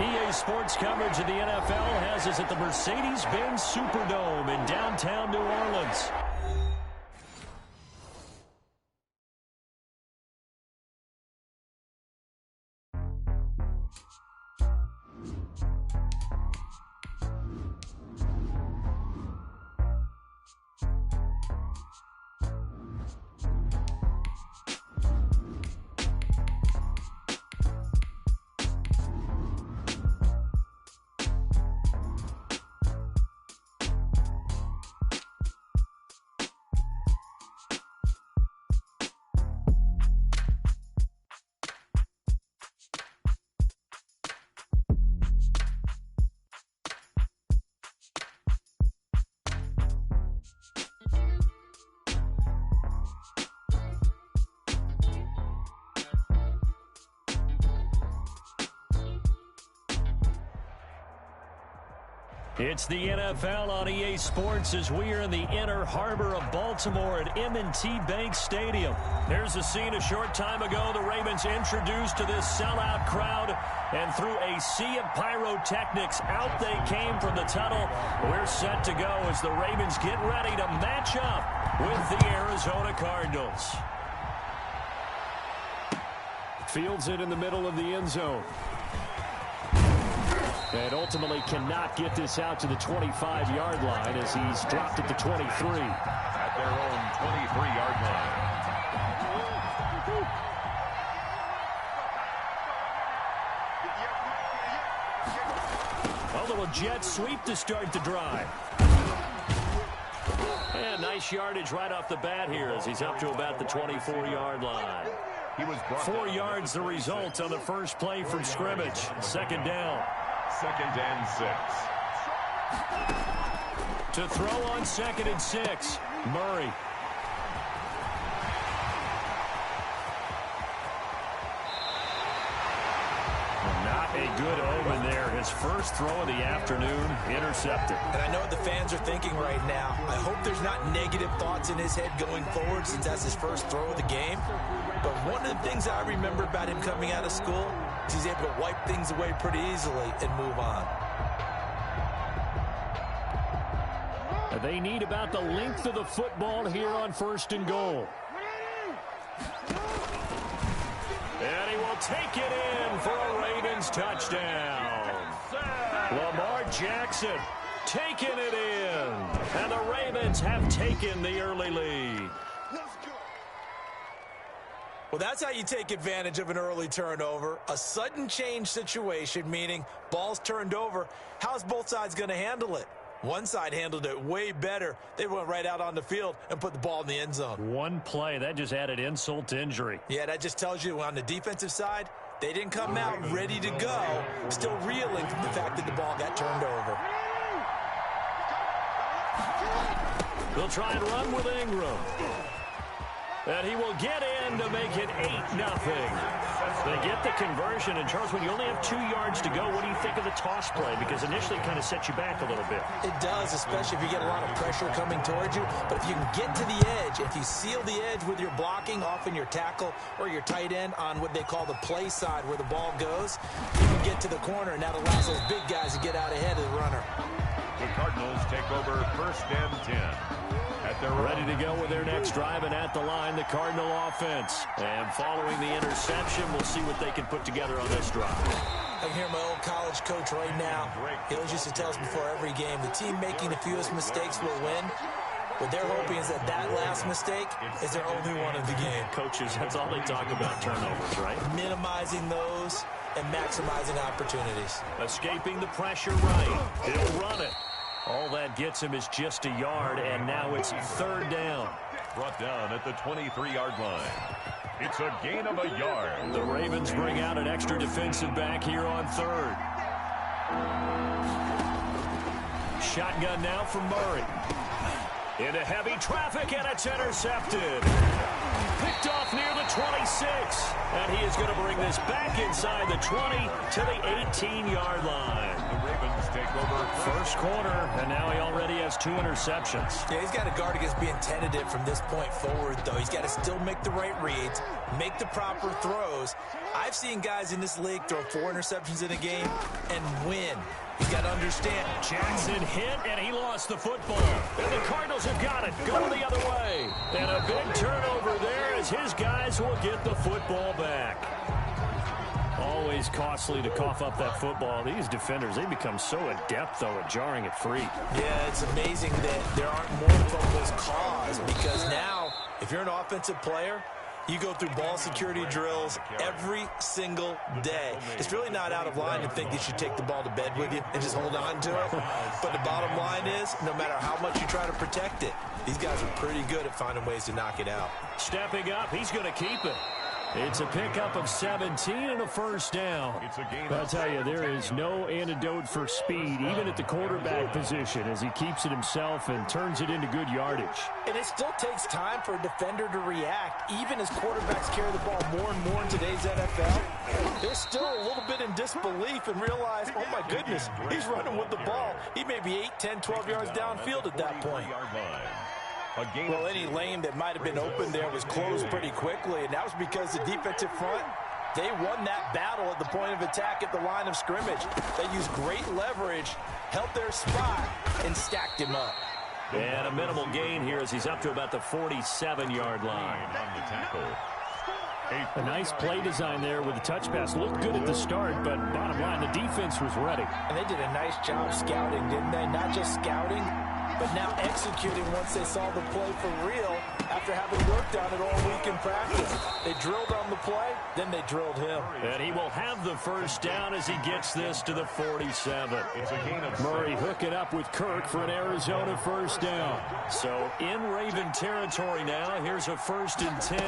EA Sports coverage of the NFL has us at the Mercedes-Benz Superdome in downtown New Orleans. It's the NFL on EA Sports as we are in the inner harbor of Baltimore at M&T Bank Stadium. There's a scene a short time ago. The Ravens introduced to this sellout crowd, and through a sea of pyrotechnics, out they came from the tunnel. We're set to go as the Ravens get ready to match up with the Arizona Cardinals. Fields it in the middle of the end zone. And ultimately cannot get this out to the 25-yard line as he's dropped at the 23. At their own 23-yard line. A little jet sweep to start the drive. And nice yardage right off the bat here as he's up to about the 24-yard line. 4 yards the result on the first play from scrimmage. Second down. 2nd and 6. To throw on 2nd and 6, Murray. Not a good omen there. His first throw of the afternoon intercepted. And I know what the fans are thinking right now. I hope there's not negative thoughts in his head going forward since that's his first throw of the game. But one of the things I remember about him coming out of school is he's able to wipe things away pretty easily and move on. They need about the length of the football here on 1st and goal. And he will take it in for a Ravens touchdown. Lamar Jackson taking it in. And the Ravens have taken the early lead. Well, that's how you take advantage of an early turnover. A sudden change situation, meaning ball's turned over. How's both sides going to handle it? One side handled it way better. They went right out on the field and put the ball in the end zone. One play, that just added insult to injury. Yeah, that just tells you on the defensive side, they didn't come out ready to go, still reeling from the fact that the ball got turned over. They'll try and run with Ingram. And he will get in to make it 8-0. They get the conversion. And, Charles, when you only have 2 yards to go, what do you think of the toss play? Because initially it kind of sets you back a little bit. It does, especially if you get a lot of pressure coming towards you. But if you can get to the edge, if you seal the edge with your blocking, often your tackle or your tight end on what they call the play side where the ball goes, you can get to the corner, and that allows those big guys to get out ahead of the runner. The Cardinals take over 1st and 10. They're ready to go with their next drive, and at the line, the Cardinal offense. And following the interception, we'll see what they can put together on this drive. I can hear my old college coach right now. He always used to tell us before every game, the team making the fewest mistakes will win. What they're hoping is that that last mistake is their only one of the game. Coaches, that's all they talk about, turnovers, right? Minimizing those and maximizing opportunities. Escaping the pressure right. He'll run it. All that gets him is just a yard, and now it's 3rd down. Brought down at the 23-yard line. It's a gain of a yard. The Ravens bring out an extra defensive back here on 3rd. Shotgun now from Murray. Into heavy traffic, and it's intercepted. Picked off near the 26. And he is going to bring this back inside the 20 to the 18-yard line. The Ravens take over First quarter, and now he already has 2 interceptions. Yeah, he's got to guard against being tentative from this point forward, though. He's got to still make the right reads, make the proper throws. I've seen guys in this league throw 4 interceptions in a game and win. He's got to understand. Jackson hit, and he lost the football. And the Cardinals have got it. Going the other way. And a big turnover there as his guys will get the football back. Always costly to cough up that football. These defenders, they become so adept, though, at jarring it free. Yeah, it's amazing that there aren't more fumbles caused because now, if you're an offensive player, you go through ball security drills every single day. It's really not out of line to think you should take the ball to bed with you and just hold on to it. But the bottom line is, no matter how much you try to protect it, these guys are pretty good at finding ways to knock it out. Stepping up, he's going to keep it. It's a pickup of 17 and a first down. I'll tell you, there is no antidote for speed, even at the quarterback position, as he keeps it himself and turns it into good yardage. And it still takes time for a defender to react, even as quarterbacks carry the ball more and more in today's NFL. They're still a little bit in disbelief and realize, oh my goodness, he's running with the ball. He may be 8, 10, 12 yards downfield at that point. Well, any lane that might have been open there was closed pretty quickly, and that was because the defensive front, they won that battle at the point of attack at the line of scrimmage. They used great leverage, held their spot, and stacked him up. And a minimal gain here as he's up to about the 47-yard line. on the tackle. A nice play design there with the touch pass. Looked good at the start, but bottom line, the defense was ready. And they did a nice job scouting, didn't they? Not just scouting, but now executing once they saw the play for real after having worked on it all week in practice. They drilled on the play, then they drilled him. And he will have the first down as he gets this to the 47. Murray hooking up with Kirk for an Arizona first down. So in Raven territory now, here's a 1st and 10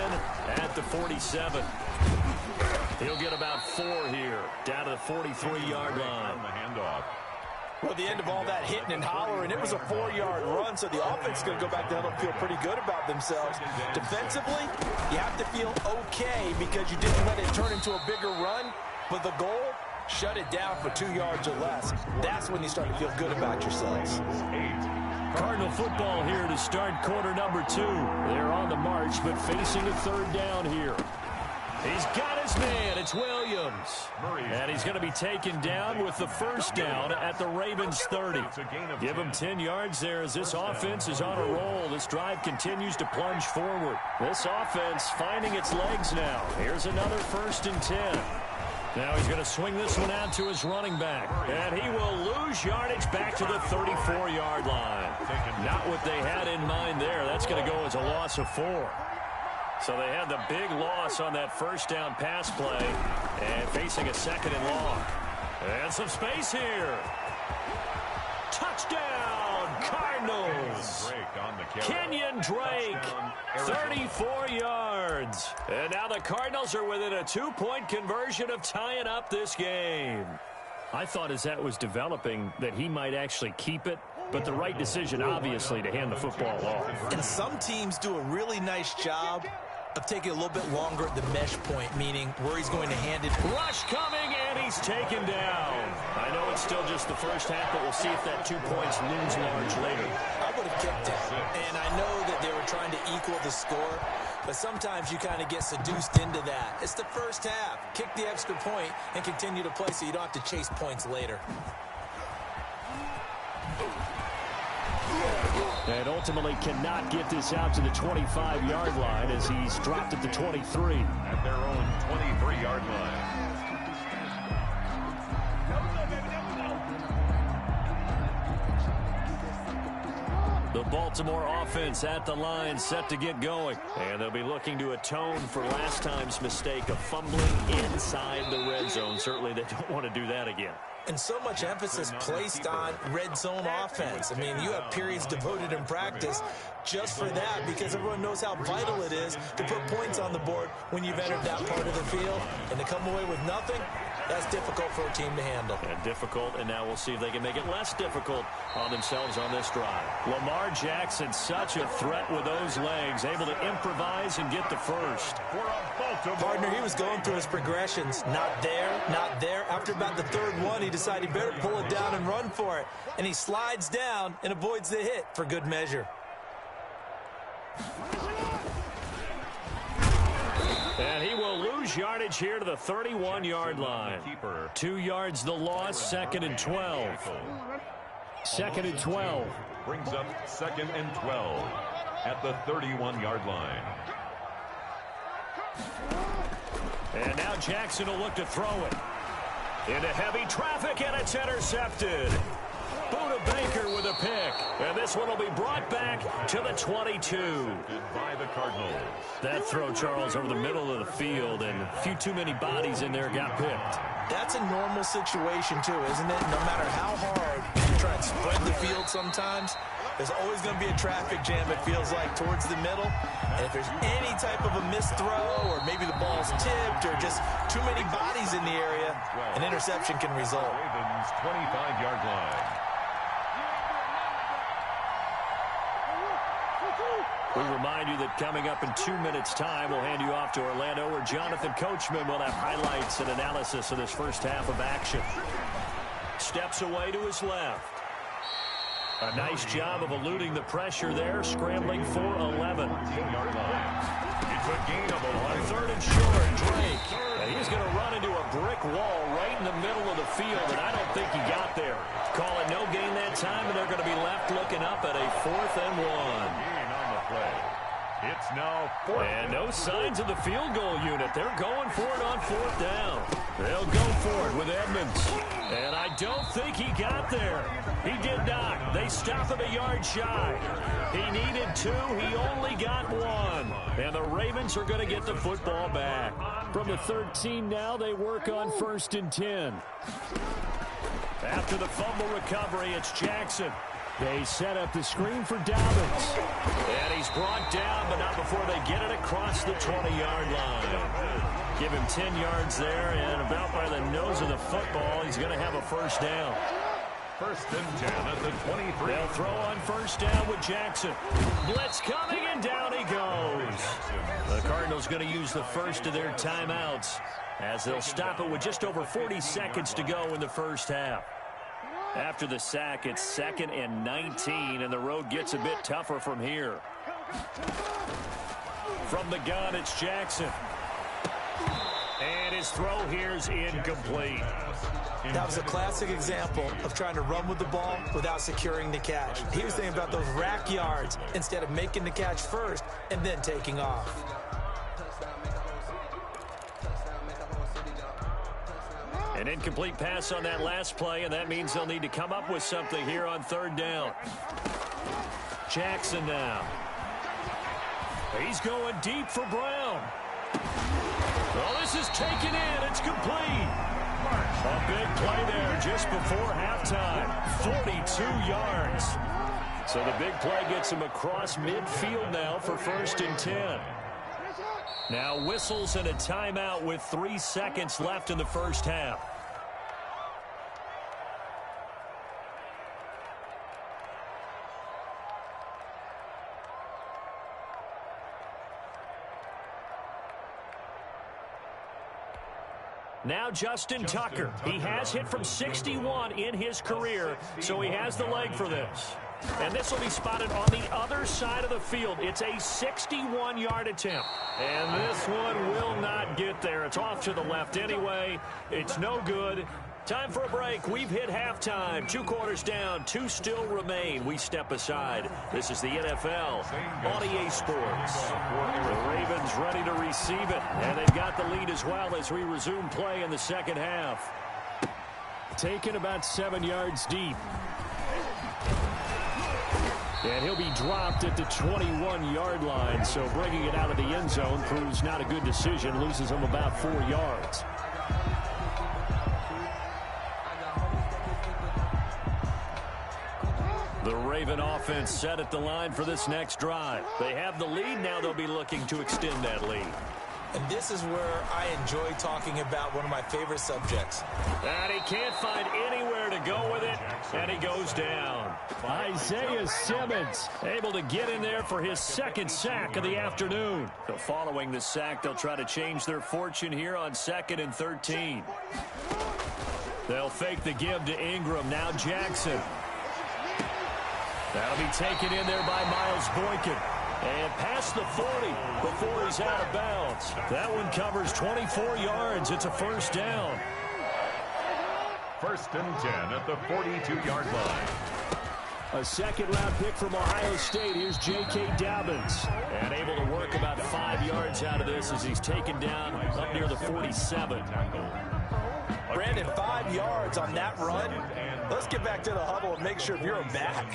at the 47. He'll get about 4 here, down to the 43-yard line. On the handoff. Well, at the end of all that hitting and hollering, it was a 4-yard run, so the offense is going to go back down and feel pretty good about themselves. Defensively, you have to feel okay because you didn't let it turn into a bigger run, but the goal, shut it down for 2 yards or less. That's when you start to feel good about yourselves. Cardinal football here to start quarter number 2. They're on the march, but facing a 3rd down here. He's got his man. It's Williams. And he's going to be taken down with the first down at the Ravens 30. Give him 10 yards there as this offense is on a roll. This drive continues to plunge forward. This offense finding its legs now. Here's another 1st and 10. Now he's going to swing this one out to his running back. And he will lose yardage back to the 34-yard line. Not what they had in mind there. That's going to go as a loss of 4. So they had the big loss on that first down pass play and facing a 2nd and long. And some space here. Touchdown, Cardinals. Kenyon Drake, 34 yards. And now the Cardinals are within a 2-point conversion of tying up this game. I thought as that was developing that he might actually keep it. But the right decision, obviously, to hand the football off. And some teams do a really nice job of taking a little bit longer at the mesh point, meaning where he's going to hand it. Rush coming, and he's taken down. I know it's still just the first half, but we'll see if that 2 points looms large later. I would have kicked it, and I know that they were trying to equal the score, but sometimes you kind of get seduced into that. It's the first half. Kick the extra point and continue to play so you don't have to chase points later. And ultimately cannot get this out to the 25-yard line as he's dropped at the 23. At their own 23-yard line. The Baltimore offense at the line, set to get going. And they'll be looking to atone for last time's mistake of fumbling inside the red zone. Certainly they don't want to do that again. And so much emphasis placed on red zone offense. I mean, you have periods devoted in practice just for that because everyone knows how vital it is to put points on the board when you've entered that part of the field. And to come away with nothing, That's difficult for a team to handle. And difficult, and now we'll see if they can make it less difficult on themselves on this drive. Lamar Jackson, such a threat with those legs, able to improvise and get the first. Partner, he was going through his progressions. Not there, not there. After about the third one, he decided he better pull it down and run for it. And he slides down and avoids the hit for good measure. And he will lose yardage here to the 31-yard line. 2 yards the loss, 2nd and 12. 2nd and 12. Brings up 2nd and 12 at the 31-yard line. And now Jackson will look to throw it. Into heavy traffic, and it's intercepted. Buda Baker with a pick. And this one will be brought back to the 22. By the Cardinals. That throw, Charles, over the middle of the field, and a few too many bodies in there got picked. That's a normal situation, too, isn't it? No matter how hard you try and spread the field sometimes, there's always going to be a traffic jam, it feels like, towards the middle. And if there's any type of a missed throw, or maybe the ball's tipped, or just too many bodies in the area, an interception can result. Ravens 25-yard line. We remind you that coming up in 2 minutes' time, we'll hand you off to Orlando, where Jonathan Coachman will have highlights and analysis of this first half of action. Steps away to his left. A nice job of eluding the pressure there, scrambling for 11. 10-yard line. It's a gain of 11. 3rd and short, Drake. And he's going to run into a brick wall right in the middle of the field, and I don't think he got there. Call it no gain that time, and they're going to be left looking up at a 4th and 1. It's now 4th. And no signs of the field goal unit. They're going for it on 4th down. They'll go for it with Edmonds. And I don't think he got there. He did not. They stop him a yard shy. He needed 2. He only got 1. And the Ravens are going to get the football back. From the 13 now, they work on 1st and 10. After the fumble recovery, it's Jackson. They set up the screen for Dobbins. And he's brought down, but not before they get it across the 20-yard line. Give him 10 yards there, and about by the nose of the football, he's going to have a 1st down. 1st and 10 at the 23. They'll throw on 1st down with Jackson. Blitz coming, and down he goes. The Cardinals going to use the first of their timeouts as they'll stop it with just over 40 seconds to go in the first half. After the sack, it's 2nd and 19, and the road gets a bit tougher from here. From the gun, it's Jackson. And his throw here is incomplete. That was a classic example of trying to run with the ball without securing the catch. He was thinking about those rack yards instead of making the catch first and then taking off. An incomplete pass on that last play, and that means they'll need to come up with something here on 3rd down. Jackson now. He's going deep for Brown. Well, this is taken in. It's complete. A big play there just before halftime. 42 yards. So the big play gets him across midfield now for 1st and 10. Now whistles and a timeout with 3 seconds left in the first half. Now Justin Tucker. He has hit from 61 in his career, so he has the leg for this. And this will be spotted on the other side of the field. It's a 61-yard attempt. And this one will not get there. It's off to the left anyway. It's no good. Time for a break. We've hit halftime. 2 quarters down. 2 still remain. We step aside. This is the NFL on EA Sports. The Ravens ready to receive it. And they've got the lead as well as we resume play in the second half. Taken about 7 yards deep. And he'll be dropped at the 21-yard line. So bringing it out of the end zone proves not a good decision. Loses him about 4 yards. The Raven offense set at the line for this next drive. They have the lead. Now they'll be looking to extend that lead. And this is where I enjoy talking about one of my favorite subjects. And he can't find anywhere to go with it, and he goes down. Isaiah Simmons able to get in there for his second sack of the afternoon. So following the sack, they'll try to change their fortune here on 2nd and 13. They'll fake the give to Ingram. Now Jackson. That'll be taken in there by Miles Boykin. And past the 40 before he's out of bounds. That one covers 24 yards. It's a first down. 1st and 10 at the 42-yard line. A second-round pick from Ohio State. Here's J.K. Dobbins. And able to work about 5 yards out of this as he's taken down up near the 47. Brandon, 5 yards on that run. Let's get back to the huddle and make sure if you're a back,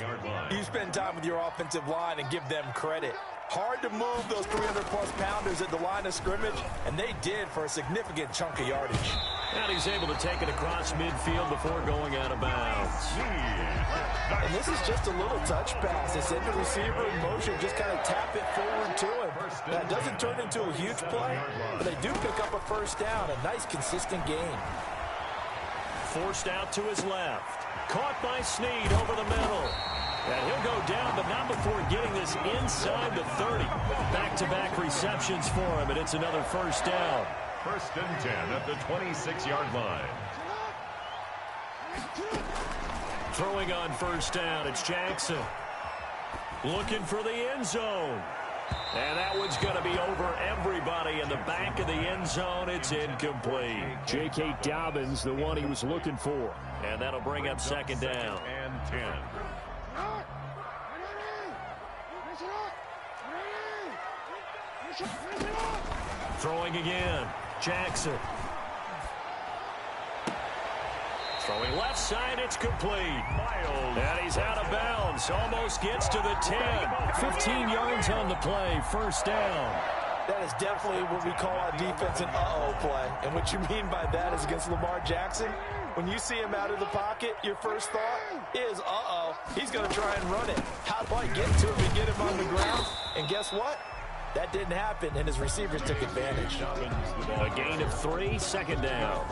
you spend time with your offensive line and give them credit. Hard to move those 300-plus pounders at the line of scrimmage, and they did for a significant chunk of yardage. And he's able to take it across midfield before going out of bounds. And this is just a little touch pass. They send the receiver in motion, just kind of tap it forward to him. That doesn't turn into a huge play, but they do pick up a first down, a nice, consistent gain. Forced out to his left. Caught by Snead over the middle. And he'll go down, but not before getting this inside the 30. Back-to-back receptions for him, and it's another first down. 1st and 10 at the 26-yard line. Throwing on first down, it's Jackson. Looking for the end zone. And that one's going to be over everybody in the back of the end zone. It's incomplete. J.K. Dobbins, the one he was looking for. And that'll bring up second down. And 10. Throwing again. Jackson. Throwing left side, it's complete. And he's out of bounds. Almost gets to the 10. 15 yards on the play. First down. That is definitely what we call our defense an uh-oh play. And what you mean by that is against Lamar Jackson, when you see him out of the pocket, your first thought is, uh-oh, he's going to try and run it. How do I get to him and get him on the ground? And guess what? That didn't happen, and his receivers took advantage. A gain of 3, second down.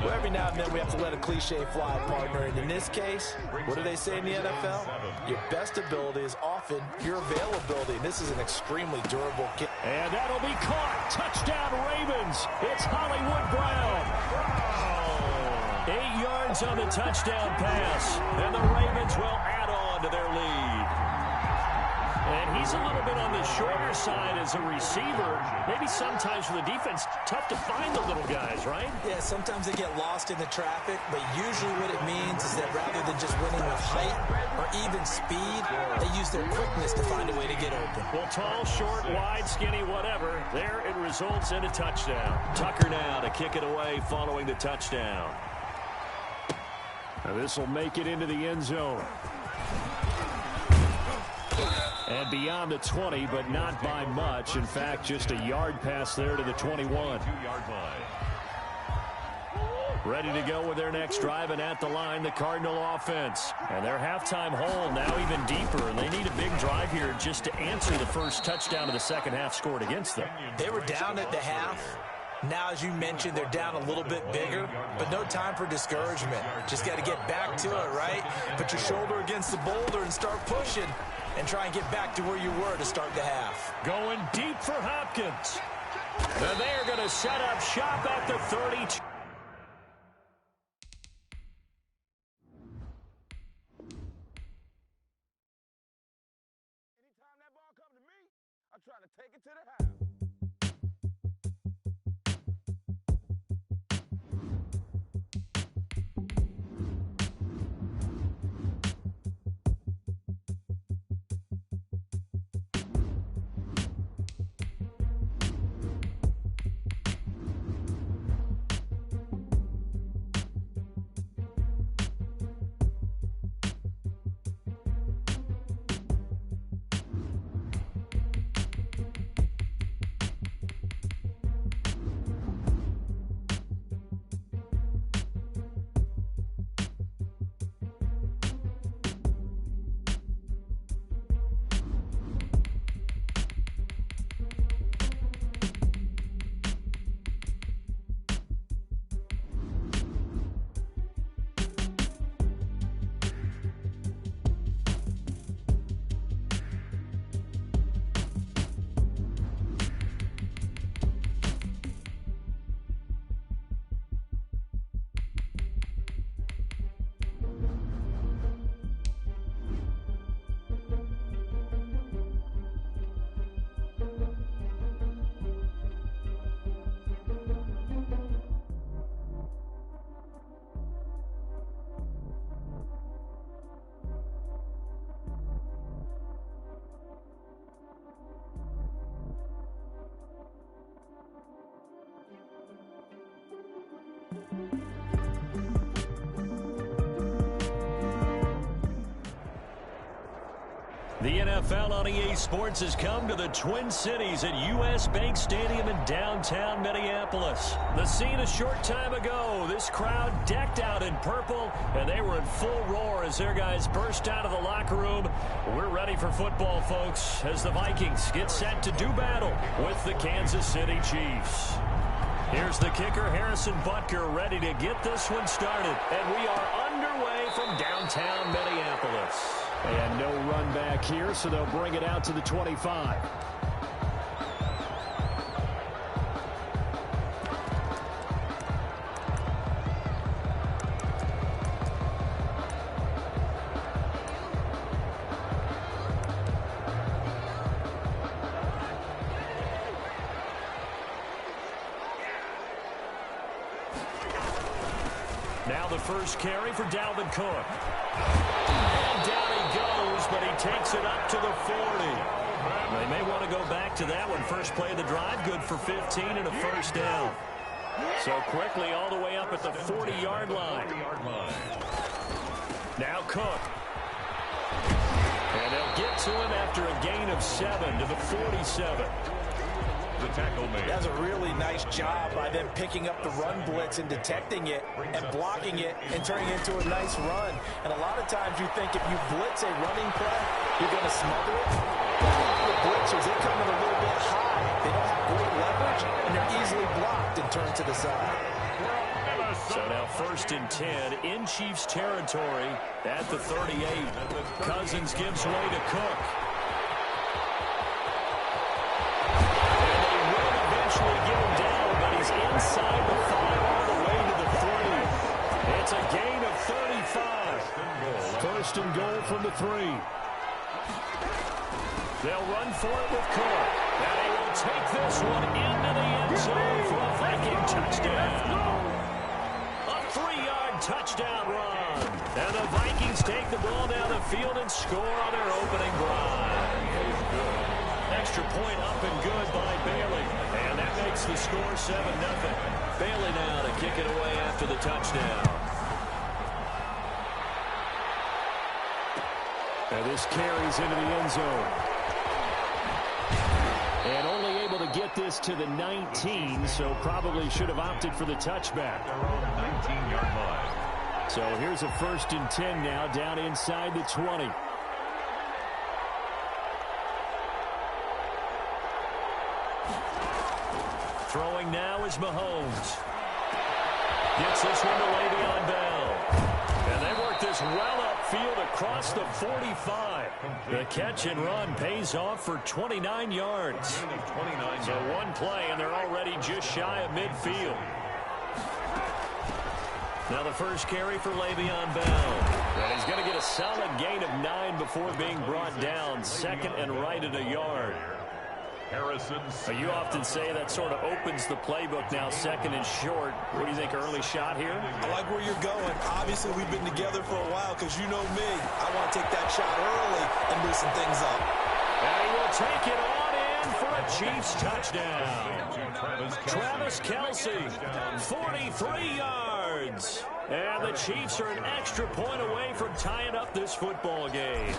Well, every now and then we have to let a cliche fly, partner. And in this case, what do they say in the NFL? Your best ability is often your availability. And this is an extremely durable kick. And that'll be caught. Touchdown, Ravens. It's Hollywood Brown. 8 yards on the touchdown pass. And the Ravens will add on to their lead. And he's a little bit on the shorter side as a receiver. Maybe sometimes for the defense, tough to find the little guys, right? Yeah, sometimes they get lost in the traffic, but usually what it means is that rather than just winning with height or even speed, they use their quickness to find a way to get open. Well, tall, short, wide, skinny, whatever, there it results in a touchdown. Tucker now to kick it away following the touchdown. Now this will make it into the end zone. And beyond the 20, but not by much. In fact, just a yard pass there to the 21. 2-yard line. Ready to go with their next drive, and at the line, the Cardinal offense. And their halftime hole now even deeper, and they need a big drive here just to answer the first touchdown of the second half scored against them. They were down at the half. Now, as you mentioned, they're down a little bit bigger, but no time for discouragement. Just got to get back to it, right? Put your shoulder against the boulder and start pushing and try and get back to where you were to start the half. Going deep for Hopkins. And they're going to set up shop at the 32. Anytime that ball comes to me, I'm trying to take it to the house. The NFL on EA Sports has come to the Twin Cities at U.S. Bank Stadium in downtown Minneapolis. The scene a short time ago, this crowd decked out in purple, and they were in full roar as their guys burst out of the locker room. We're ready for football, folks, as the Vikings get set to do battle with the Kansas City Chiefs. Here's the kicker, Harrison Butker, ready to get this one started. And we are underway from downtown Minneapolis. And no run back here, so they'll bring it out to the 25. Now the first carry for Dalvin Cook. And down he goes, but he takes it up to the 40. They may want to go back to that one. First play of the drive, good for 15 and a first down. So quickly all the way up at the 40-yard line. Now Cook. And they'll get to him after a gain of 7 to the 47. The tackle made. That's a really nice job by them picking up the run blitz and detecting it and blocking it and turning it into a nice run. And a lot of times you think if you blitz a running play, you're going to smother it. But the blitzers, they come in a little bit high. They don't have great leverage, and they're easily blocked and turned to the side. So now 1st and 10 in Chiefs territory at the 38. Cousins gives way to Cook. Get him down, but he's inside the 5 all the way to the 3. It's a gain of 35. 1st and goal from the 3. They'll run for it with Cook. And they will take this one into the end zone for a Viking touchdown. A 3-yard touchdown run. And the Vikings take the ball down the field and score on their opening drive. Extra point up and good by Bailey. And that makes the score 7-0. Bailey now to kick it away after the touchdown. And this carries into the end zone. And only able to get this to the 19, so probably should have opted for the touchback. Their own 19-yard line. So here's a 1st and 10 now, down inside the 20. Throwing now is Mahomes. Gets this one to Le'Veon Bell. And they work this well upfield across the 45. The catch and run pays off for 29 yards. So one play, and they're already just shy of midfield. Now the first carry for Le'Veon Bell. And he's going to get a solid gain of 9 before being brought down. 2nd and right at a yard. You often say that sort of opens the playbook now, 2nd and short. What do you think, early shot here? I like where you're going. Obviously, we've been together for a while because you know me. I want to take that shot early and loosen things up. And he will take it on in for a Chiefs touchdown. Travis Kelce, 43 yards. And the Chiefs are an extra point away from tying up this football game.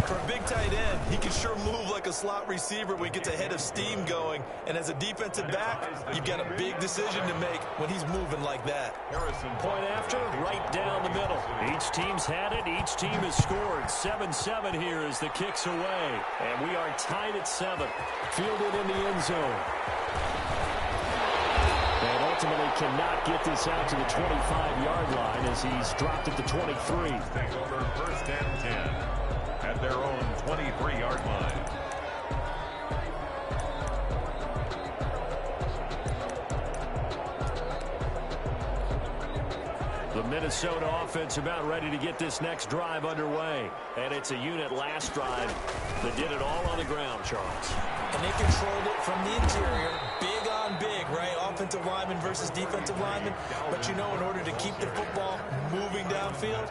For a big tight end, he can sure move like a slot receiver when he gets a head of steam going. And as a defensive back, you've got a big decision to make when he's moving like that. Point after, right down the middle. Each team's had it. Each team has scored. 7-7 here as the kick's away. And we are tied at 7. Fielded in the end zone. And ultimately cannot get this out to the 25-yard line as he's dropped at the 23. Take over 1st and 10 at their own 23-yard line. The Minnesota offense about ready to get this next drive underway. And it's a unit last drive that did it all on the ground, Charles. And they controlled it from the interior. Big on big, right? Offensive lineman versus defensive lineman. But you know, in order to keep the football moving downfield,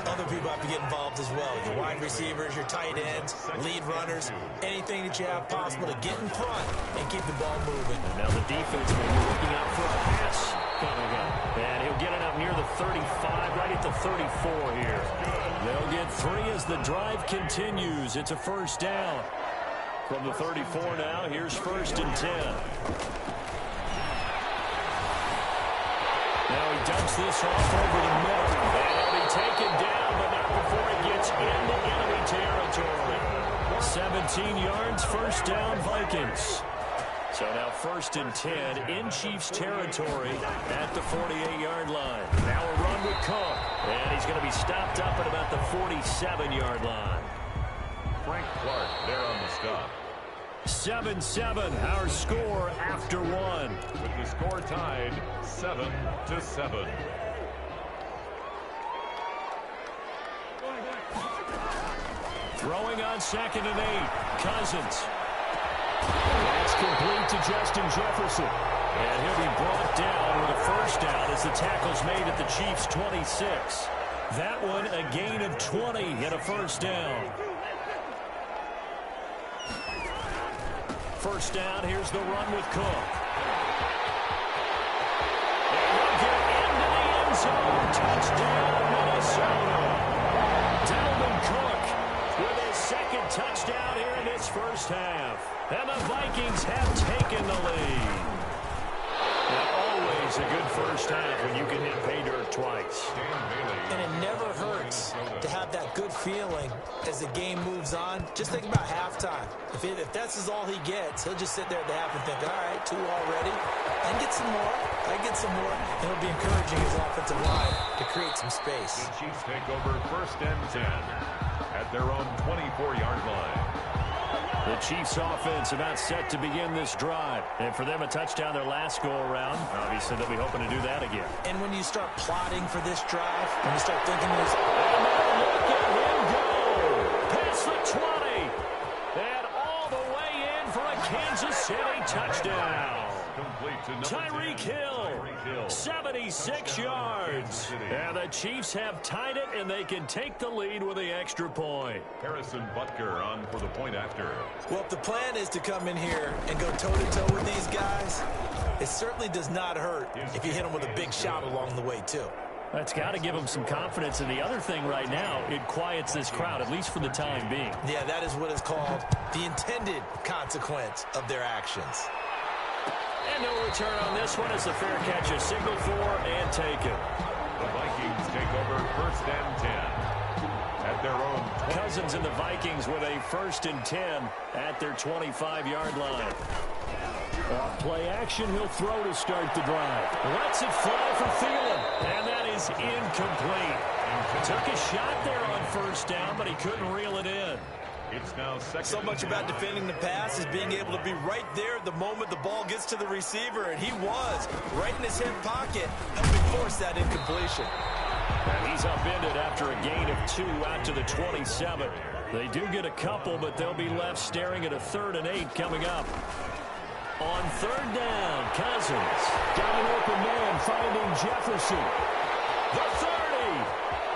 other people have to get involved as well. Your wide receivers, your tight ends, lead runners, anything that you have possible to get in front and keep the ball moving. Now the defense may be looking out for a pass. coming up. And he'll get it up near the 35, right at the 34 here. They'll get 3 as the drive continues. It's a first down. From the 34 now, here's 1st and 10. Now he dumps this off over the middle. And he'll be taken down, but not before he gets into enemy territory. 17 yards, first down, Vikings. So now 1st and 10 in Chiefs territory at the 48-yard line. Now a run with Cook. And he's going to be stopped up at about the 47-yard line. Frank Clark there on the stop. 7-7, our score after 1. With the score tied 7-7. Throwing on 2nd and 8. Cousins. That's complete to Justin Jefferson. And he'll be brought down with a first down as the tackle's made at the Chiefs' 26. That one a gain of 20 and a first down. First down, here's the run with Cook. And he'll get into the end zone. Touchdown, Minnesota. Dalvin Cook with his 2nd touchdown here in this first half. And the Vikings have taken the lead. Now, always a good first half when you can hit pay dirt twice. And it never hurts to have that good feeling as the game moves on. Just think about halftime. If that's all he gets, he'll just sit there at the half and think, all right, 2 already. And get some more. I get some more. And it'll be encouraging his offensive line to create some space. The Chiefs take over 1st and 10 at their own 24-yard line. The Chiefs offense about set to begin this drive. And for them, a touchdown their last go-around. Obviously, they'll be hoping to do that again. And when you start plotting for this drive, when you start thinking this... And now look at him go! Past the 20! And all the way in for a Kansas City touchdown. Tyreek Hill, 76 yards. And the Chiefs have tied it, and they can take the lead with the extra point. Harrison Butker on for the point after. Well, if the plan is to come in here and go toe-to-toe with these guys, it certainly does not hurt if you hit them with a big shot along the way, too. That's got to give them some confidence. And the other thing right now, it quiets this crowd, at least for the time being. Yeah, that is what is called the intended consequence of their actions. And no return on this one as the fair catch is signaled for and taken. The Vikings take over 1st and 10 at their own 20. Cousins and the Vikings with a 1st and 10 at their 25-yard line. Play action, he'll throw to start the drive. Lets it fly for Thielen, and that is incomplete. Took a shot there on 1st down, but he couldn't reel it in. It's now 2nd. So much about defending the pass is being able to be right there the moment the ball gets to the receiver, and he was right in his hip pocket, helping force that incompletion. And he's upended after a gain of 2 out to the 27. They do get a couple, but they'll be left staring at a 3rd and 8 coming up. On 3rd down, Cousins. Got an open man finding Jefferson. The 30,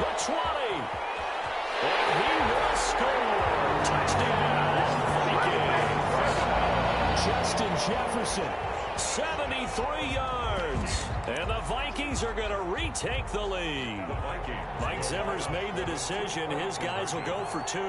the 20. And he will score. Touchdown, Vikings. Justin Jefferson, 73 yards. And the Vikings are going to retake the lead. Mike Zimmer's made the decision. His guys will go for 2.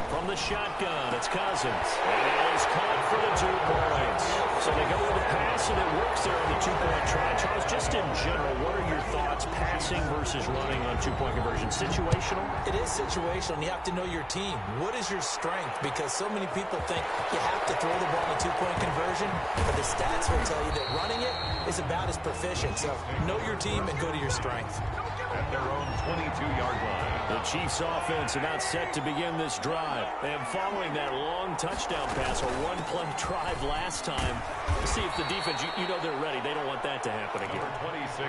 From the shotgun, it's Cousins. And it is caught for the 2 points. So they go with the pass, and it works there on the 2-point try. Charles, just in general, what are your thoughts passing versus running on 2-point conversion? Situational? It is situational, and you have to know your team. What is your strength? Because so many people think you have to throw the ball in a 2-point conversion, but the stats will tell you that running it is about as proficient. So know your team and go to your strength. At their own 22-yard line. The Chiefs offense about set to begin this drive. And following that long touchdown pass, a 1-play drive last time, see if the defense, you know they're ready. They don't want that to happen again.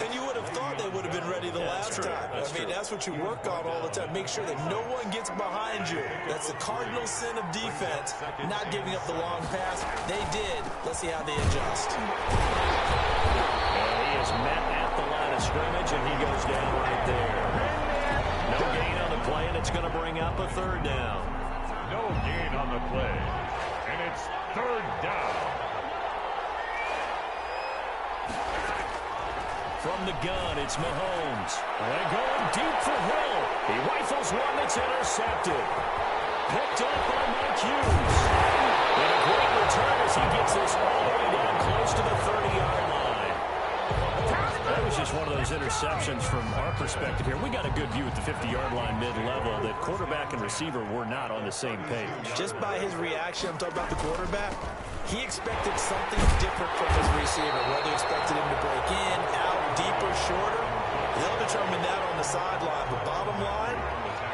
And you would have thought they would have been ready the last time. That's what you work on all the time. Make sure that no one gets behind you. That's the cardinal sin of defense, not giving up the long pass. They did. Let's see how they adjust. And he is met at the line of scrimmage, and he goes down right there. No gain on the play, and it's going to bring up a 3rd down. No gain on the play, and it's 3rd down. From the gun, it's Mahomes. And going deep for Hill. He rifles one that's intercepted. Picked up by Mike Hughes. And a great return as he gets this all the way down close to the 30-yard line. That was just one of those interceptions from our perspective here. We got a good view at the 50-yard line mid-level that quarterback and receiver were not on the same page. Just by his reaction, I'm talking about the quarterback, he expected something different from his receiver. Whether he expected him to break in, out, deeper, shorter, they'll determine that on the sideline. But bottom line,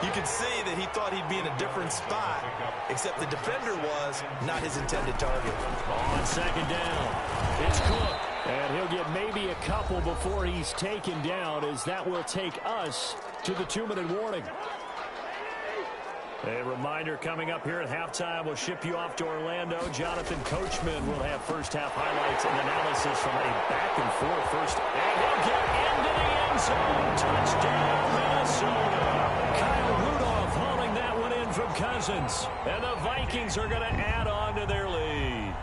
you could see that he thought he'd be in a different spot, except the defender was not his intended target. On second down, it's Cook. And he'll get maybe a couple before he's taken down, as that will take us to the 2-minute warning. A reminder coming up here at halftime. We'll ship you off to Orlando. Jonathan Coachman will have first-half highlights and analysis from a back-and-forth first. And he'll get into the end zone. Touchdown, Minnesota. Kyle Rudolph hauling that one in from Cousins. And the Vikings are going to add on to their lead.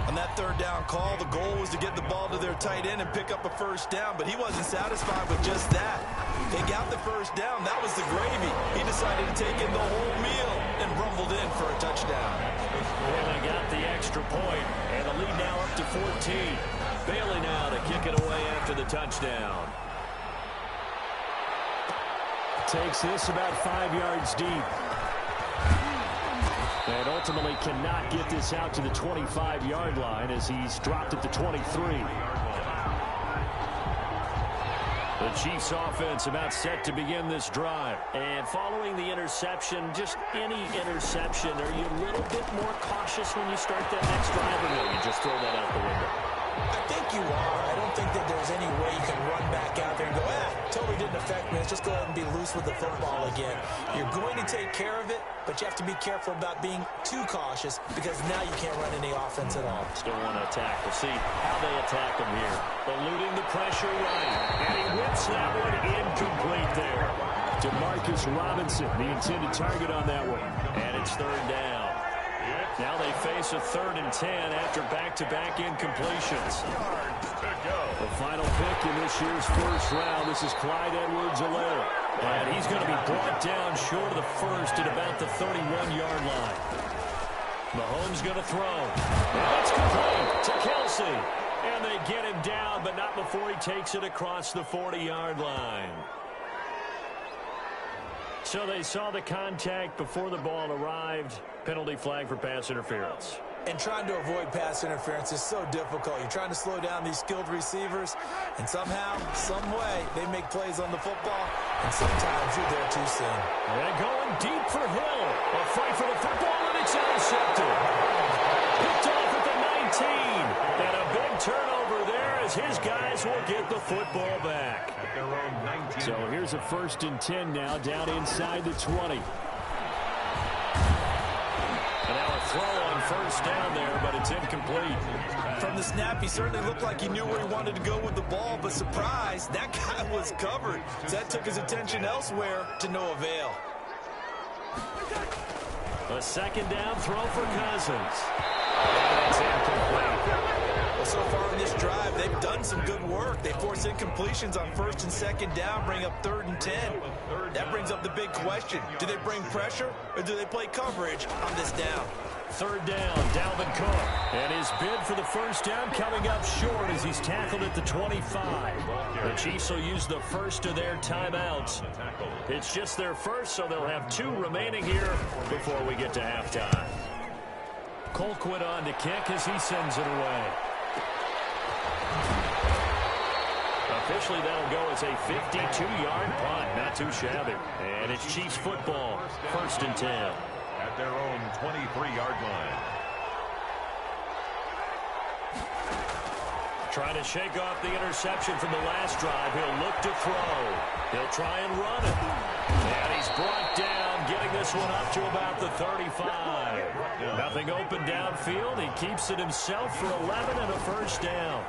On that third down call, the goal was to get the ball to their tight end and pick up a first down, but he wasn't satisfied with just that. They got the first down. That was the gravy. He decided to take in the whole meal and rumbled in for a touchdown. Well, they got the extra point, and the lead now up to 14. Bailey now to kick it away after the touchdown. Takes this about 5 yards deep. And ultimately cannot get this out to the 25-yard line as he's dropped at the 23. The Chiefs offense about set to begin this drive. And following the interception, just any interception, are you a little bit more cautious when you start that next drive, or no, you just throw that out the window? I think you are. I don't think that there's any way you can run back out there and go, totally didn't affect me. Let's just go ahead and be loose with the football again. You're going to take care of it, but you have to be careful about being too cautious because now you can't run any offense at all. Still want to attack. We'll see how they attack him here. Eluding the pressure right. And he whips that one incomplete there. Demarcus Robinson, the intended target on that one. And it's third down. Now they face a 3rd and 10 after back-to-back incompletions. The final pick in this year's first round. This is Clyde Edwards-Helaire. And he's going to be brought down short of the first at about the 31-yard line. Mahomes going to throw. And it's complete to Kelsey. And they get him down, but not before he takes it across the 40-yard line. So they saw the contact before the ball arrived. Penalty flag for pass interference. And trying to avoid pass interference is so difficult. You're trying to slow down these skilled receivers, and somehow, some way, they make plays on the football, and sometimes you're there too soon. And going deep for Hill. A fight for the football, and it's intercepted. Picked off at the 19. And a big turnover there as his guys will get the football back. At their own 19. So here's a 1st and 10 now, down inside the 20. And now a throw on first down there, but it's incomplete. From the snap, he certainly looked like he knew where he wanted to go with the ball, but surprise, that guy was covered. So that took his attention elsewhere to no avail. A 2nd down throw for Cousins. And it's incomplete. Well, so far in this drive, they've done some good work. They force incompletions on 1st and 2nd down, bring up 3rd and 10. That brings up the big question. Do they bring pressure, or do they play coverage on this down? 3rd down, Dalvin Cook. And his bid for the first down coming up short as he's tackled at the 25. The Chiefs will use the first of their timeouts. It's just their first, so they'll have 2 remaining here before we get to halftime. Colquitt on to kick as he sends it away. Officially, that'll go as a 52-yard punt. Not too shabby. And it's Chiefs football, 1st and 10. At their own 23-yard line. Trying to shake off the interception from the last drive. He'll look to throw. He'll try and run it. And he's brought down, getting this one up to about the 35. Nothing open downfield. He keeps it himself for 11 and a first down.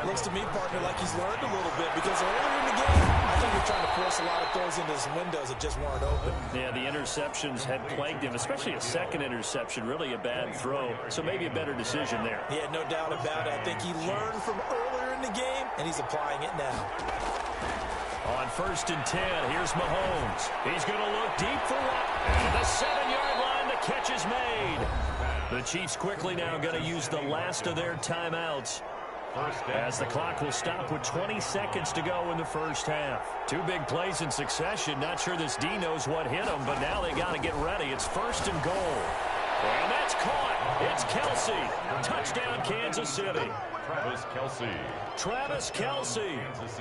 Looks to me, partner, like he's learned a little bit because earlier in the game, I think we're trying to force a lot of throws into his windows that just weren't open. Yeah, the interceptions had plagued him, especially a second interception, really a bad throw. So maybe a better decision there. Yeah, no doubt about it. I think he learned from earlier in the game, and he's applying it now. On 1st and 10, here's Mahomes. He's going to look deep for one. And the 7-yard line, the catch is made. The Chiefs quickly now going to use the last of their timeouts, as the clock will stop with 20 seconds to go in the first half. Two big plays in succession. Not sure this D knows what hit him, but now they got to get ready. It's 1st and goal. And that's caught. It's Kelsey. Touchdown, Kansas City. Travis Kelce,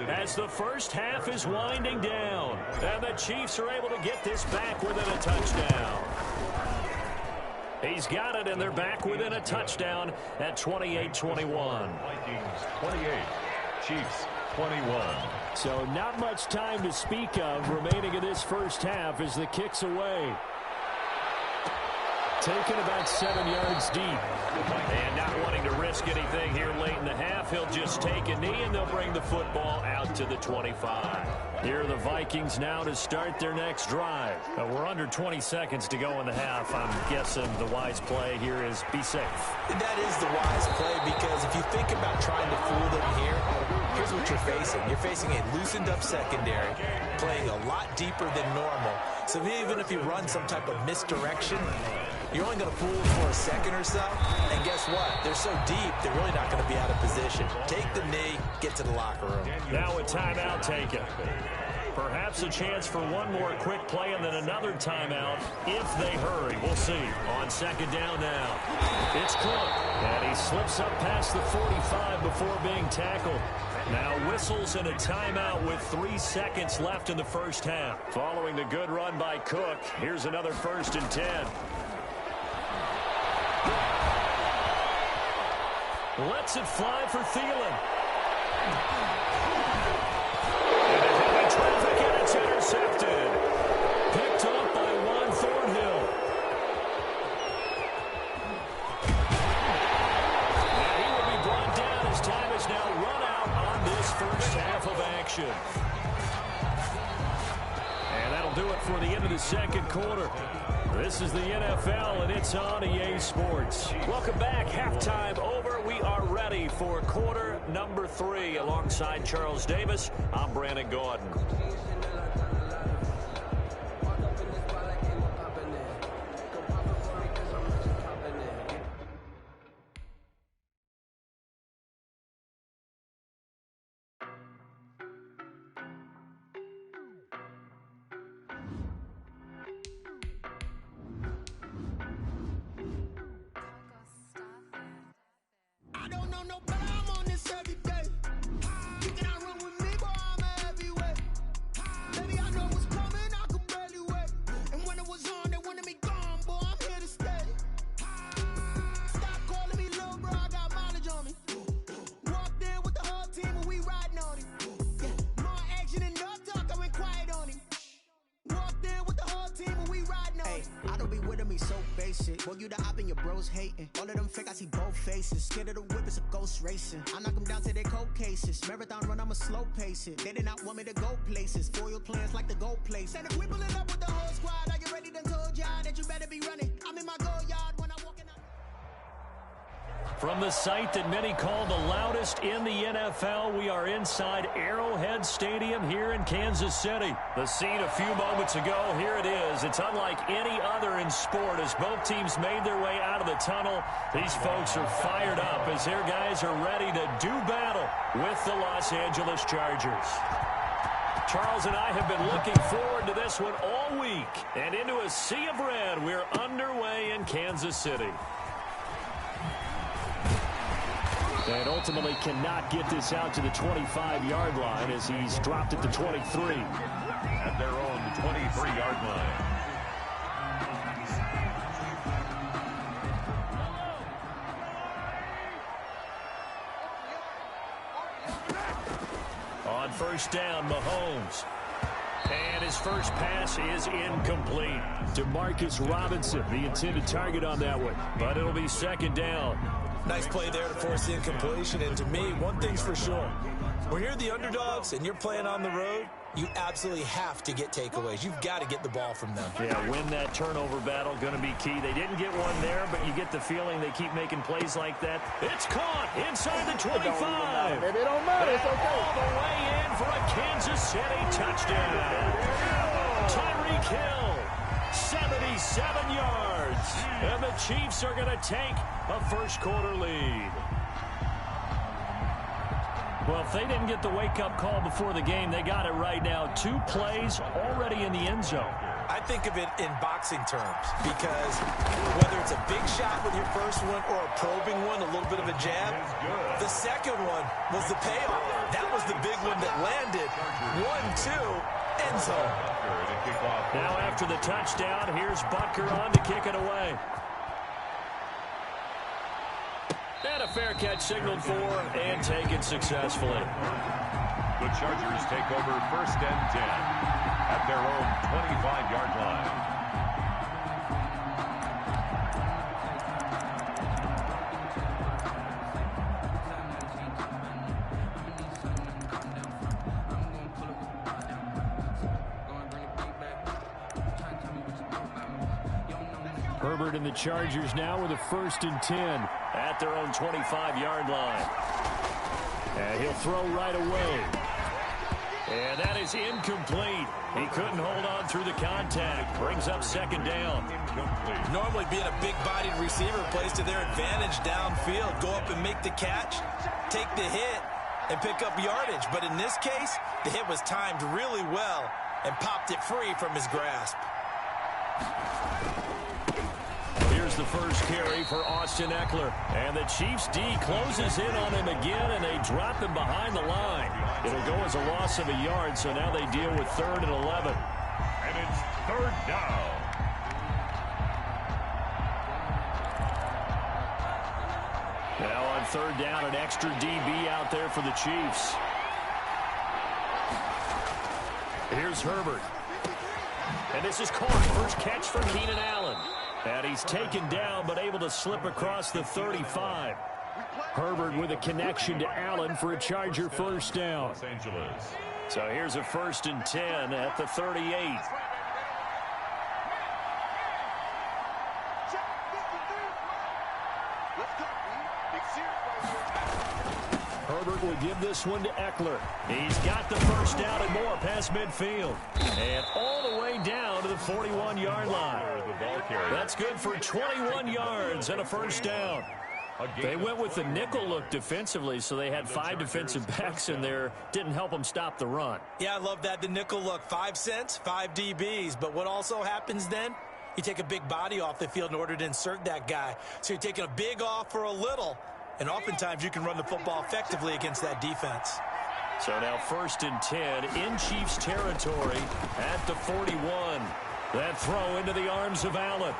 as the first half is winding down. And the Chiefs are able to get this back within a touchdown. He's got it, and they're back within a touchdown at 28-21. Vikings 28, Chiefs 21. So not much time to speak of remaining in this first half as the kick's away. Taken about 7 yards deep. And not wanting to risk anything here late in the half, he'll just take a knee, and they'll bring the football out to the 25. Here are the Vikings now to start their next drive. We're under 20 seconds to go in the half. I'm guessing the wise play here is be safe. That is the wise play, because if you think about trying to fool them here, here's what you're facing. You're facing a loosened-up secondary, playing a lot deeper than normal. So even if you run some type of misdirection, you're only going to fool them for a second or so. And guess what? They're so deep, they're really not going to be out of position. Take the knee, get to the locker room. Now a timeout taken. Perhaps a chance for one more quick play and then another timeout if they hurry. We'll see. On 2nd down now. It's Cook. And he slips up past the 45 before being tackled. Now whistles and a timeout with 3 seconds left in the first half. Following the good run by Cook, here's another 1st and 10. Lets it fly for Thielen. And traffic, and it's intercepted. Picked up by Juan Thornhill. And he will be brought down as time is now run out on this first half of action. And that'll do it for the end of the second quarter. This is the NFL, and it's on EA Sports. Welcome back. Halftime over. We are ready for quarter number 3. Alongside Charles Davis, I'm Brandon Gordon. Boy, you the op and your bros hating. All of them fake, I see both faces. Scared of the whip, it's a ghost racing. I knock them down to their cold cases. Marathon run, I'ma slow pace it. They did not want me to go places. Foil plans like the gold place. And if we pulling up with the whole squad, I get ready to told y'all that you better be running. I'm in my go yard when I walk in. From the site that many call the loudest in the NFL, we are inside Arrowhead Stadium here in Kansas City. The scene a few moments ago, here it is. It's unlike any other in sport as both teams made their way out of the tunnel. These folks are fired up as their guys are ready to do battle with the Los Angeles Chargers. Charles and I have been looking forward to this one all week. And into a sea of red, we're underway in Kansas City. And ultimately cannot get this out to the 25-yard line as he's dropped at the 23. At their own 23-yard line. On 1st down, Mahomes. And his first pass is incomplete. Demarcus Robinson, the intended target on that one. But it'll be 2nd down. Nice play there to force the incompletion. And to me, one thing's for sure. When you're the underdogs and you're playing on the road, you absolutely have to get takeaways. You've got to get the ball from them. Yeah, win that turnover battle, going to be key. They didn't get one there, but you get the feeling they keep making plays like that. It's caught inside the 25. Maybe it don't matter. It's okay. All the way in for a Kansas City touchdown. Tyreek Hill, 77 yards. And the Chiefs are going to take a first-quarter lead. Well, if they didn't get the wake-up call before the game, they got it right now. 2 plays already in the end zone. I think of it in boxing terms because whether it's a big shot with your first one or a probing one, a little bit of a jab, the second one was the payoff. That was the big one that landed. 1-2, end zone. Now after the touchdown, here's Butker on to kick it away. And a fair catch signaled for and taken successfully. The Chargers take over 1st and 10 at their own 25-yard line. Herbert and the Chargers now with a 1st and 10 at their own 25-yard line. And he'll throw right away. And that is incomplete. He couldn't hold on through the contact. Brings up 2nd down. Normally being a big-bodied receiver plays to their advantage downfield. Go up and make the catch, take the hit, and pick up yardage. But in this case, the hit was timed really well and popped it free from his grasp. Here's the first carry for Austin Eckler. And the Chiefs D closes in on him again, and they drop him behind the line. It'll go as a loss of a yard, so now they deal with 3rd and 11. And it's 3rd down. Now on 3rd down, an extra DB out there for the Chiefs. Here's Herbert. And this is caught. First catch for Keenan Allen. And he's taken down, but able to slip across the 35. Herbert with a connection to Allen for a Charger first down. Los Angeles. So here's a 1st and 10 at the 38. Herbert will give this one to Eckler. He's got the first down and more past midfield. And all the way down to the 41-yard line. That's good for 21 yards and a first down. They went with the nickel look defensively, so they had 5 defensive backs in there. Didn't help them stop the run. Yeah, I love that, the nickel look. 5 cents, 5 DBs. But what also happens then? You take a big body off the field in order to insert that guy. So you're taking a big off for a little. And oftentimes you can run the football effectively against that defense. So now 1st and 10 in Chiefs territory at the 41. That throw into the arms of Allen.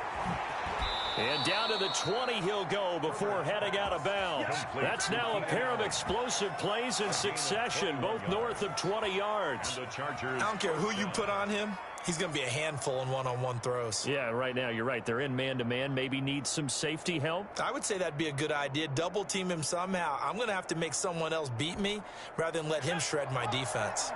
And down to the 20 he'll go before heading out of bounds. That's now a pair of explosive plays in succession, both north of 20 yards. I don't care who you put on him. He's going to be a handful in one-on-one throws. Yeah, right now, you're right. They're in man-to-man. Maybe need some safety help. I would say that'd be a good idea. Double team him somehow. I'm going to have to make someone else beat me rather than let him shred my defense.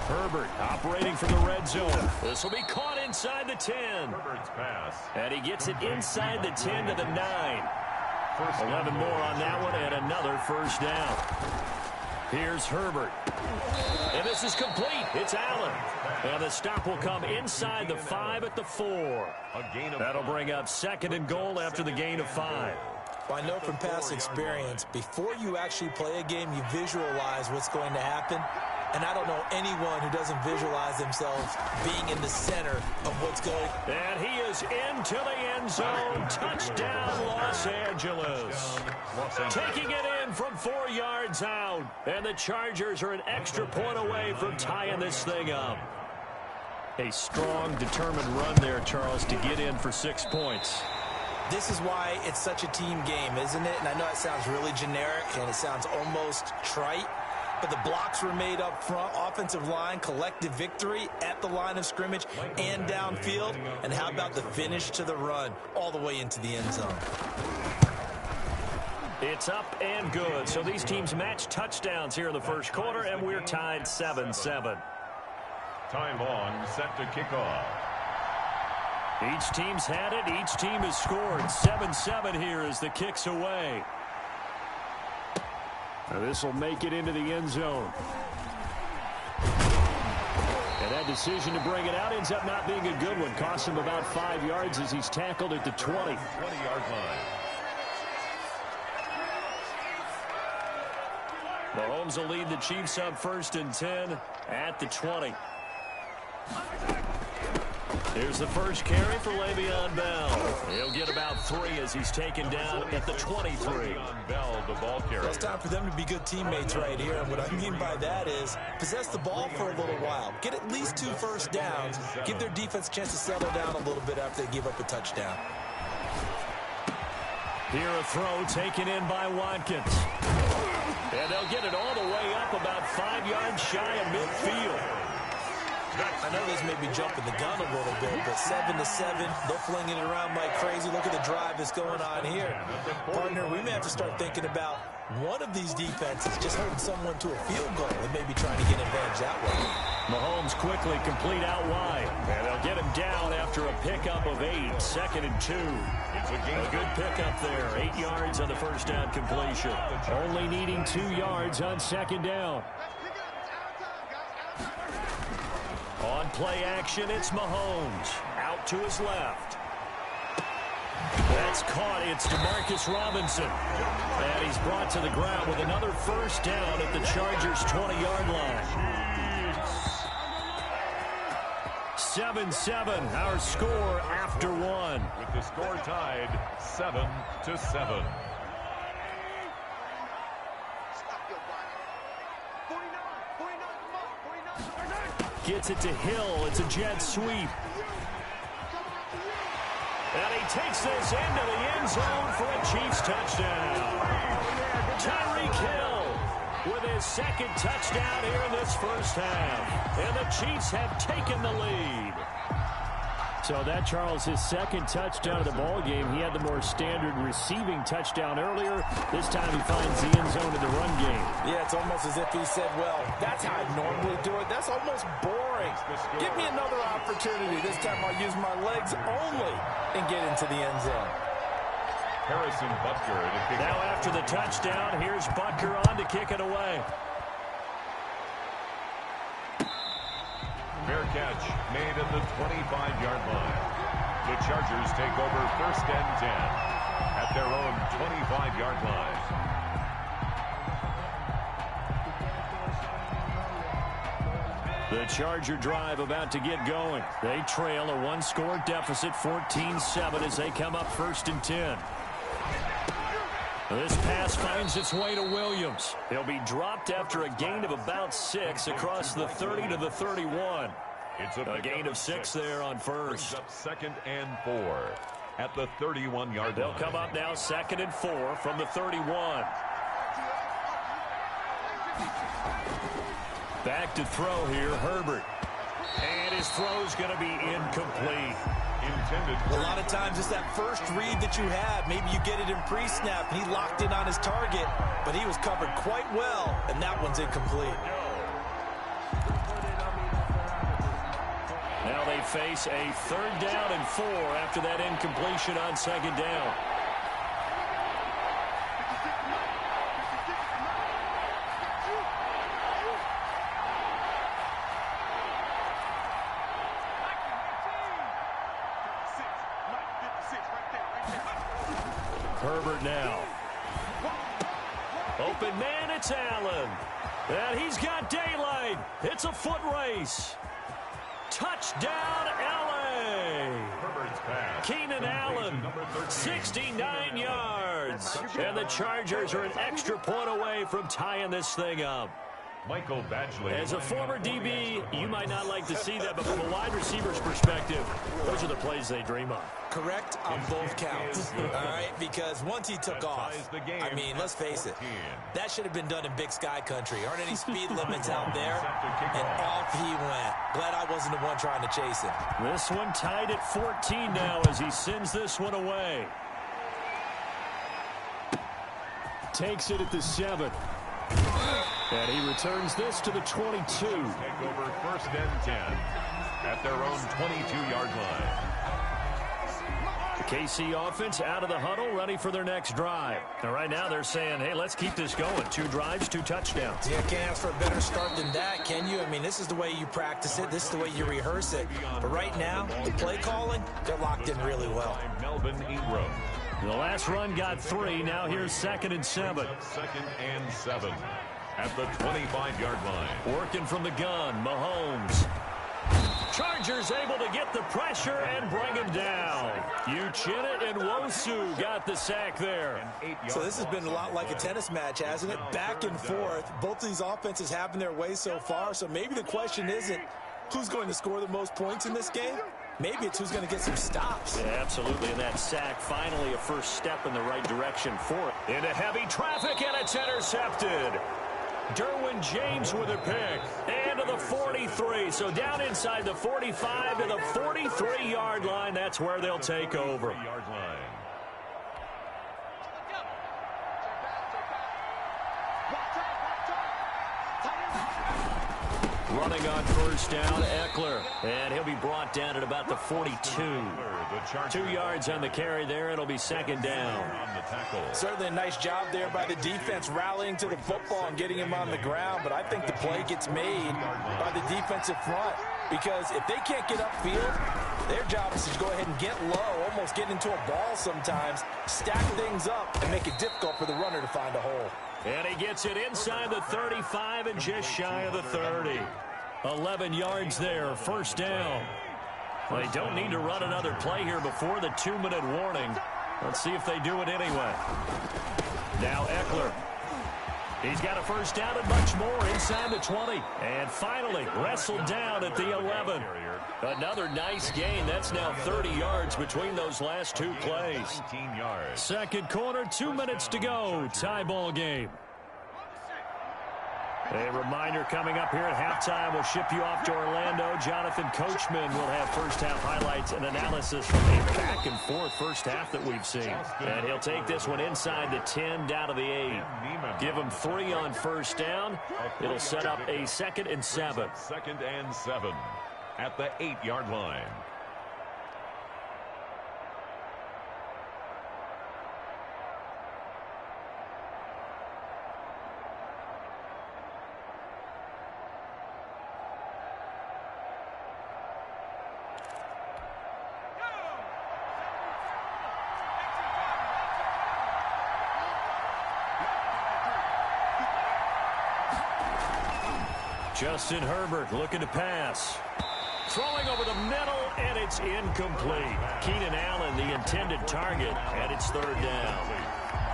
Herbert operating from the red zone. This will be caught inside the 10. Herbert's pass. And he gets it inside the 10 to the 9. 11 more on that one, and another first down. Here's Herbert. And this is complete. It's Allen. And the stop will come inside the 5 at the 4. That'll bring up 2nd and goal after the gain of 5. Well, I know from past experience, before you actually play a game, you visualize what's going to happen. And I don't know anyone who doesn't visualize themselves being in the center of what's going. And he is into the end zone. Touchdown, Los Angeles. Taking it in from 4 yards out. And the Chargers are an extra point away from tying this thing up. A strong, determined run there, Charles, to get in for 6 points. This is why it's such a team game, isn't it? And I know it sounds really generic and it sounds almost trite. but the blocks were made up front. Offensive line, collective victory at the line of scrimmage and downfield. And how about the finish to the run all the way into the end zone? It's up and good. So these teams match touchdowns here in the first quarter, and we're tied 7-7. Time on, set to kick off. Each team's had it. Each team has scored. 7-7 here as the kick's away. Now this will make it into the end zone. And that decision to bring it out ends up not being a good one. Costs him about 5 yards as he's tackled at the 20. 20-yard line. Mahomes will lead the Chiefs up 1st and 10 at the 20. Here's the first carry for Le'Veon Bell. He'll get about 3 as he's taken down at the 23. Le'Veon Bell, the ball carrier. Well, it's time for them to be good teammates right here. And what I mean by that is possess the ball for a little while. Get at least 2 first downs. Give their defense a chance to settle down a little bit after they give up a touchdown. Here a throw taken in by Watkins. And they'll get it all the way up about 5 yards shy of midfield. I know this may be jumping the gun a little bit, but 7-7, they're flinging it around like crazy. Look at the drive that's going on here. Partner, we may have to start thinking about one of these defenses just holding someone to a field goal and maybe trying to get advantage that way. Mahomes quickly complete out wide. And they'll get him down after a pickup of 8. 2nd and 2. It's A good pickup there. 8 yards on the first down completion. Only needing 2 yards on 2nd down. On play action, it's Mahomes. Out to his left. That's caught. It's DeMarcus Robinson. And he's brought to the ground with another first down at the Chargers' 20-yard line. 7-7, our score after 1. With the score tied 7-7. Gets it to Hill. It's a jet sweep. And he takes this into the end zone for a Chiefs touchdown. Tyreek Hill with his 2nd touchdown here in this first half. And the Chiefs have taken the lead. So that, Charles, his 2nd touchdown of the ball game. He had the more standard receiving touchdown earlier. This time he finds the end zone in the run game. Yeah, it's almost as if he said, well, that's how I normally do it. That's almost boring. Give me another opportunity. This time I'll use my legs only and get into the end zone. Harrison Butker to kick Now off. after the touchdown, here's Butker on to kick it away. Fair catch made at the 25-yard line. The Chargers take over 1st and 10 at their own 25-yard line. The Charger drive about to get going. They trail a 1-score deficit, 14-7, as they come up 1st and 10. This pass finds its way to Williams. He'll be dropped after a gain of about 6 across the 30 to the 31. It's A gain of 6 there on first. Up 2nd and 4 at the 31-yard line. They'll come up now 2nd and 4 from the 31. Back to throw here, Herbert. And his throw's going to be incomplete. A lot of times it's that first read that you have. Maybe you get it in pre-snap, and he locked in on his target, but he was covered quite well, and that one's incomplete. Now they face a 3rd down and 4 after that incompletion on 2nd down. Herbert now. Open man, it's Allen. And he's got daylight. It's a foot race. Touchdown, L.A. Keenan Allen, 69 yards. And the Chargers are an extra point away from tying this thing up. Michael Badgley. As a former DB, you might not like to see that, but from a wide receiver's perspective, those are the plays they dream of. Correct on both counts, all right? Because once he took off, I mean, let's face it, that should have been done in Big Sky country. Aren't any speed limits out there? And off he went. Glad I wasn't the one trying to chase him. This one tied at 14 now as he sends this one away. Takes it at the 7. And he returns this to the 22. Take over first and 10 at their own 22-yard line. The KC offense out of the huddle, ready for their next drive. Now, right now, they're saying, hey, let's keep this going. 2 drives, 2 touchdowns. Yeah, can't ask for a better start than that, can you? I mean, this is the way you practice it. This is the way you rehearse it. But right now, the play calling, they're locked in really well. Melvin Ingram. The last run got 3. Now here's 2nd and 7. 2nd and 7 at the 25-yard line. Working from the gun, Mahomes. Chargers able to get the pressure and bring him down. Uchenna and Wosu got the sack there. So this has been a lot like a tennis match, hasn't it? Back and forth. Both of these offenses having their way so far. So maybe the question isn't who's going to score the most points in this game. Maybe it's who's going to get some stops. Yeah, absolutely. And that sack, finally a first step in the right direction for it. Into heavy traffic, and it's intercepted. Derwin James with a pick. And to the 43. So down inside the 45 to the 43-yard line. That's where they'll take over. Running on first down, Eckler. And he'll be brought down at about the 42. 2 yards on the carry there. It'll be 2nd down. Certainly a nice job there by the defense rallying to the football and getting him on the ground. But I think the play gets made by the defensive front. Because if they can't get upfield, their job is to go ahead and get low, almost get into a ball sometimes, stack things up, and make it difficult for the runner to find a hole. And he gets it inside the 35 and just shy of the 30. 11 yards there, first down. Well, they don't need to run another play here before the 2-minute warning. Let's see if they do it anyway. Now Eckler. He's got a first down and much more inside the 20. And finally wrestled down at the 11. Another nice gain. That's now 30 yards between those last 2 plays. 19 yards. Second quarter, 2 minutes to go. Tie ball game. A reminder coming up here at halftime. We'll ship you off to Orlando. Jonathan Coachman will have first-half highlights and analysis from a back-and-forth first half that we've seen. And he'll take this one inside the 10, down to the 8. Give him 3 on first down. It'll set up a 2nd and 7. 2nd and 7 at the 8-yard line. Justin Herbert looking to pass. Throwing over the middle, and it's incomplete. Keenan Allen, the intended target, and it's 3rd down.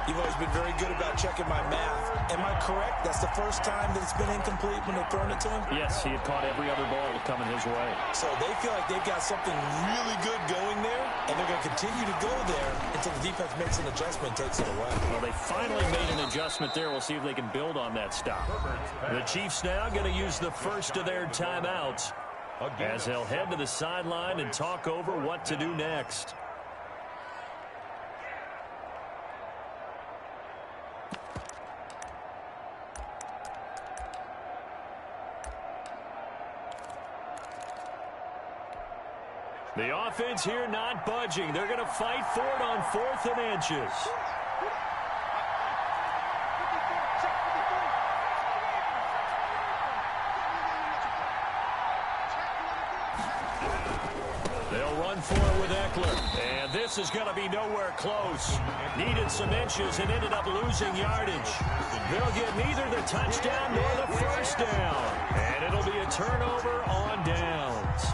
You've always been very good about checking my math. Am I correct? That's the first time that it's been incomplete when they've thrown it to him? Yes, he had caught every other ball coming his way. So they feel like they've got something really good going there, and they're going to continue to go there until the defense makes an adjustment and takes it away. Well, they finally made an adjustment there. We'll see if they can build on that stop. The Chiefs now going to use the first of their timeouts as they'll head to the sideline and talk over what to do next. The offense here not budging. They're going to fight for it on 4th and inches. They'll run for it with Eckler. And this is going to be nowhere close. Needed some inches and ended up losing yardage. They'll get neither the touchdown nor the first down. And it'll be a turnover on downs.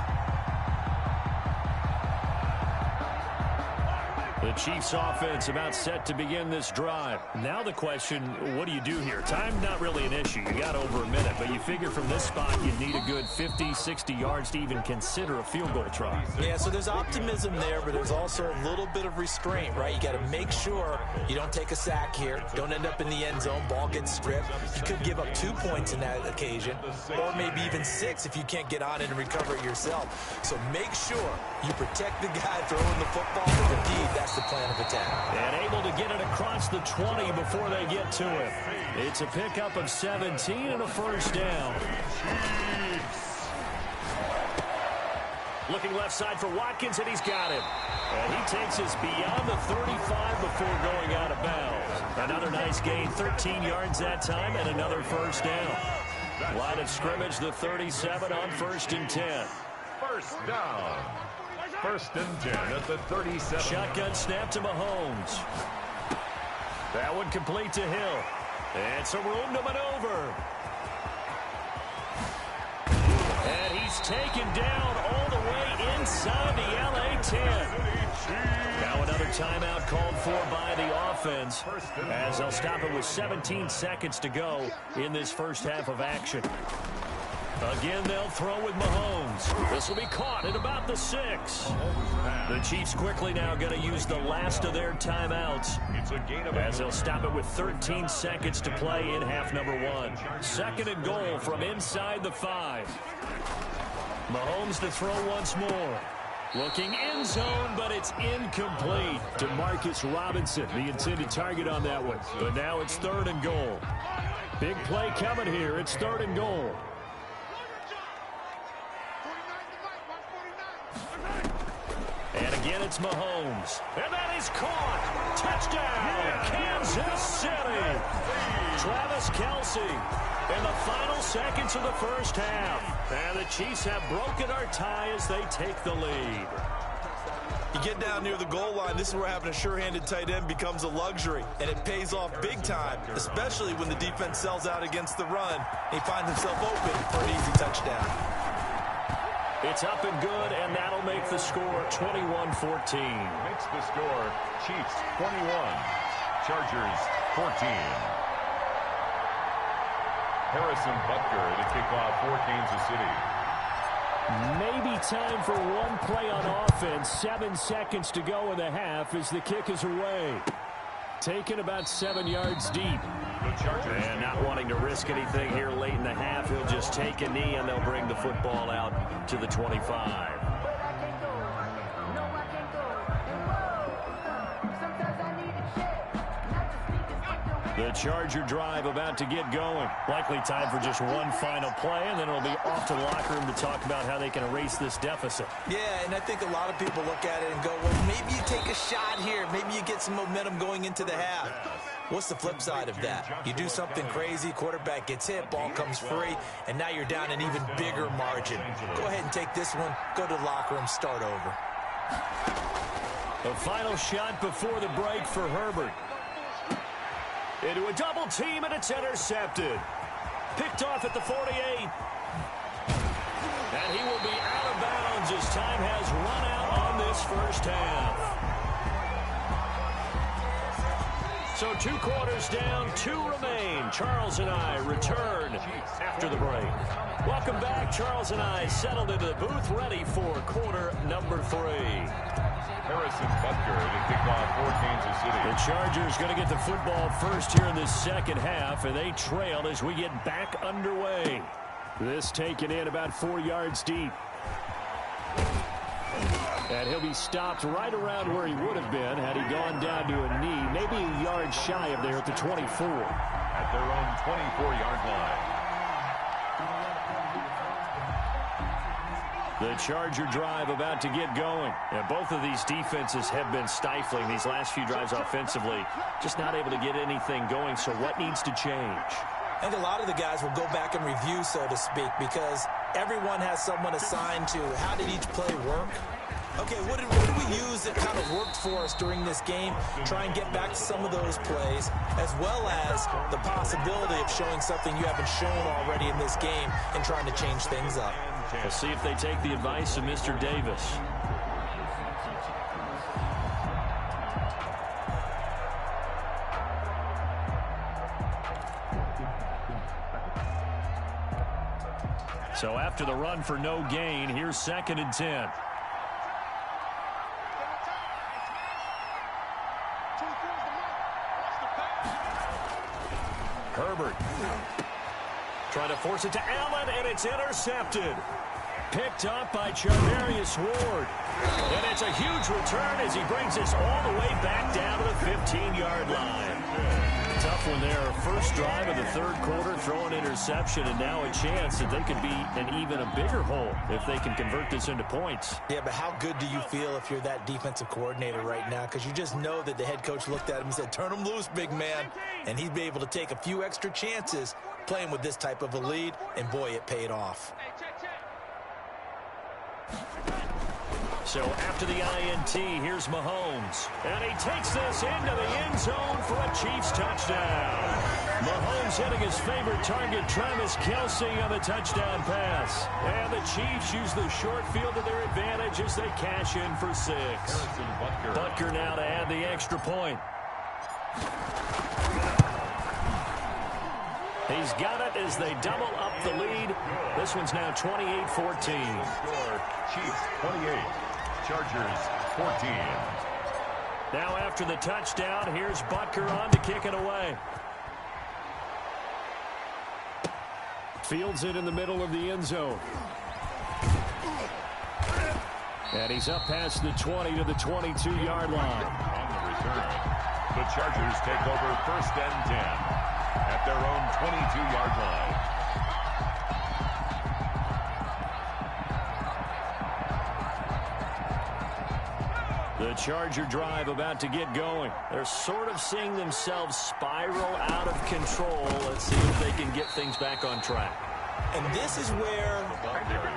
The The Chiefs offense about set to begin this drive. Now the question, what do you do here? Time not really an issue. You got over a minute, but you figure from this spot you'd need a good 50, 60 yards to even consider a field goal try. Yeah, so there's optimism there, but there's also a little bit of restraint, right? You got to make sure you don't take a sack here, don't end up in the end zone, ball gets stripped. You could give up 2 points in that occasion, or maybe even 6 if you can't get on it and recover it yourself. So make sure you protect the guy throwing the football. Indeed, that's the plan of attack. And able to get it across the 20 before they get to it. It's a pickup of 17 and a first down. Looking left side for Watkins, and he's got him. And he takes us beyond the 35 before going out of bounds. Another nice gain, 13 yards that time, and another first down. Line of scrimmage, the 37 on 1st and 10. First down. 1st and 10 at the 37. Shotgun snap to Mahomes. That one complete to Hill. And some room to maneuver. And he's taken down all the way inside the LA 10. Now another timeout called for by the offense, as they'll stop it with 17 seconds to go in this first half of action. Again, they'll throw with Mahomes. This will be caught at about the 6. The Chiefs quickly now going to use the last of their timeouts, as they'll stop it with 13 seconds to play in half number 1. 2nd and goal from inside the 5. Mahomes to throw once more. Looking end zone, but it's incomplete. Demarcus Robinson, the intended target on that one. But now it's 3rd and goal. Big play coming here. It's 3rd and goal. And again, it's Mahomes. And that is caught. Touchdown, Kansas City. Travis Kelce in the final seconds of the first half. And the Chiefs have broken our tie as they take the lead. You get down near the goal line, this is where having a sure-handed tight end becomes a luxury, and it pays off big time, especially when the defense sells out against the run. He finds himself open for an easy touchdown. It's up and good, and that'll make the score 21-14. Makes the score Chiefs 21, Chargers 14. Harrison Butker to kick off for Kansas City. Maybe time for one play on offense. 7 seconds to go in the half as the kick is away. Taken about 7 yards deep. And not wanting to risk anything here late in the half, he'll just take a knee and they'll bring the football out to the 25. The Charger drive about to get going. Likely time for just one final play, and then it'll be off to the locker room to talk about how they can erase this deficit. Yeah, and I think a lot of people look at it and go, well, maybe you take a shot here. Maybe you get some momentum going into the half. What's the flip side of that? You do something crazy, quarterback gets hit, ball comes free, and now you're down an even bigger margin. Go ahead and take this one, go to the locker room, start over. The final shot before the break for Herbert. Into a double team, and it's intercepted. Picked off at the 48. And he will be out of bounds as time has run out on this first half. So 2 quarters down, 2 remain. Charles and I return after the break. Welcome back. Charles and I settled into the booth, ready for quarter number 3. Harrison Butker to kick off for Kansas City. The Chargers going to get the football first here in this second half, and they trail as we get back underway. This taken in about 4 yards deep. And he'll be stopped right around where he would have been had he gone down to a knee, maybe a yard shy of there at the 24. At their own 24-yard line. The Charger drive about to get going. And both of these defenses have been stifling these last few drives offensively. Just not able to get anything going, so what needs to change? I think a lot of the guys will go back and review, so to speak, because everyone has someone assigned to how did each play work. Okay, what did we use that kind of worked for us during this game? Try and get back to some of those plays, as well as the possibility of showing something you haven't shown already in this game and trying to change things up. We'll see if they take the advice of Mr. Davis. So after the run for no gain, here's 2nd and 10. Herbert trying to force it to Allen, and it's intercepted. Picked up by Charvarius Ward. And it's a huge return as he brings us all the way back down to the 15-yard line. Tough one there. First drive of the third quarter, throw an interception, and now a chance that they could be in even a bigger hole if they can convert this into points. Yeah, but how good do you feel if you're that defensive coordinator right now? Because you just know that the head coach looked at him and said, turn him loose, big man. And he'd be able to take a few extra chances playing with this type of a lead, and boy, it paid off. So after the INT, here's Mahomes. And he takes this into the end zone for a Chiefs touchdown. Mahomes hitting his favorite target, Travis Kelce, on the touchdown pass. And the Chiefs use the short field to their advantage as they cash in for 6. Butker now to add the extra point. He's got it as they double up the lead. This one's now 28-14. Score, Chiefs 28, Chargers 14. Now after the touchdown, here's Butker on to kick it away. Fields it in the middle of the end zone. And he's up past the 20 to the 22-yard line. On the return, the Chargers take over 1st and 10 at their own 22-yard line. The Charger drive about to get going. They're sort of seeing themselves spiral out of control. Let's see if they can get things back on track. And this is where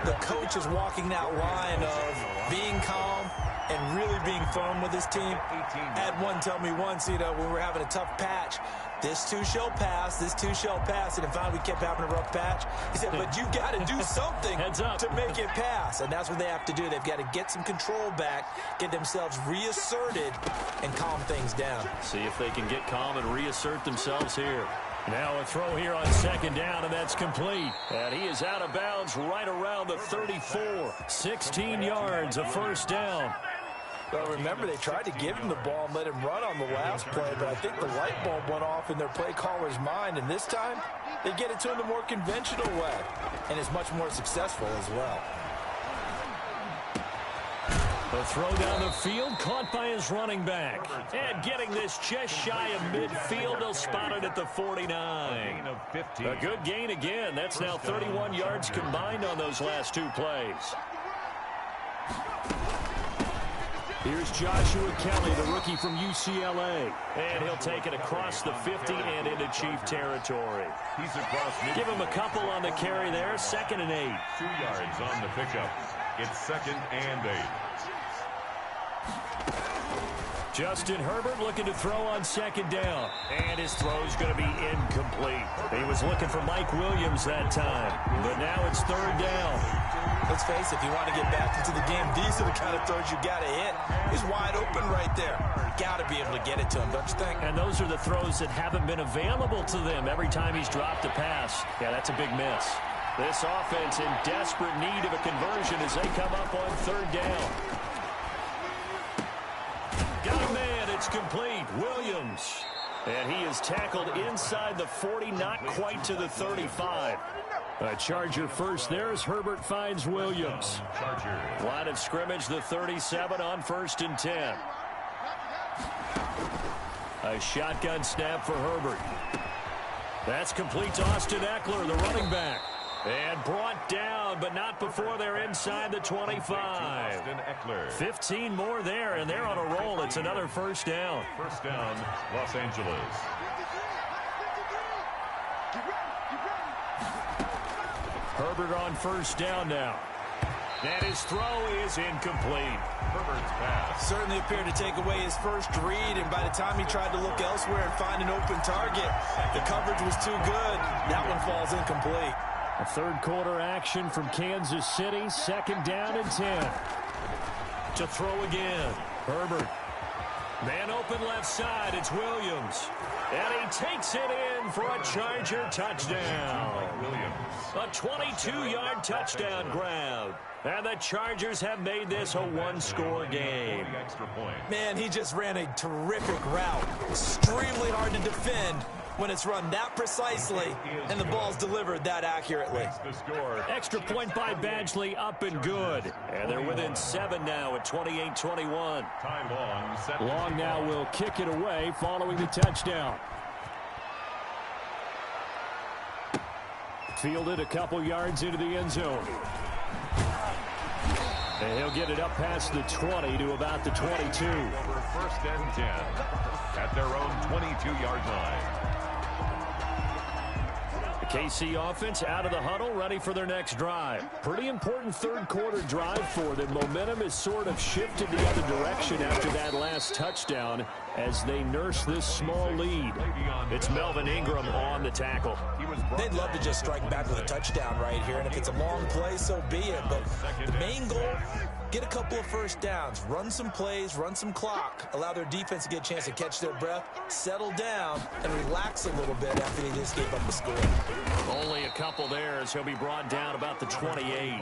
the coach is walking that line of being calm and really being firm with his team. I had one tell me once, when we're having a tough patch, this too shall pass, this too shall pass. And finally we kept having a rough patch. He said, but you got to do something to make it pass. And that's what they have to do. They've got to get some control back, get themselves reasserted, and calm things down. See if they can get calm and reassert themselves here. Now a throw here on 2nd down, and that's complete. And he is out of bounds right around the 34. 16 yards, a 1st down. Well, remember, they tried to give him the ball and let him run on the last play, but I think the light bulb went off in their play caller's mind, and this time they get it to him the more conventional way, and it's much more successful as well. The throw down the field, caught by his running back. And getting this just shy of midfield, he'll spot it at the 49. A good gain again. That's now 31 yards combined on those last 2 plays. Here's Joshua Kelly, the rookie from UCLA. And he'll take it across the 50 and into Chief territory. He's across. Give him a couple on the carry there. 2nd and 8. 2 yards on the pickup. It's 2nd and 8. Justin Herbert looking to throw on 2nd down. And his throw's going to be incomplete. He was looking for Mike Williams that time. But now it's 3rd down. Let's face it, if you want to get back into the game, these are the kind of throws you got to hit. He's wide open right there. Got to be able to get it to him, don't you think? And those are the throws that haven't been available to them every time he's dropped a pass. Yeah, that's a big miss. This offense in desperate need of a conversion as they come up on 3rd down. Got a man, it's complete. Williams. And he is tackled inside the 40, not quite to the 35. A Charger first there as Herbert finds Williams. Line of scrimmage, the 37 on 1st and 10. A shotgun snap for Herbert. That's complete to Austin Eckler, the running back. And brought down, but not before they're inside the 25. 15 more there, and they're on a roll. It's another 1st down. 1st down, Los Angeles. Herbert on 1st down now. And his throw is incomplete. Herbert's pass certainly appeared to take away his first read, and by the time he tried to look elsewhere and find an open target, the coverage was too good. That one falls incomplete. A 3rd quarter action from Kansas City. 2nd down and 10. To throw again. Herbert. Man open left side. It's Williams. And he takes it in for a Charger touchdown. A 22-yard touchdown grab. And the Chargers have made this a one-score game. Man, he just ran a terrific route. Extremely hard to defend when it's run that precisely and the ball's delivered that accurately. Extra point by Badgley, up and good. And they're within 7 now at 28-21. Long now will kick it away following the touchdown. Fielded a couple yards into the end zone. And he'll get it up past the 20 to about the 22. Over first and 10 at their own 22-yard line. The KC offense out of the huddle, ready for their next drive. Pretty important third-quarter drive for them. Momentum has sort of shifted the other direction after that last touchdown as they nurse this small lead. It's Melvin Ingram on the tackle. They'd love to just strike back with a touchdown right here, and if it's a long play, so be it. But the main goal, get a couple of first downs, run some plays, run some clock, allow their defense to get a chance to catch their breath, settle down, and relax a little bit after they just gave up the score. Only a couple there as he'll be brought down about the 28.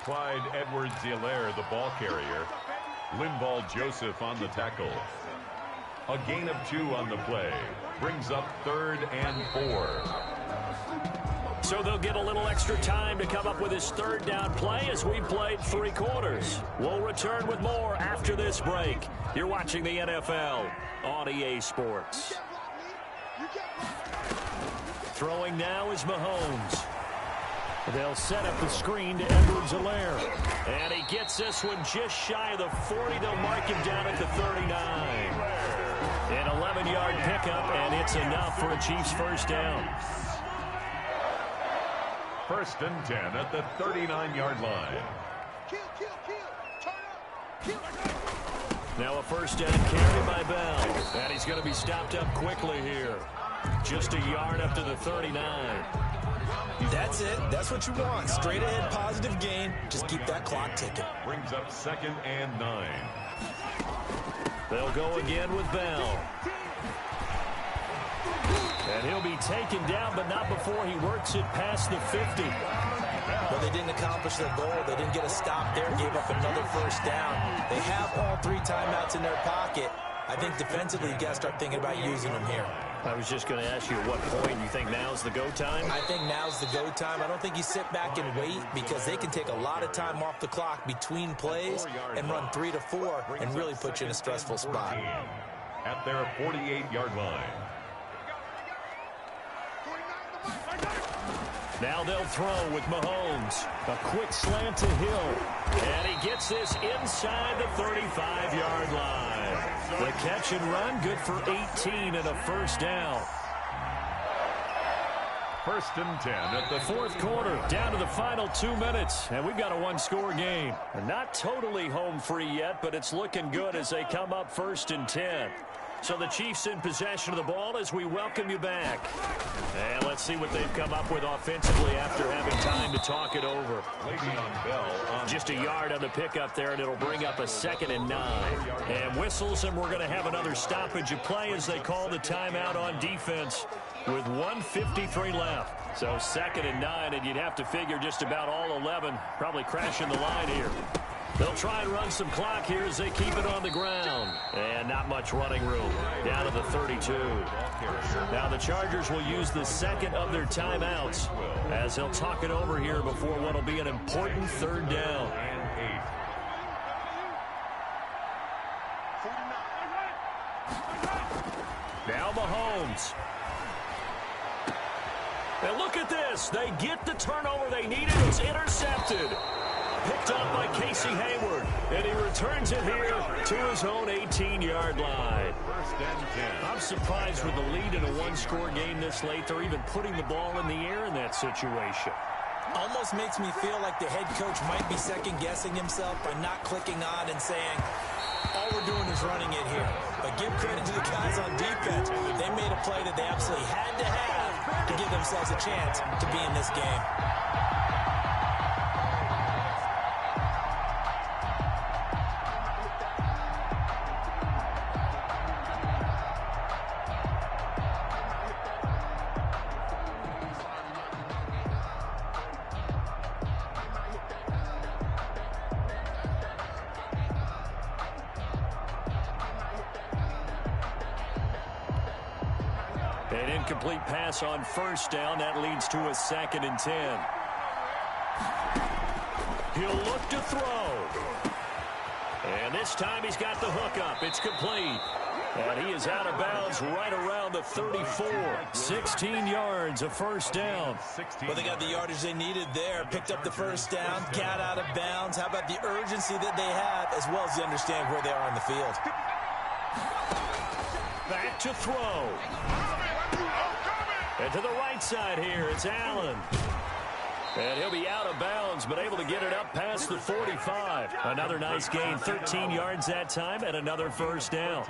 Clyde Edwards-Helaire, the ball carrier. Linval Joseph on the tackle. A gain of 2 on the play. Brings up 3rd and 4. So they'll get a little extra time to come up with his third down play as we've played 3 quarters. We'll return with more after this break. You're watching the NFL on EA Sports. Throwing now is Mahomes. They'll set up the screen to Edwards-Helaire. And he gets this one just shy of the 40. They'll mark him down at the 39. An 11-yard pickup, and it's enough for a Chiefs first down. First and 10 at the 39-yard line. Now a first down carry by Bell. And he's going to be stopped up quickly here. Just a yard up to the 39. That's it. That's what you want. Straight ahead, positive gain. Just keep that clock ticking. Brings up 2nd and 9. They'll go again with Bell. And he'll be taken down, but not before he works it past the 50. Well, they didn't accomplish their goal. They didn't get a stop there. Gave up another first down. They have all 3 timeouts in their pocket. I think defensively, you got to start thinking about using them here. I was just going to ask you at what point you think now's the go time? I think now's the go time. I don't think you sit back and wait because they can take a lot of time off the clock between plays and run 3 to 4 and really put you in a stressful spot. At their 48-yard line. Now they'll throw with Mahomes. A quick slant to Hill. And he gets this inside the 35-yard line. The catch and run, good for 18 and a first down. First and 10 at the fourth quarter, down to the final 2 minutes, and we've got a one-score game. Not totally home free yet, but it's looking good as they come up first and 10. So the Chiefs in possession of the ball as we welcome you back. And let's see what they've come up with offensively after having time to talk it over. Just a yard on the pickup there, and it'll bring up a 2nd and 9. And whistles, and we're going to have another stoppage of play as they call the timeout on defense with 1:53 left. So 2nd and 9, and you'd have to figure just about all 11 probably crashing the line here. They'll try and run some clock here as they keep it on the ground. And not much running room. Down to the 32. Now the Chargers will use the 2nd of their timeouts as they'll talk it over here before what will be an important 3rd down. Now Mahomes. And look at this. They get the turnover they needed. It's intercepted. Picked up by Casey Hayward, and he returns it here to his own 18-yard line. I'm surprised with the lead in a one-score game this late. They're even putting the ball in the air in that situation. Almost makes me feel like the head coach might be second-guessing himself by not clicking on and saying, all we're doing is running it here. But give credit to the guys on defense. They made a play that they absolutely had to have to give themselves a chance to be in this game. An incomplete pass on first down. That leads to a 2nd and 10. He'll look to throw. And this time he's got the hook up. It's complete. And he is out of bounds right around the 34. 16 yards, a first down. Well, they got the yardage they needed there. Picked up the first down, got out of bounds. How about the urgency that they have, as well as they understand where they are on the field. Back to throw. And to the right side here, it's Allen. And he'll be out of bounds, but able to get it up past the 45. Another nice gain, 13 yards that time, and another first down.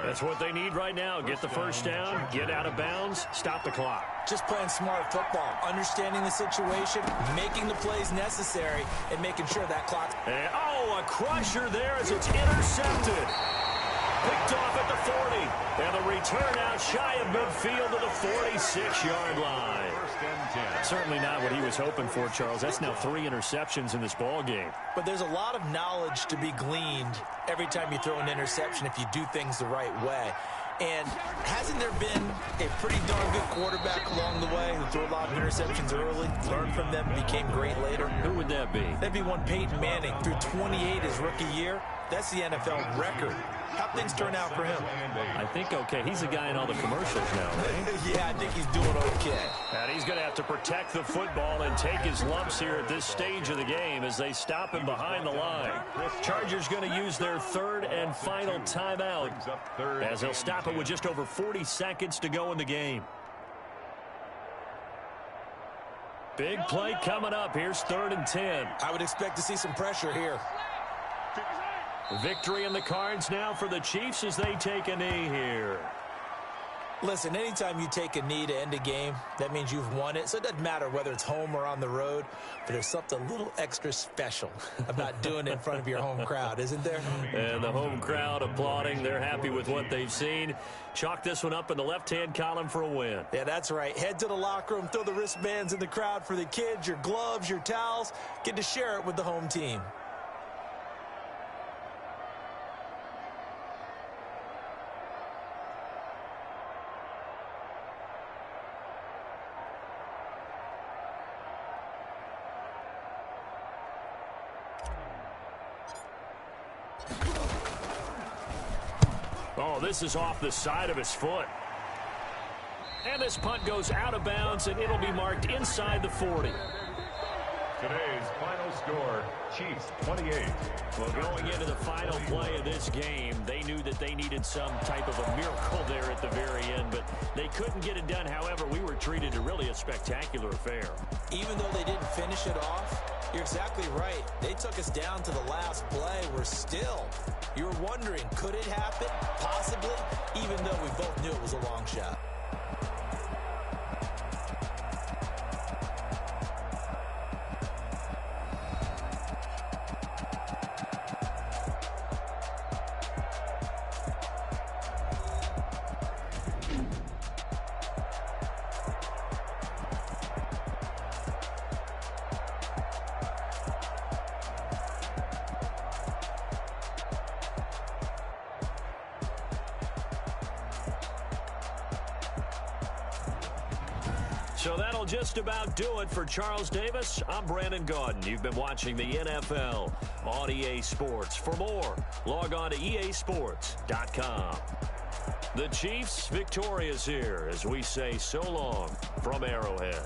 That's what they need right now. Get the first down, get out of bounds, stop the clock. Just playing smart football, understanding the situation, making the plays necessary, and making sure that clock... And, a crusher there as it's intercepted. Picked off at the 40. And the return out shy of midfield to the 46-yard line. Certainly not what he was hoping for, Charles. That's now 3 interceptions in this ball game. But there's a lot of knowledge to be gleaned every time you throw an interception if you do things the right way. And hasn't there been a pretty darn good quarterback along the way who threw a lot of interceptions early, learned from them, became great later? Who would that be? That'd be one Peyton Manning. Threw 28 his rookie year. That's the NFL record. How'd things turn out for him? I think okay. He's a guy in all the commercials now, right? Yeah, I think he's doing okay. And he's going to have to protect the football and take his lumps here at this stage of the game as they stop him behind the line. Chargers going to use their 3rd and final timeout as they'll stop it with just over 40 seconds to go in the game. Big play coming up. Here's 3rd and 10. I would expect to see some pressure here. Victory in the cards now for the Chiefs as they take a knee here. Listen, anytime you take a knee to end a game, that means you've won it. So it doesn't matter whether it's home or on the road, but there's something a little extra special about doing it in front of your home crowd, isn't there? And the home crowd applauding. They're happy with what they've seen. Chalk this one up in the left-hand column for a win. Yeah, that's right. Head to the locker room, throw the wristbands in the crowd for the kids, your gloves, your towels. Get to share it with the home team. Oh, this is off the side of his foot. And this punt goes out of bounds, and it'll be marked inside the 40. Today's final score, Chiefs 28. Well, going into the final play of this game, they knew that they needed some type of a miracle there at the very end, but they couldn't get it done. However, we were treated to really a spectacular affair. Even though they didn't finish it off, you're exactly right. They took us down to the last play. You're wondering, could it happen? Possibly, even though we both knew it was a long shot. So that'll just about do it for Charles Davis. I'm Brandon Gaudin. You've been watching the NFL on EA Sports. For more, log on to easports.com. The Chiefs victorious here as we say so long from Arrowhead.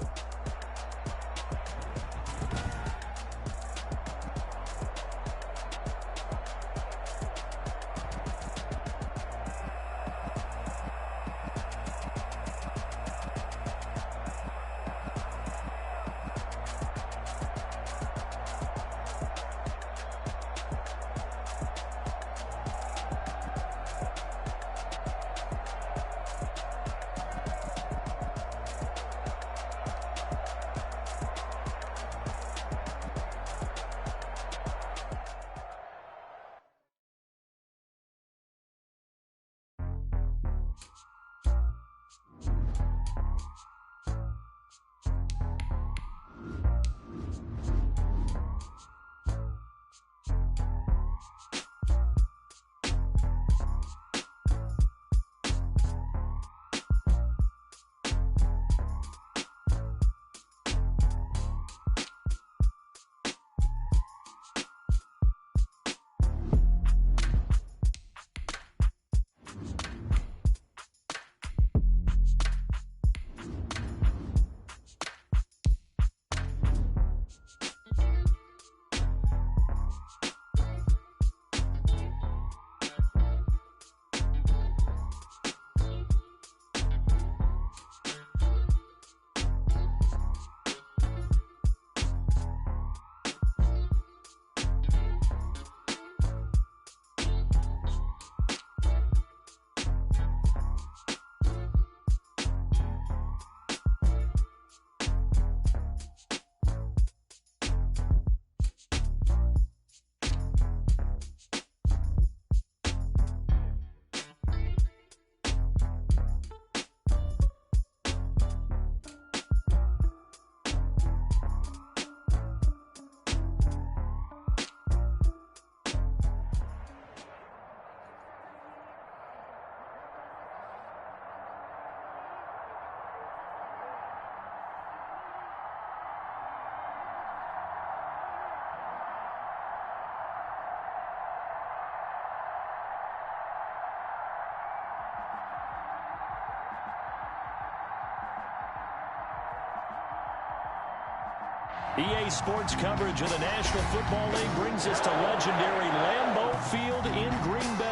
EA Sports coverage of the National Football League brings us to legendary Lambeau Field in Green Bay.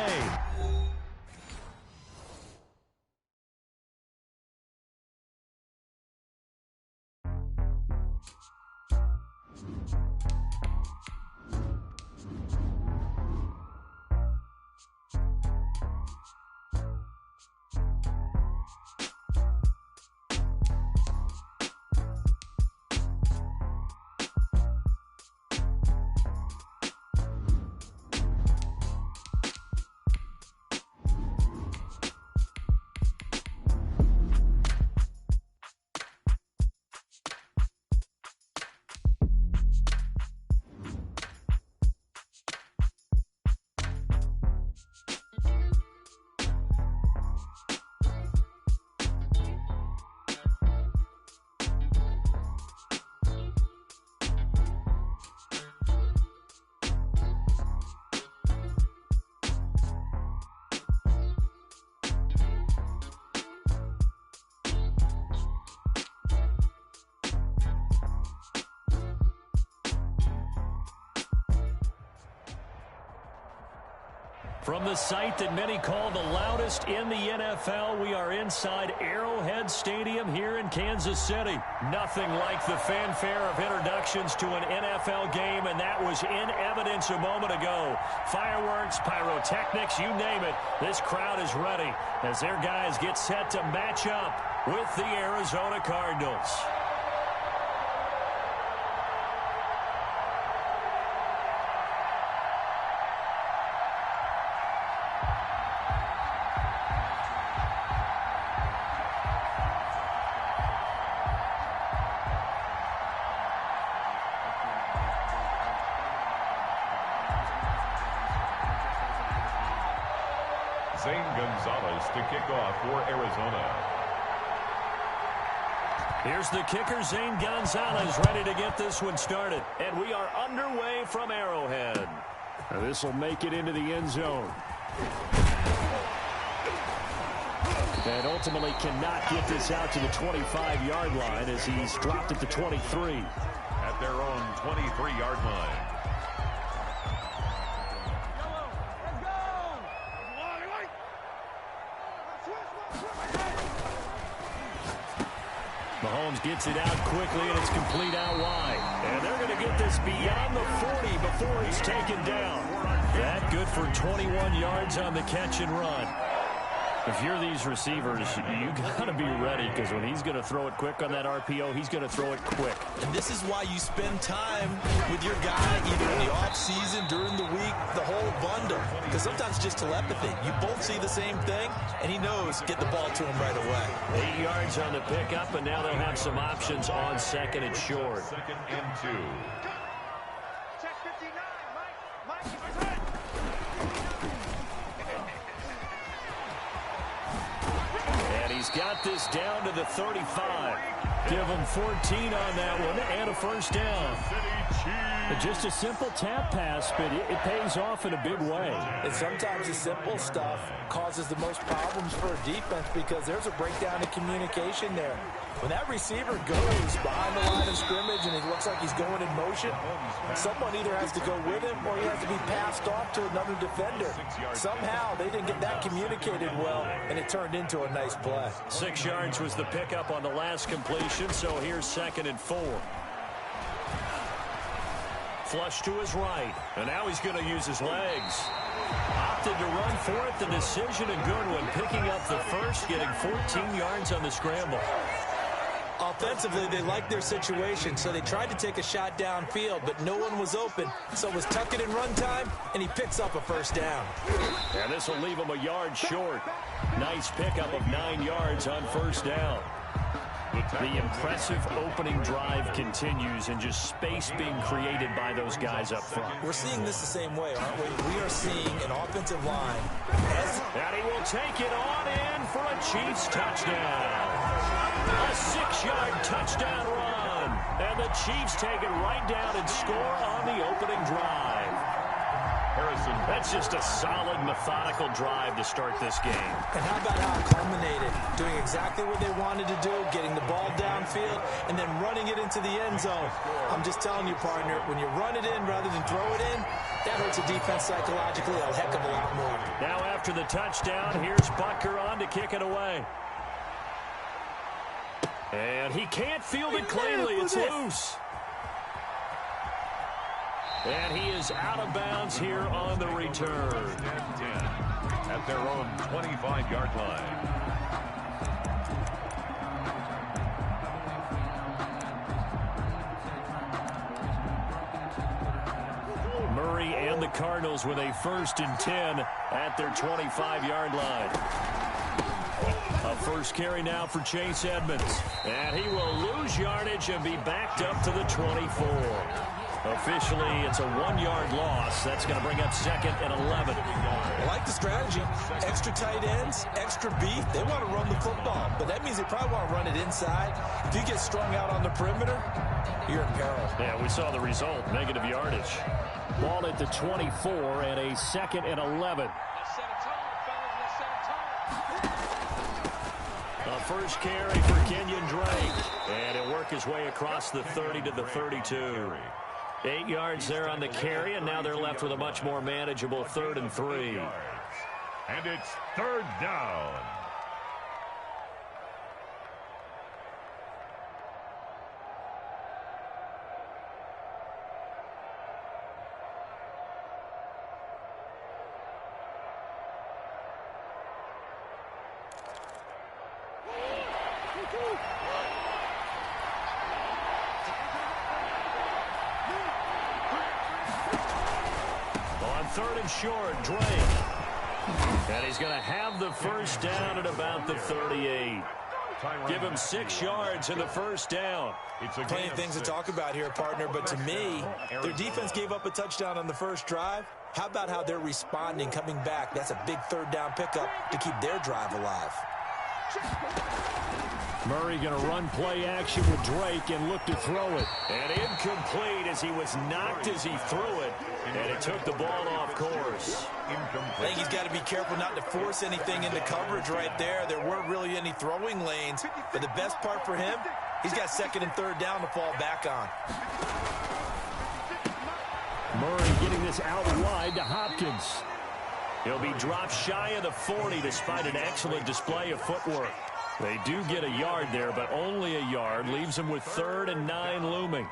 From the site that many call the loudest in the NFL, we are inside Arrowhead Stadium here in Kansas City. Nothing like the fanfare of introductions to an NFL game, and that was in evidence a moment ago. Fireworks, pyrotechnics, you name it. This crowd is ready as their guys get set to match up with the Arizona Cardinals. To kick off for Arizona. Here's the kicker, Zane Gonzalez, ready to get this one started. And we are underway from Arrowhead. This will make it into the end zone. And ultimately cannot get this out to the 25-yard line as he's dropped at the 23. At their own 23-yard line. Mahomes gets it out quickly, and it's complete out wide. And they're going to get this beyond the 40 before he's taken down. That good for 21 yards on the catch and run. If you're these receivers, you got to be ready, because when he's going to throw it quick on that RPO, he's going to throw it quick. And this is why you spend time with your guy either in the offseason, during the week, the whole bundle. Because sometimes it's just telepathy. You both see the same thing, and he knows get the ball to him right away. 8 yards on the pickup, and now they'll have some options on second and short. Second and 2. Check 59, Mike. He's got this down to the 35. Give him 14 on that one and a first down. Just a simple tap pass, but it pays off in a big way. And sometimes the simple stuff causes the most problems for a defense because there's a breakdown in communication there. When that receiver goes behind the line of scrimmage and it looks like he's going in motion, someone either has to go with him or he has to be passed off to another defender. Somehow they didn't get that communicated well, and it turned into a nice play. 6 yards was the pickup on the last completion, so here's second and 4. Flush to his right, and now he's going to use his legs. Opted to run for it. The decision, a good one. Picking up the first, getting 14 yards on the scramble. Offensively, they liked their situation, so they tried to take a shot downfield, but no one was open. So it was tuck it in run time, and he picks up a first down. And this will leave him a yard short. Nice pickup of 9 yards on first down. The impressive opening drive continues, and just space being created by those guys up front. We're seeing this the same way, aren't we? We are seeing an offensive line. And he will take it on in for a Chiefs touchdown. A 6-yard touchdown run. And the Chiefs take it right down and score on the opening drive. Harrison That's just a solid, methodical drive to start this game. And how about how it culminated? Doing exactly what they wanted to do, getting the ball downfield, and then running it into the end zone. I'm just telling you, partner, when you run it in rather than throw it in, that hurts a defense psychologically a heck of a lot more. Now after the touchdown, here's Butker on to kick it away. And he can't field it cleanly. It's loose. And he is out of bounds here on the return. 10 at their own 25-yard line. Murray and the Cardinals with a 1st and 10 at their 25-yard line. A first carry now for Chase Edmonds. And he will lose yardage and be backed up to the 24. Officially, it's a 1-yard loss. That's going to bring up 2nd and 11. I like the strategy. Extra tight ends, extra beef. They want to run the football, but that means they probably want to run it inside. If you get strung out on the perimeter, you're in peril. Yeah, we saw the result, negative yardage. Ball at the 24 and a 2nd and 11. A first carry for Kenyon Drake. And he'll work his way across the 30 to the 32. 8 yards there on the carry, and now they're left with a much more manageable 3rd and 3. And it's 3rd down. Short, Drake. And he's going to have the first down at about the 38. Give him 6 yards in the first down. Plenty of things to talk about here, partner, but to me, their defense gave up a touchdown on the first drive. How about how they're responding, coming back? That's a big 3rd down pickup to keep their drive alive. Murray going to run play action with Drake and look to throw it. And incomplete as he was knocked as he threw it. And it took the ball off course. I think he's got to be careful not to force anything into coverage right there. There weren't really any throwing lanes. But the best part for him, he's got 2nd and 3rd down to fall back on. Murray getting this out wide to Hopkins. He'll be dropped shy of the 40 despite an excellent display of footwork. They do get a yard there, but only a yard. Leaves them with 3rd and 9 looming.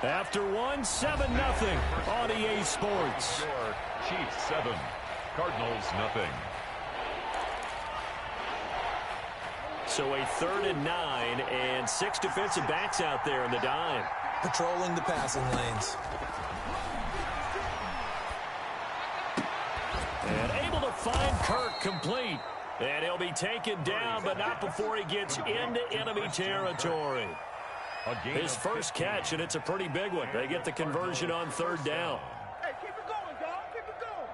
After 1, 7-0 on EA Sports. Chiefs 7, Cardinals nothing. So a 3rd and 9 and 6 defensive backs out there in the dime. Patrolling the passing lanes. And able to find Kirk complete. And he'll be taken down, but not before he gets into enemy territory. His first catch, and it's a pretty big one. They get the conversion on 3rd down. Hey, keep it going, dog. Keep it going.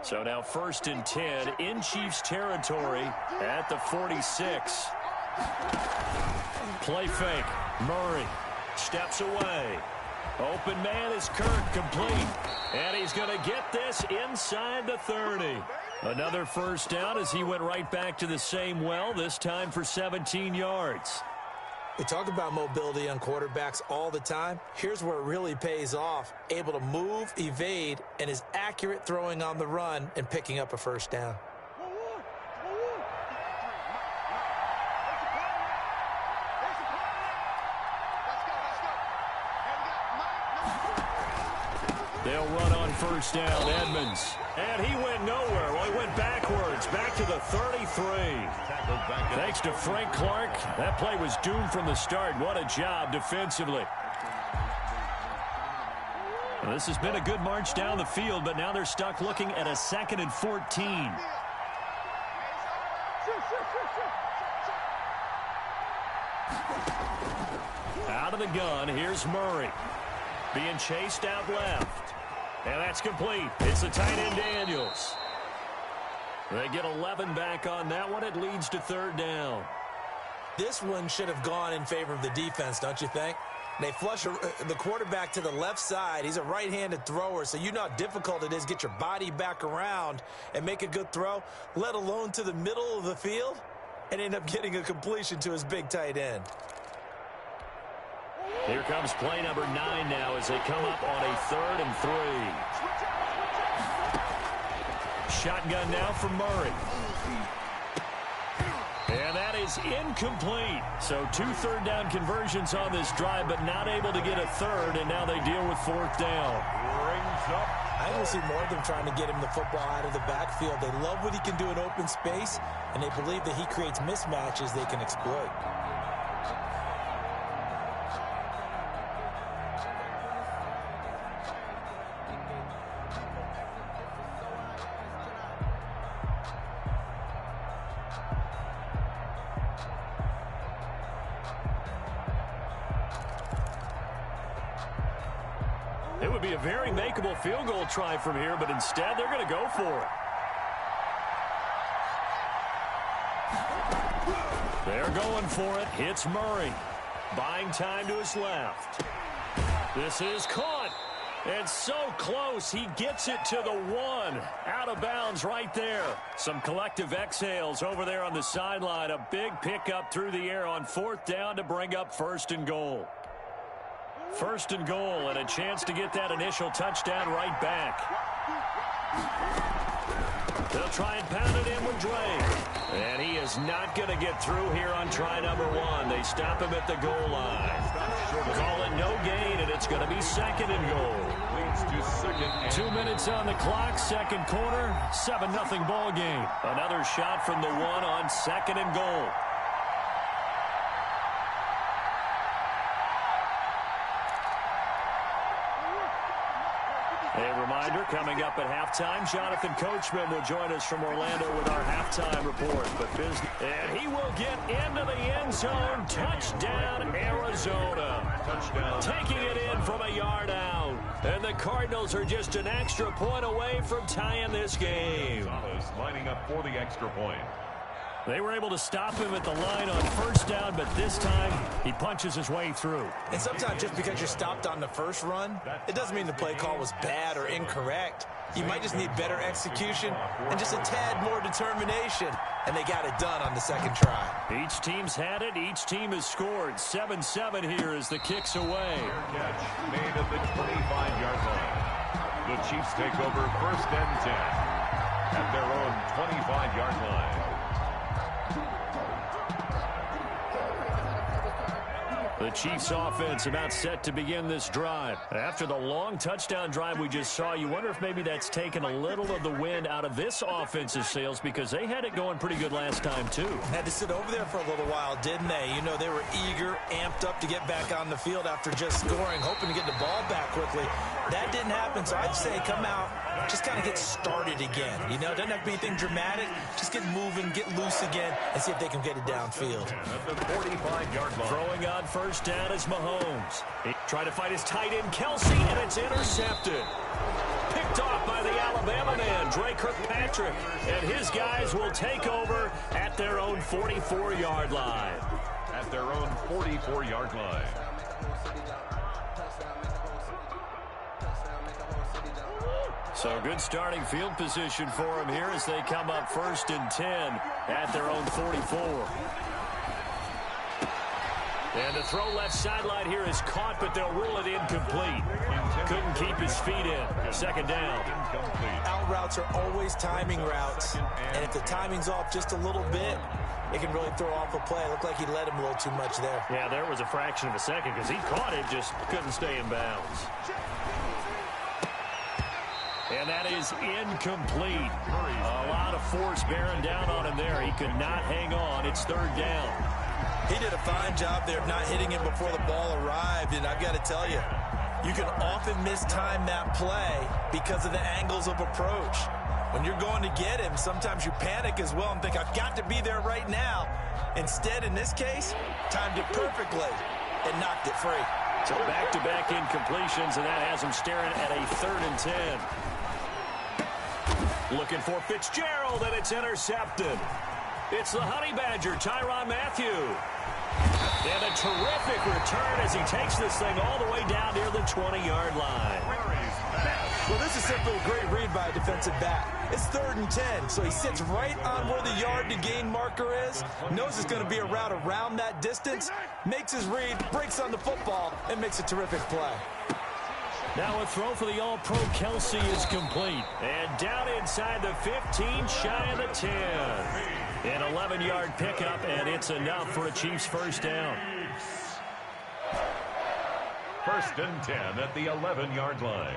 So now 1st and 10 in Chiefs territory at the 46. Play fake. Murray steps away. Open man is Kirk, complete. And he's going to get this inside the 30. Another first down as he went right back to the same well, this time for 17 yards. We talk about mobility on quarterbacks all the time. Here's where it really pays off. Able to move, evade, and is accurate throwing on the run and picking up a first down. They'll run on first down, Edmonds. And he went nowhere. Well, he went backwards, back to the 33. Thanks to Frank Clark, that play was doomed from the start. What a job defensively. Well, this has been a good march down the field, but now they're stuck looking at a 2nd and 14. Out of the gun, here's Murray. Being chased out left. And that's complete. It's the tight end Daniels. They get 11 back on that one. It leads to third down. This one should have gone in favor of the defense, don't you think? They flush the quarterback to the left side. He's a right-handed thrower, so you know how difficult it is to get your body back around and make a good throw, let alone to the middle of the field, and end up getting a completion to his big tight end. Here comes play number 9 now as they come up on a 3rd and 3. Shotgun now for Murray. And that is incomplete. So 2 third-down conversions on this drive, but not able to get a third, and now they deal with 4th down. Brings up. I will see more of them trying to get him the football out of the backfield. They love what he can do in open space, and they believe that he creates mismatches they can exploit. It would be a very makeable field goal try from here, but instead they're going to go for it. They're going for it. Hits Murray. Buying time to his left. This is caught. It's so close. He gets it to the 1. Out of bounds right there. Some collective exhales over there on the sideline. A big pickup through the air on 4th down to bring up 1st and goal. 1st and goal, and a chance to get that initial touchdown right back. They'll try and pound it in with Drake. And he is not going to get through here on try number 1. They stop him at the goal line. Call it no gain, and it's going to be 2nd and goal. Leads to 2nd. 2 minutes on the clock, 2nd quarter, 7-0 ball game. Another shot from the 1 on 2nd and goal. A reminder, coming up at halftime, Jonathan Coachman will join us from Orlando with our halftime report. And he will get into the end zone. Touchdown, Arizona. Touchdown. Taking it in from a yard out. And the Cardinals are just an extra point away from tying this game. Gonzalez lining up for the extra point. They were able to stop him at the line on 1st down, but this time he punches his way through. And sometimes just because you're stopped on the first run, it doesn't mean the play call was bad or incorrect. You might just need better execution and just a tad more determination. And they got it done on the 2nd try. Each team's had it. Each team has scored. 7-7 here as the kick's away. Catch made at the 25-yard line. The Chiefs take over 1st and 10 at their own 25-yard line. The Chiefs offense about set to begin this drive. After the long touchdown drive we just saw, you wonder if maybe that's taken a little of the wind out of this offensive sails because they had it going pretty good last time too. Had to sit over there for a little while, didn't they? You know, they were eager, amped up to get back on the field after just scoring, hoping to get the ball back quickly. That didn't happen, so I'd say come out, just kind of get started again. You know, doesn't have to be anything dramatic. Just get moving, get loose again, and see if they can get it downfield. At the 45-yard line. Throwing on 1st down is Mahomes. He tried to fight his tight end, Kelsey, and it's intercepted. Picked off by the Alabama man, Drake Kirkpatrick. And his guys will take over at their own 44-yard line. At their own 44-yard line. So good starting field position for them here as they come up 1st and 10 at their own 44. And the throw left sideline here is caught, but they'll rule it incomplete. Couldn't keep his feet in. 2nd down. Out routes are always timing routes. And if the timing's off just a little bit, it can really throw off a play. It looked like he led him a little too much there. Yeah, there was a fraction of a second because he caught it, just couldn't stay in bounds. And that is incomplete. A lot of force bearing down on him there. He could not hang on. It's 3rd down. He did a fine job there of not hitting him before the ball arrived. And I've got to tell you, you can often mistime that play because of the angles of approach. When you're going to get him, sometimes you panic as well and think, I've got to be there right now. Instead, in this case, timed it perfectly and knocked it free. So back-to-back incompletions, and that has him staring at a 3rd and 10. Looking for Fitzgerald, and it's intercepted. It's the Honey Badger, Tyrann Mathieu. And a terrific return as he takes this thing all the way down near the 20-yard line. Well, this is simply a great read by a defensive back. It's 3rd and 10, so he sits right on where the yard-to-gain marker is, knows it's going to be a route around that distance, makes his read, breaks on the football, and makes a terrific play. Now a throw for the All-Pro Kelsey is complete. And down inside the 15, shy of the 10. An 11-yard pickup, and it's enough for a Chiefs first down. 1st and 10 at the 11-yard line.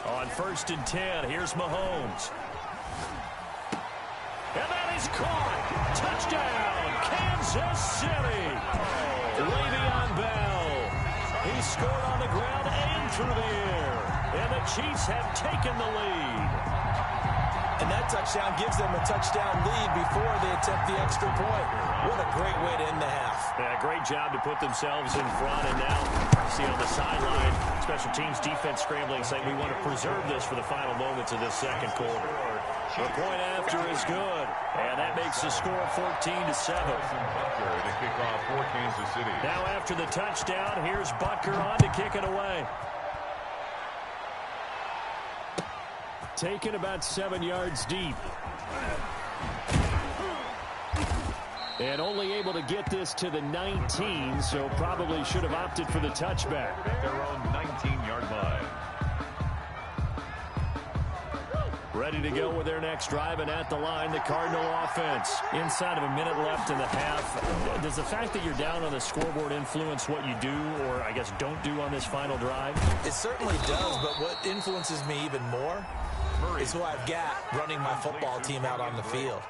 On 1st and 10, here's Mahomes. And that is caught. Touchdown, Kansas City. Le'Veon Bell. He scored on the ground and through the air. And the Chiefs have taken the lead. And that touchdown gives them a touchdown lead before they attempt the extra point. What a great way to end the half. Yeah, great job to put themselves in front. And now, see on the sideline, special teams defense scrambling, saying we want to preserve this for the final moments of this second quarter. The point after is good. And that makes the score 14-7. To kick off for Kansas City. Now after the touchdown, here's Butker on to kick it away. Taken about 7 yards deep. And only able to get this to the 19, so probably should have opted for the touchback. Their own 19-yard line. Ready to go with their next drive, and at the line, the Cardinal offense. Inside of a minute left in the half, does the fact that you're down on the scoreboard influence what you do, or I guess don't do on this final drive? It certainly does, but what influences me even more is who I've got running my football team out on the field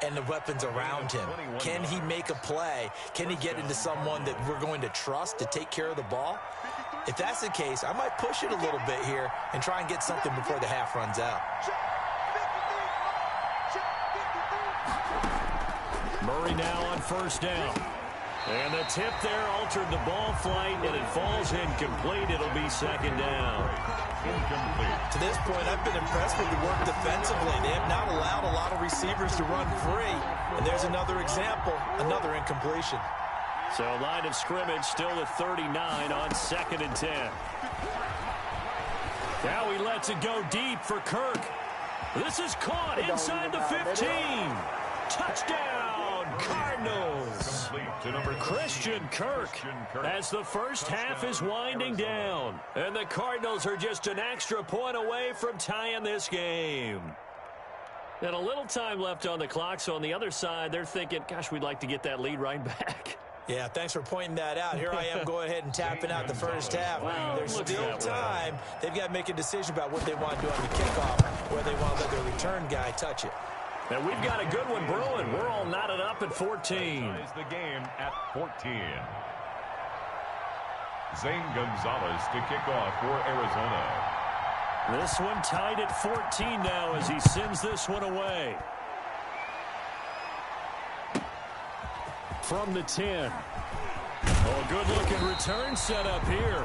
and the weapons around him. Can he make a play? Can he get into someone that we're going to trust to take care of the ball? If that's the case, I might push it a little bit here and try and get something before the half runs out. Murray now on 1st down. And the tip there altered the ball flight, and it falls incomplete. It'll be 2nd down. Incomplete. To this point, I've been impressed with the work defensively. They have not allowed a lot of receivers to run free. And there's another example, another incompletion. So line of scrimmage still at 39 on 2nd and 10. Now he lets it go deep for Kirk. This is caught inside the 15. Touchdown, Cardinals. To number Christian Kirk as the first half is winding down. And the Cardinals are just an extra point away from tying this game. And a little time left on the clock, so on the other side, they're thinking, gosh, we'd like to get that lead right back. Yeah, thanks for pointing that out. Here I am going ahead and tapping out the first half. There's still time. They've got to make a decision about what they want to do on the kickoff, where they want to let their return guy touch it. And we've got a good one brewing. We're all knotted up at 14. Ties the game at 14. Zane Gonzalez to kick off for Arizona. This one tied at 14 now as he sends this one away. From the 10. Oh, good-looking return set up here.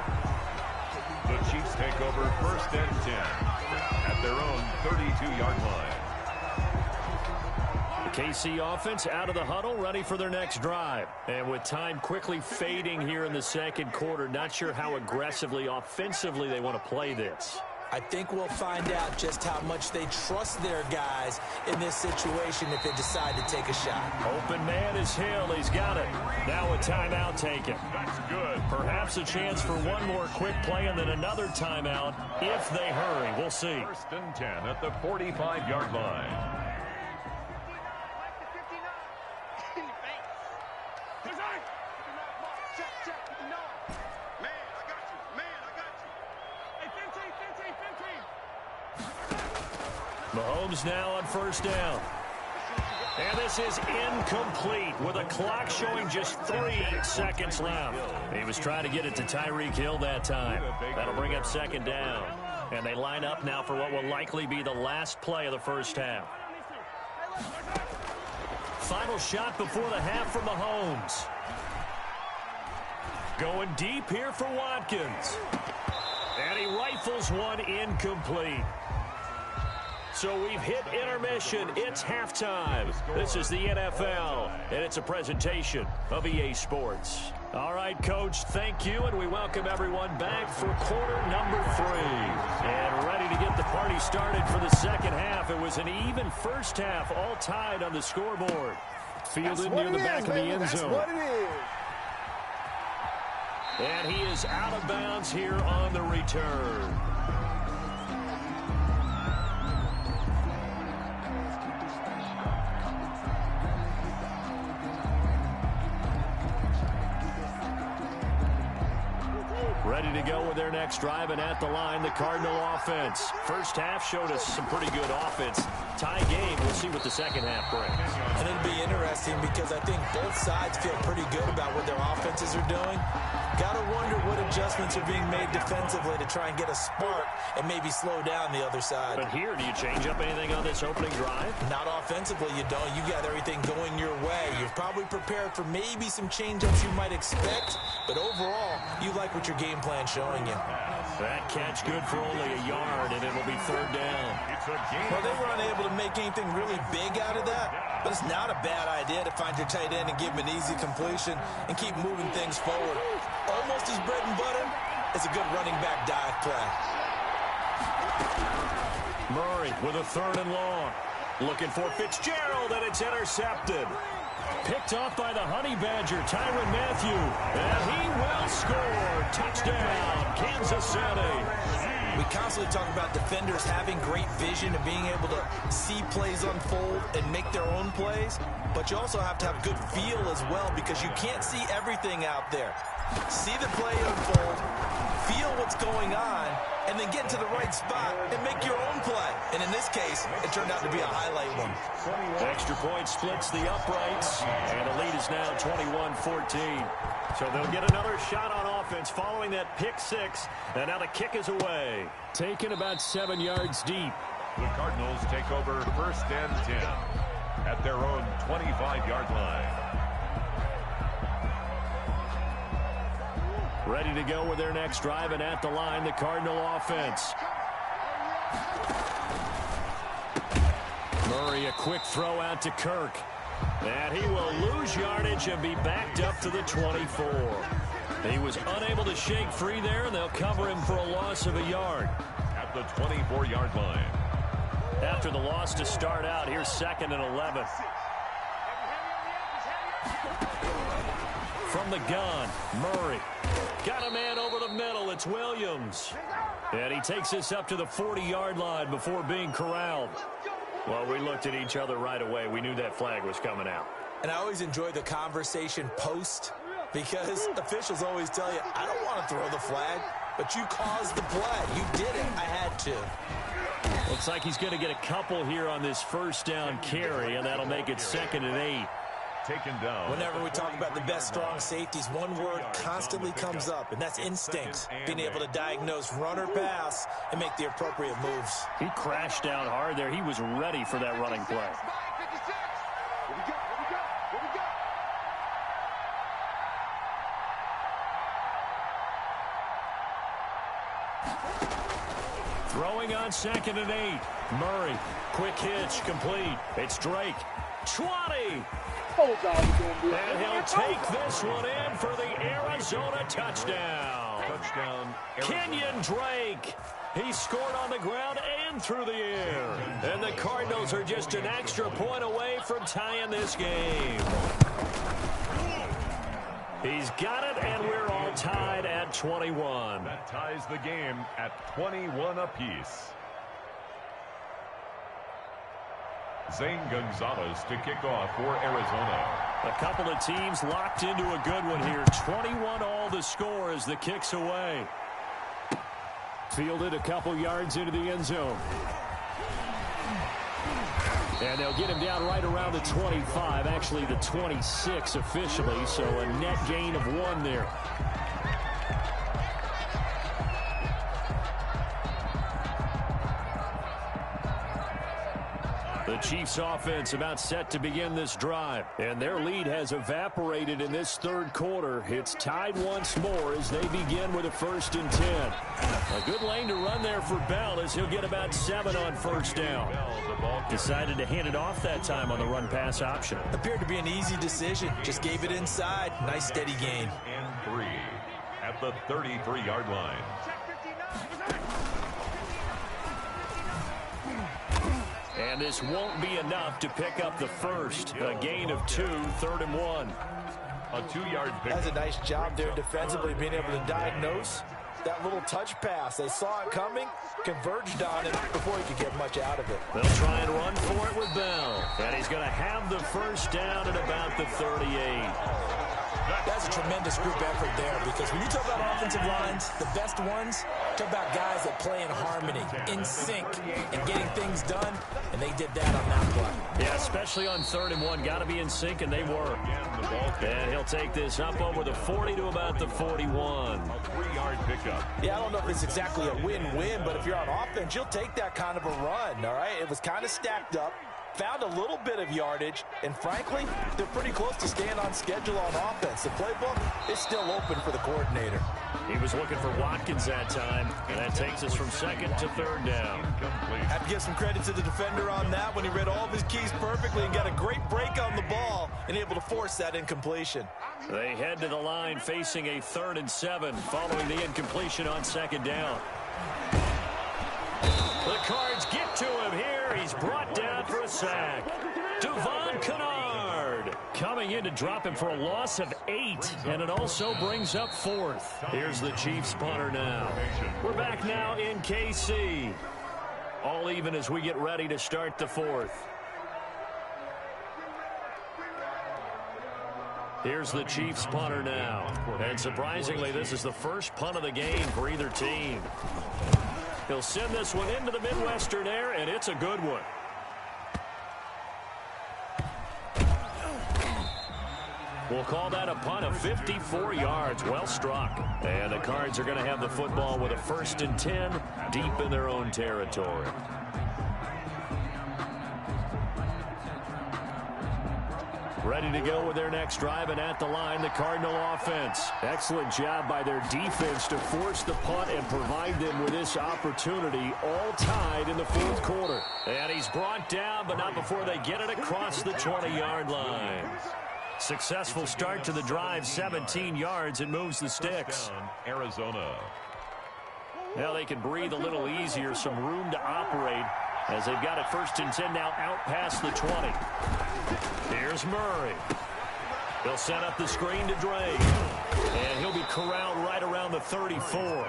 The Chiefs take over 1st and 10 at their own 32-yard line. KC offense out of the huddle, ready for their next drive. And with time quickly fading here in the second quarter, not sure how aggressively, offensively they want to play this. I think we'll find out just how much they trust their guys in this situation if they decide to take a shot. Open man is Hill. He's got it. Now a timeout taken. That's good. Perhaps a chance for one more quick play and then another timeout if they hurry. We'll see. 1st and 10 at the 45-yard line. Mahomes now on 1st down. And this is incomplete with a clock showing just 3 seconds left. He was trying to get it to Tyreek Hill that time. That'll bring up 2nd down. And they line up now for what will likely be the last play of the first half. Final shot before the half from Mahomes. Going deep here for Watkins. rifles one incomplete. So we've hit intermission. It's halftime. This is the NFL, and it's a presentation of EA Sports. All right, Coach, thank you, and we welcome everyone back for quarter number 3. And ready to get the party started for the second half. It was an even first half, all tied on the scoreboard. Fielded near the back of the end zone. That's what it is. And he is out of bounds here on the return. Ready to go with their next drive, and at the line, the Cardinal offense. First half showed us some pretty good offense. Tie game. We'll see what the second half brings. And it'll be interesting because I think both sides feel pretty good about what their offenses are doing. Got to wonder what adjustments are being made defensively to try and get a spark and maybe slow down the other side. But here, do you change up anything on this opening drive? Not offensively, you don't. You got everything going your way. You're probably prepared for maybe some change-ups you might expect, but overall, you like what your game plan's showing you. That catch good for only a yard, and it'll be third down. Well, they were unable to make anything really big out of that, but it's not a bad idea to find your tight end and give him an easy completion and keep moving things forward. Almost as bread and butter as a good running back dive play. Murray with a third and long. Looking for Fitzgerald, and it's intercepted. Picked off by the Honey Badger, Tyrann Mathieu. And he will score. Touchdown, Kansas City. We constantly talk about defenders having great vision and being able to see plays unfold and make their own plays. But you also have to have good feel as well because you can't see everything out there. See the play unfold, feel what's going on, and then get to the right spot and make your own play. And in this case, it turned out to be a highlight one. Extra point splits the uprights, and the lead is now 21-14. So they'll get another shot on offense following that pick six, and now the kick is away. Taken about 7 yards deep. The Cardinals take over first and 10 at their own 25-yard line. Ready to go with their next drive, and at the line, the Cardinal offense. Murray, a quick throw out to Kirk. And he will lose yardage and be backed up to the 24. He was unable to shake free there, and they'll cover him for a loss of a yard. At the 24-yard line. After the loss to start out, here's 2nd and 11. From the gun, Murray. Got a man over the middle. It's Williams. And he takes this up to the 40-yard line before being corralled. Well, we looked at each other right away. We knew that flag was coming out. And I always enjoy the conversation post because officials always tell you, I don't want to throw the flag, but you caused the play. You did it. I had to. Looks like he's going to get a couple here on this first down carry, and that'll make it 2nd and 8. Taken down. Whenever we talk about the best strong safeties, one word constantly comes up, and that's instincts. Being able to diagnose run or pass and make the appropriate moves. He crashed down hard there. He was ready for that running play. Throwing on 2nd and 8. Murray, quick hitch, complete. It's Drake. 20. And he'll take this one in for the Arizona touchdown. Touchdown, Kenyon Drake. He scored on the ground and through the air. And the Cardinals are just an extra point away from tying this game. He's got it, and we're all tied at 21. That ties the game at 21 apiece. Zane Gonzalez to kick off for Arizona. A couple of teams locked into a good one here. 21 all the score as the kick's away. Fielded a couple yards into the end zone. And they'll get him down right around the 25, actually the 26 officially, so a net gain of 1 there. The Chiefs offense about set to begin this drive, and their lead has evaporated in this third quarter. It's tied once more as they begin with a 1st and 10. A good lane to run there for Bell as he'll get about 7 on first down. Decided to hand it off that time on the run-pass option. Appeared to be an easy decision. Just gave it inside. Nice steady gain. And 3 at the 33-yard line. And this won't be enough to pick up the first. A gain of 2, 3rd and 1. A 2-yard pick. That's a nice job there defensively, being able to diagnose that little touch pass. They saw it coming, converged on it before he could get much out of it. They'll try and run for it with Bell. And he's going to have the first down at about the 38. That's a tremendous group effort there, because when you talk about offensive lines, the best ones, talk about guys that play in harmony, in sync, and getting things done, and they did that on that play. Yeah, especially on 3rd and 1. Got to be in sync, and they were. And he'll take this up over the 40 to about the 41. A 3-yard pickup. Yeah, I don't know if it's exactly a win-win, but if you're on offense, you'll take that kind of a run, all right? It was kind of stacked up. Found a little bit of yardage, and frankly, they're pretty close to staying on schedule on offense. The playbook is still open for the coordinator. He was looking for Watkins that time, and that takes us from 2nd to 3rd down. Have to give some credit to the defender on that when he read all of his keys perfectly and got a great break on the ball and able to force that incompletion. They head to the line facing a 3rd and 7 following the incompletion on 2nd down. The Cards get to him here. He's brought down for a sack. Devon Kennard coming in to drop him for a loss of 8, and it also brings up 4th. Here's the Chiefs punter now. We're back now in KC. All even as we get ready to start the 4th. Here's the Chiefs punter now. And surprisingly, this is the first punt of the game for either team. He'll send this one into the Midwestern air, and it's a good one. We'll call that a punt of 54 yards. Well struck. And the Cards are going to have the football with a 1st and 10 deep in their own territory. Ready to go with their next drive, and at the line, the Cardinal offense. Excellent job by their defense to force the punt and provide them with this opportunity, all tied in the 4th quarter. And he's brought down, but not before they get it across the 20-yard line. Successful start to the drive, 17 yards, and moves the sticks. Arizona. Now they can breathe a little easier, some room to operate as they've got it 1st and 10 now out past the 20. Here's Murray. They'll set up the screen to Drake. And he'll be corralled right around the 34.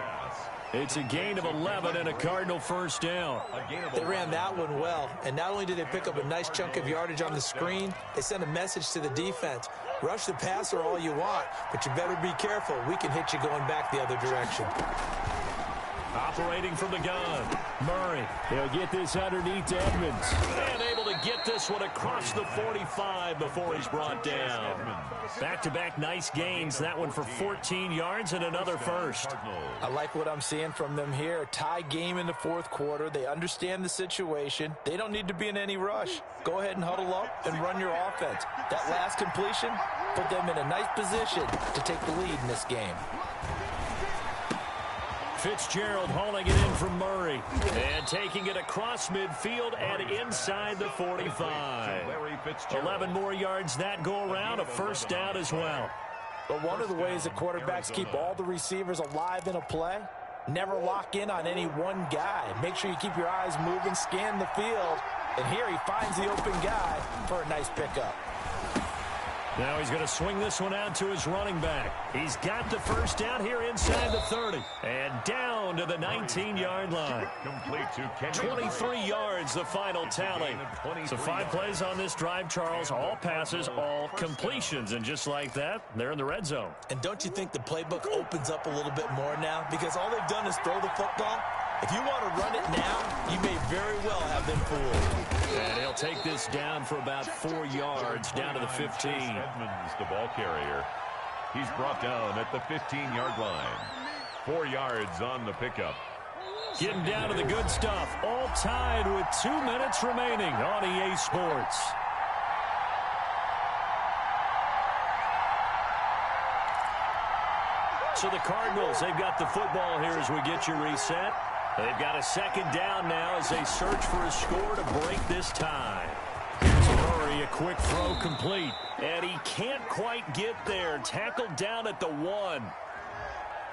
It's a gain of 11 and a Cardinal first down. They ran that one well, and not only did they pick up a nice chunk of yardage on the screen, they sent a message to the defense. Rush the passer all you want, but you better be careful. We can hit you going back the other direction. Operating from the gun, Murray. He'll get this underneath to Edmonds. And able to get this one across the 45 before he's brought down. Back-to-back nice gains. That one for 14 yards and another first. I like what I'm seeing from them here. Tie game in the 4th quarter. They understand the situation. They don't need to be in any rush. Go ahead and huddle up and run your offense. That last completion put them in a nice position to take the lead in this game. Fitzgerald hauling it in from Murray. And taking it across midfield and inside the 45. 11 more yards that go around. A first down as well. But one of the ways that quarterbacks keep all the receivers alive in a play, never lock in on any one guy. Make sure you keep your eyes moving, scan the field. And here he finds the open guy for a nice pickup. Now he's going to swing this one out to his running back. He's got the first down here inside the 30. And down to the 19-yard line. 23 yards, the final tally. So 5 plays on this drive, Charles. All passes, all completions. And just like that, they're in the red zone. And don't you think the playbook opens up a little bit more now? Because all they've done is throw the football. If you want to run it now, you may very well have been fooled. And he'll take this down for about 4 yards, down to the 15. Edmonds, the ball carrier. He's brought down at the 15-yard line. 4 yards on the pickup. Getting down to the good stuff. All tied with 2 minutes remaining on EA Sports. So the Cardinals, they've got the football here as we get you reset. They've got a second down now as they search for a score to break this tie. Here's Murray, a quick throw complete. And he can't quite get there. Tackled down at the 1.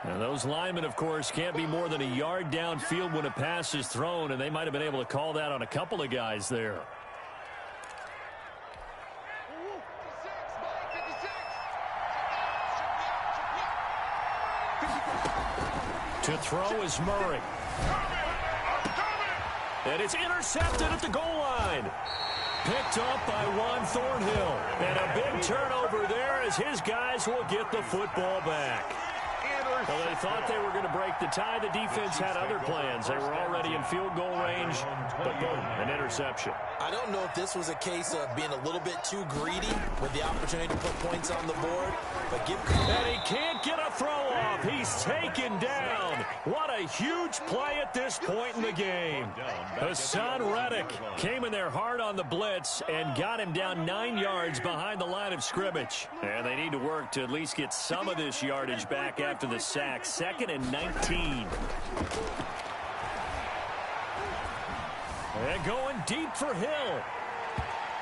And those linemen, of course, can't be more than a yard downfield when a pass is thrown, and they might have been able to call that on a couple of guys there. To throw is Murray. And it's intercepted at the goal line. Picked up by Juan Thornhill. And a big turnover there as his guys will get the football back. Well, they thought they were going to break the tie. The defense had other plans. They were already in field goal range, but boom, an interception. I don't know if this was a case of being a little bit too greedy with the opportunity to put points on the board, but and he can't get a throw off. He's taken down. What a huge play at this point in the game. Hassan Reddick came in there hard on the blitz and got him down 9 yards behind the line of scrimmage. And they need to work to at least get some of this yardage back after the sack. 2nd and 19. And going deep for Hill.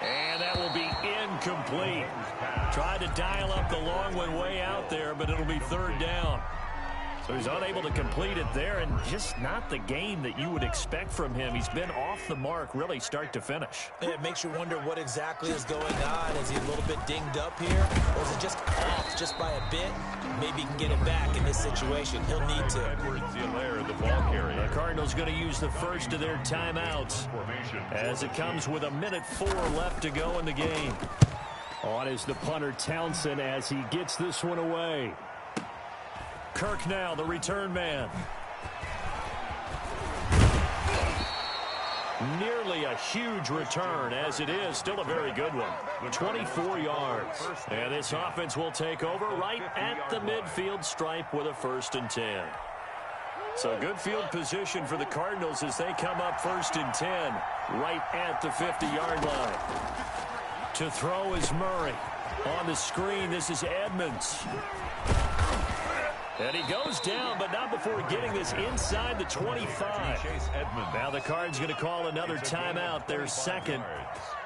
And that will be incomplete. Tried to dial up the long one way out there, but it'll be 3rd down. So he's unable to complete it there, and just not the game that you would expect from him. He's been off the mark really start to finish. It makes you wonder what exactly is going on. Is he a little bit dinged up here, or is it just off just by a bit? Maybe he can get it back in this situation. He'll need to. The Cardinals going to use the first of their timeouts as it comes with 1:04 left to go in the game. On is the punter Townsend as he gets this one away. Kirk now, the return man. Nearly a huge return, as it is still a very good one. 24 yards. And this offense will take over right at the midfield stripe with a 1st and 10. So good field position for the Cardinals as they come up 1st and 10 right at the 50-yard line. To throw is Murray. On the screen, this is Edmonds. And he goes down, but not before getting this inside the 25. Now the Cards going to call another timeout, their 2nd,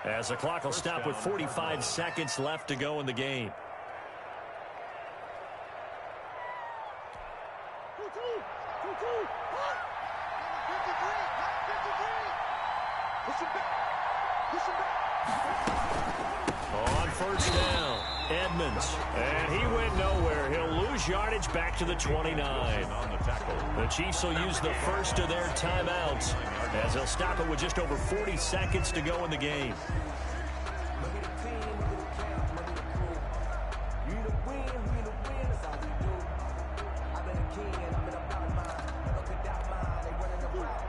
as the clock will stop with 45 seconds left to go in the game. On 1st down, Edmonds, and he went nowhere. He'll lose yardage back to the 29. The Chiefs will use the first of their timeouts as they'll stop it with just over 40 seconds to go in the game.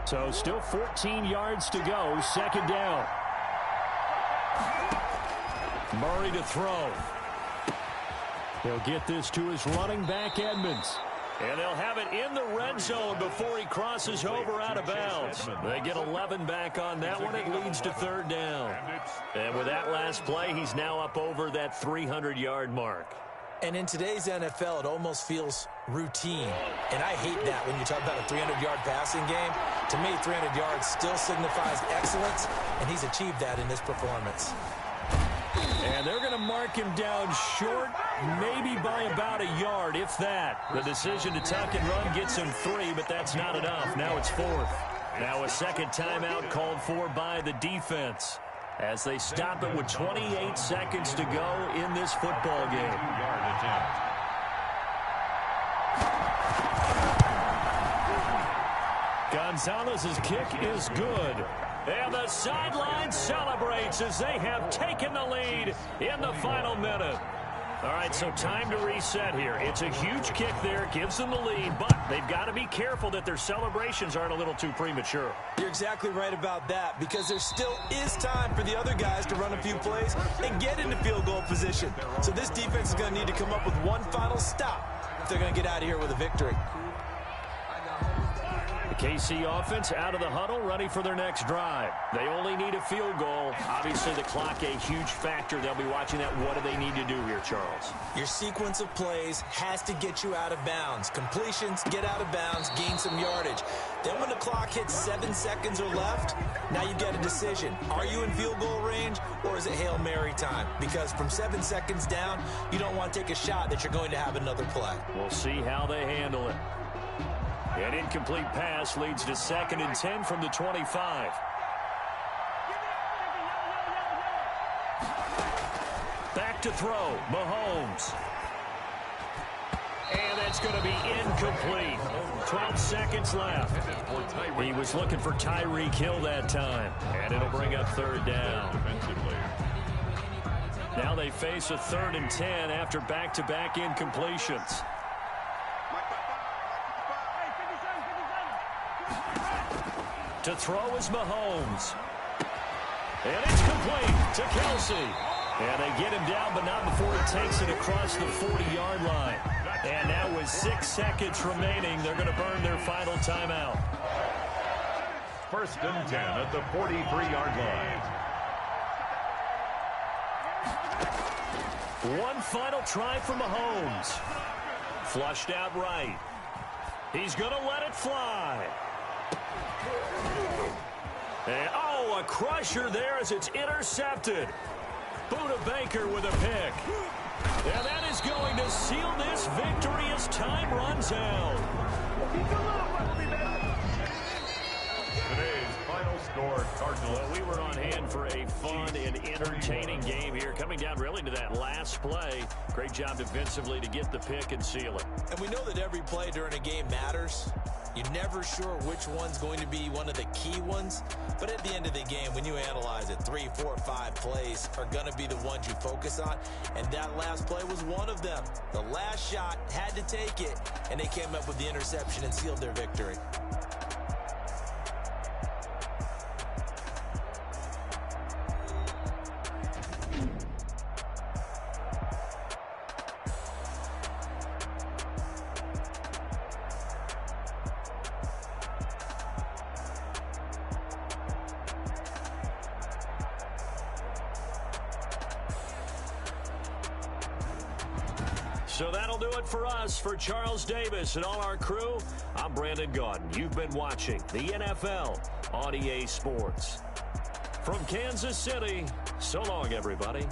So still 14 yards to go, 2nd down. Murray to throw. He'll get this to his running back, Edmonds. And they'll have it in the red zone before he crosses over out of bounds. They get 11 back on that one. It leads to 3rd down. And with that last play, he's now up over that 300-yard mark. And in today's NFL, it almost feels routine. And I hate that when you talk about a 300-yard passing game. To me, 300 yards still signifies excellence, and he's achieved that in this performance. And they're going to mark him down short, maybe by about a yard, if that. The decision to tuck and run gets him 3, but that's not enough. Now it's 4th. Now a second timeout called for by the defense as they stop it with 28 seconds to go in this football game. Gonzalez's kick is good. And the sideline celebrates as they have taken the lead in the final minute. All right, so time to reset here. It's a huge kick there, gives them the lead, but they've got to be careful that their celebrations aren't a little too premature. You're exactly right about that, because there still is time for the other guys to run a few plays and get into field goal position. So this defense is going to need to come up with one final stop if they're going to get out of here with a victory. KC offense out of the huddle, ready for their next drive. They only need a field goal. Obviously, the clock a huge factor. They'll be watching that. What do they need to do here, Charles? Your sequence of plays has to get you out of bounds. Completions, get out of bounds, gain some yardage. Then when the clock hits 7 seconds or left, now you get a decision. Are you in field goal range, or is it Hail Mary time? Because from 7 seconds down, you don't want to take a shot that you're going to have another play. We'll see how they handle it. An incomplete pass leads to 2nd and 10 from the 25. Back to throw, Mahomes. And that's going to be incomplete. 12 seconds left. He was looking for Tyreek Hill that time. And it'll bring up 3rd down. Now they face a 3rd and 10 after back-to-back incompletions. To throw is Mahomes. And it's complete to Kelsey. And they get him down, but not before he takes it across the 40-yard line. And now with 6 seconds remaining, they're going to burn their final timeout. 1st and 10 at the 43-yard line. One final try for Mahomes. Flushed out right. He's going to let it fly. And, a crusher there as it's intercepted. Buda Baker with a pick. And that is going to seal this victory as time runs out. Today's final score, Cardinals. Well, we were on hand for a fun and entertaining game here. Coming down really to that last play. Great job defensively to get the pick and seal it. And we know that every play during a game matters. You're never sure which one's going to be one of the key ones. But at the end of the game, when you analyze it, 3, 4, 5 plays are going to be the ones you focus on. And that last play was one of them. The last shot had to take it, and they came up with the interception and sealed their victory. So that'll do it for us. For Charles Davis and all our crew, I'm Brandon Gaudin. You've been watching the NFL on EA Sports. From Kansas City, so long, everybody.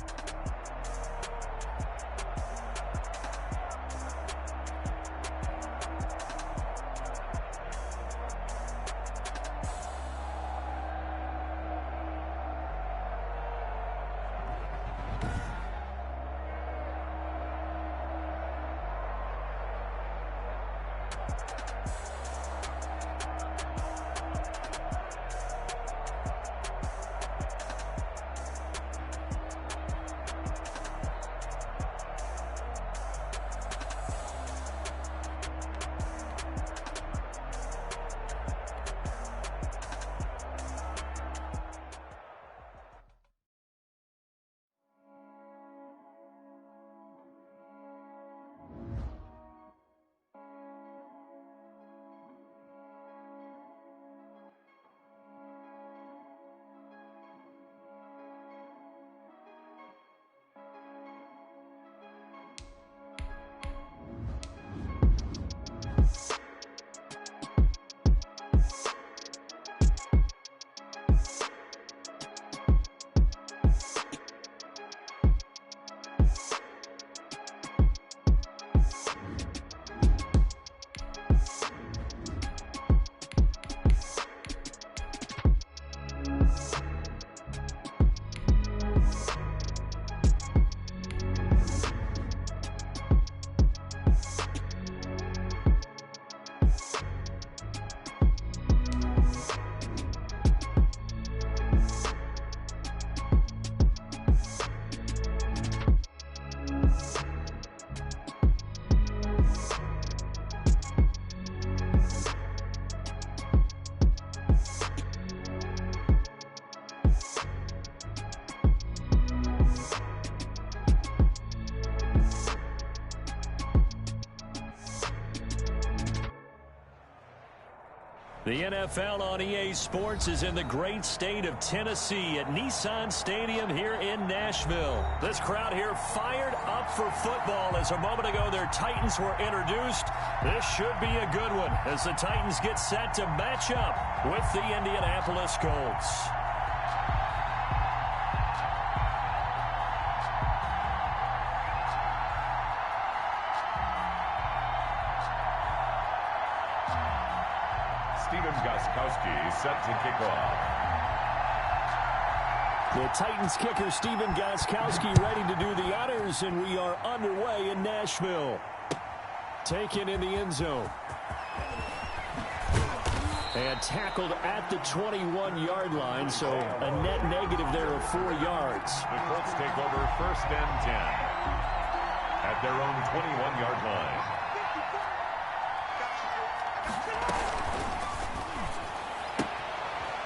The NFL on EA Sports is in the great state of Tennessee at Nissan Stadium here in Nashville. This crowd here fired up for football as a moment ago their Titans were introduced. This should be a good one as the Titans get set to match up with the Indianapolis Colts. Set to kick off. The Titans kicker Stephen Gostkowski ready to do the honors, and we are underway in Nashville. Taken in the end zone. And tackled at the 21-yard line, so a net negative there of 4 yards. The Colts take over 1st and 10 at their own 21-yard line.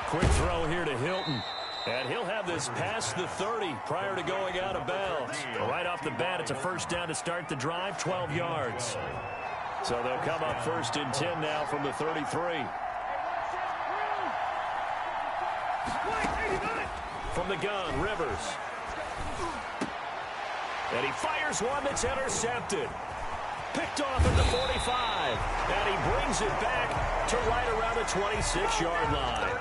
Quick throw here to Hilton. And he'll have this past the 30 prior to going out of bounds. Right off the bat, it's a first down to start the drive, 12 yards. So they'll come up 1st and 10 now from the 33. From the gun, Rivers. And he fires one that's intercepted. Picked off at the 45. And he brings it back to right around the 26-yard line.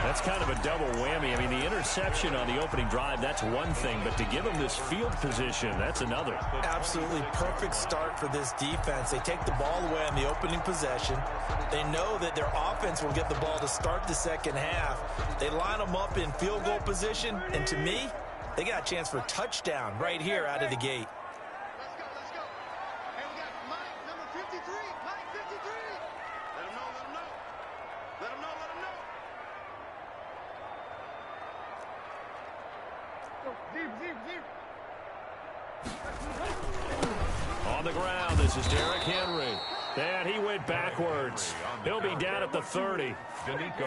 That's kind of a double whammy. I mean, the interception on the opening drive, that's one thing. But to give him this field position, that's another. Absolutely perfect start for this defense. They take the ball away on the opening possession. They know that their offense will get the ball to start the second half. They line them up in field goal position. And to me, they got a chance for a touchdown right here out of the gate. On the ground, this is Derrick Henry. And he went backwards. He'll be down at the 30.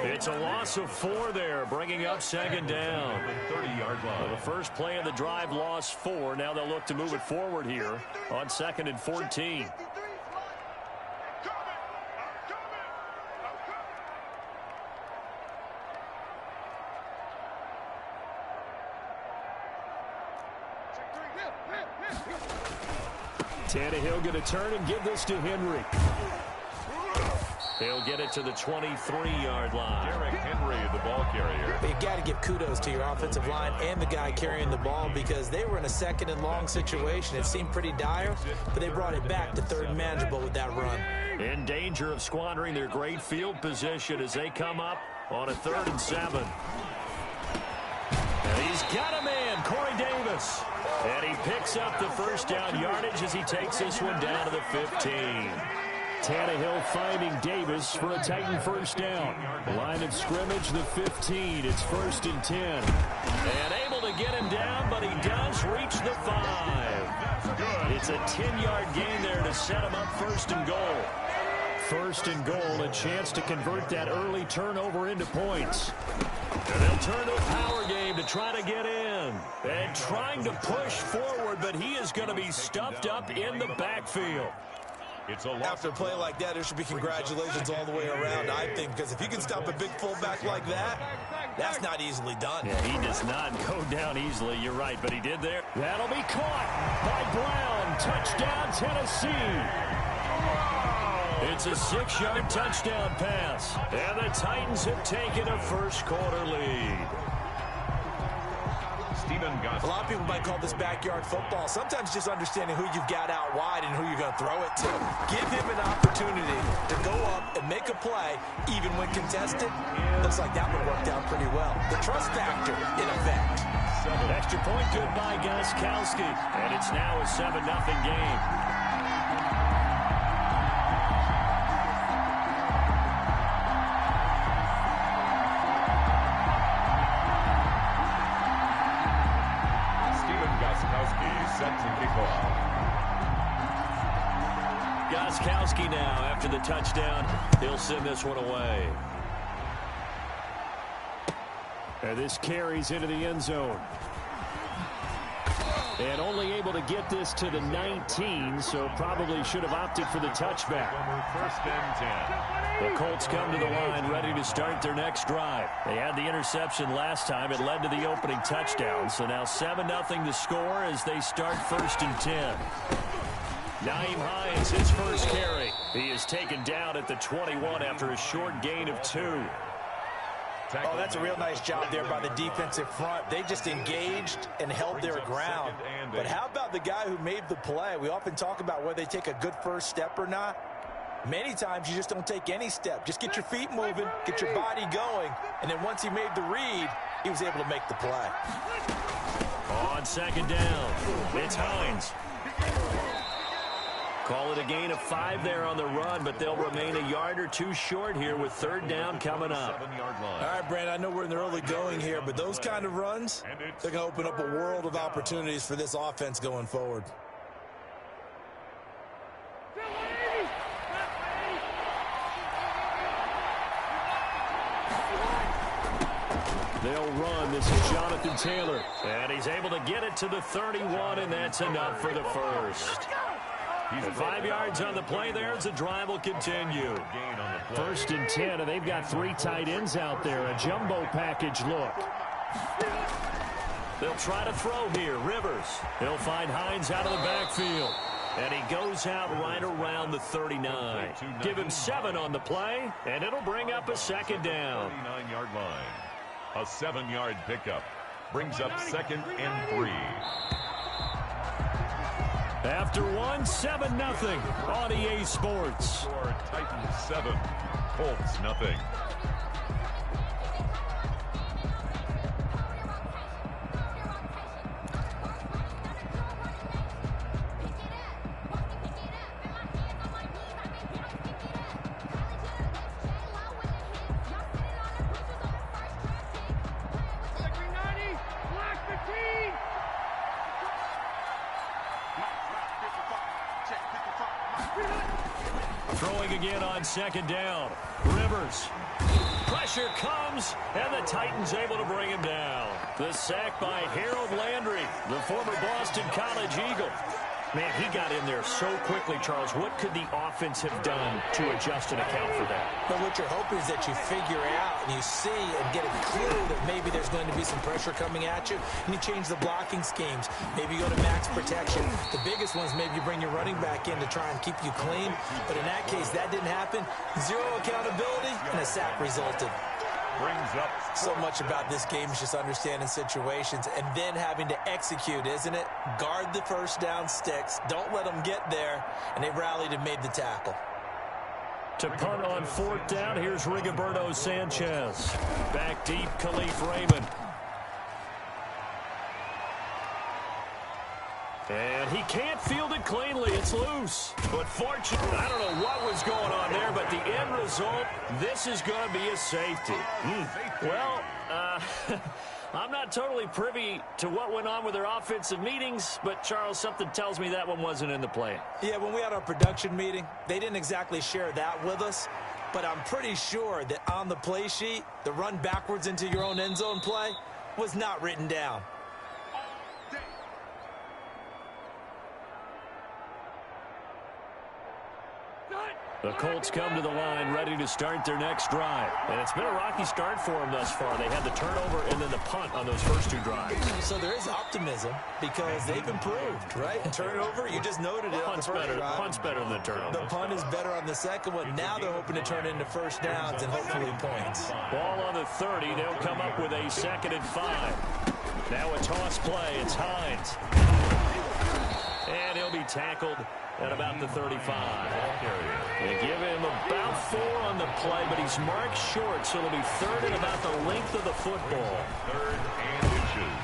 It's a loss of 4 there, bringing up 2nd down. 30-yard line. Well, the first play of the drive lost 4. Now they'll look to move it forward here on 2nd and 14. Tannehill going to turn and give this to Henry. He'll get it to the 23-yard line. Derrick Henry, the ball carrier. But you got to give kudos to your offensive line and the guy carrying the ball because they were in a 2nd and long situation. It seemed pretty dire, but they brought it back to 3rd and manageable with that run. In danger of squandering their great field position as they come up on a 3rd and 7. And he's got a man, Corey Davis. And he picks up the first down yardage as he takes this one down to the 15. Tannehill finding Davis for a Titan first down. Line of scrimmage, the 15. It's 1st and 10. And able to get him down, but he does reach the 5. It's a 10-yard gain there to set him up 1st and goal. 1st and goal, a chance to convert that early turnover into points. And they'll turn to a power game to try to get in. And trying to push forward, but he is going to be stuffed up in the backfield. After a play like that, there should be congratulations all the way around, I think, because if you can stop a big fullback like that, that's not easily done. Yeah, he does not go down easily. You're right, but he did there. That'll be caught by Brown. Touchdown, Tennessee. It's a 6-yard touchdown pass. And the Titans have taken a first-quarter lead. A lot of people might call this backyard football. Sometimes just understanding who you've got out wide and who you're going to throw it to. Give him an opportunity to go up and make a play, even when contested. Looks like that one worked out pretty well. The trust factor, in effect. Extra point good by Gostkowski. And it's now a 7-0 game. Set to kick off. Gostkowski now, after the touchdown, he'll send this one away. And this carries into the end zone. And only able to get this to the 19, so probably should have opted for the touchback. First and 10. The Colts come to the line ready to start their next drive. They had the interception last time. It led to the opening touchdown. So now 7-0 to score as they start first and 10. Nyheim Hines, his first carry. He is taken down at the 21 after a short gain of 2. Oh, that's a real nice job there by the defensive front. They just engaged and held their ground. But how about the guy who made the play? We often talk about whether they take a good first step or not. Many times you just don't take any step. Just get your feet moving, get your body going, and then once he made the read, he was able to make the play. On second down, it's Hines. Call it a gain of 5 there on the run, but they'll remain a yard or 2 short here with third down coming up. All right, Brandon, I know we're in the early going here, but those kind of runs, they're going to open up a world of opportunities for this offense going forward. They'll run. This is Jonathan Taylor. And he's able to get it to the 31, and that's enough for the first. 5 yards on the play there as the drive will continue. First and 10, and they've got 3 tight ends out there. A jumbo package look. They'll try to throw here. Rivers. He'll find Hines out of the backfield. And he goes out right around the 39. Give him 7 on the play, and it'll bring up a second down. 39-yard line. A 7-yard pickup. Brings up second and 3. After 1, 7-0 on EA Sports. For Titans 7, Colts nothing. Throwing again on second down. Rivers. Pressure comes, and the Titans able to bring him down. The sack by Harold Landry, the former Boston College Eagle. Man, he got in there so quickly, Charles. What could the offense have done to adjust and account for that? But what you're hoping is that you figure out and you see and get a clue that maybe there's going to be some pressure coming at you, and you change the blocking schemes. Maybe you go to max protection. The biggest one is maybe you bring your running back in to try and keep you clean. But in that case, that didn't happen. 0 accountability, and a sack resulted. Brings up so much about this game is just understanding situations and then having to execute, isn't it? Guard the first down sticks. Don't let them get there. And they rallied and made the tackle. To punt on 4th down, here's Rigoberto Sanchez. Back deep, Khalif Raymond. And he can't field it cleanly. It's loose. But fortunately, I don't know what was going on there, but the end result, this is going to be a safety. Well, I'm not totally privy to what went on with their offensive meetings, but, Charles, something tells me that one wasn't in the plan. Yeah, when we had our production meeting, they didn't exactly share that with us, but I'm pretty sure that on the play sheet, the run backwards into your own end zone play was not written down. The Colts come to the line ready to start their next drive. And it's been a rocky start for them thus far. They had the turnover and then the punt on those first 2 drives. So there is optimism because they've improved, right? Turnover, you just noted it on the first drive. Punt's better than the turnover. The punt is better on the second one. Now they're hoping to turn into first downs and hopefully points. Ball on the 30. They'll come up with a 2nd and 5. Now a toss play. It's Hines. And he'll be tackled at about the 35. They give him about 4 on the play, but he's marked short, so it'll be 3rd and about the length of the football. 3rd and inches.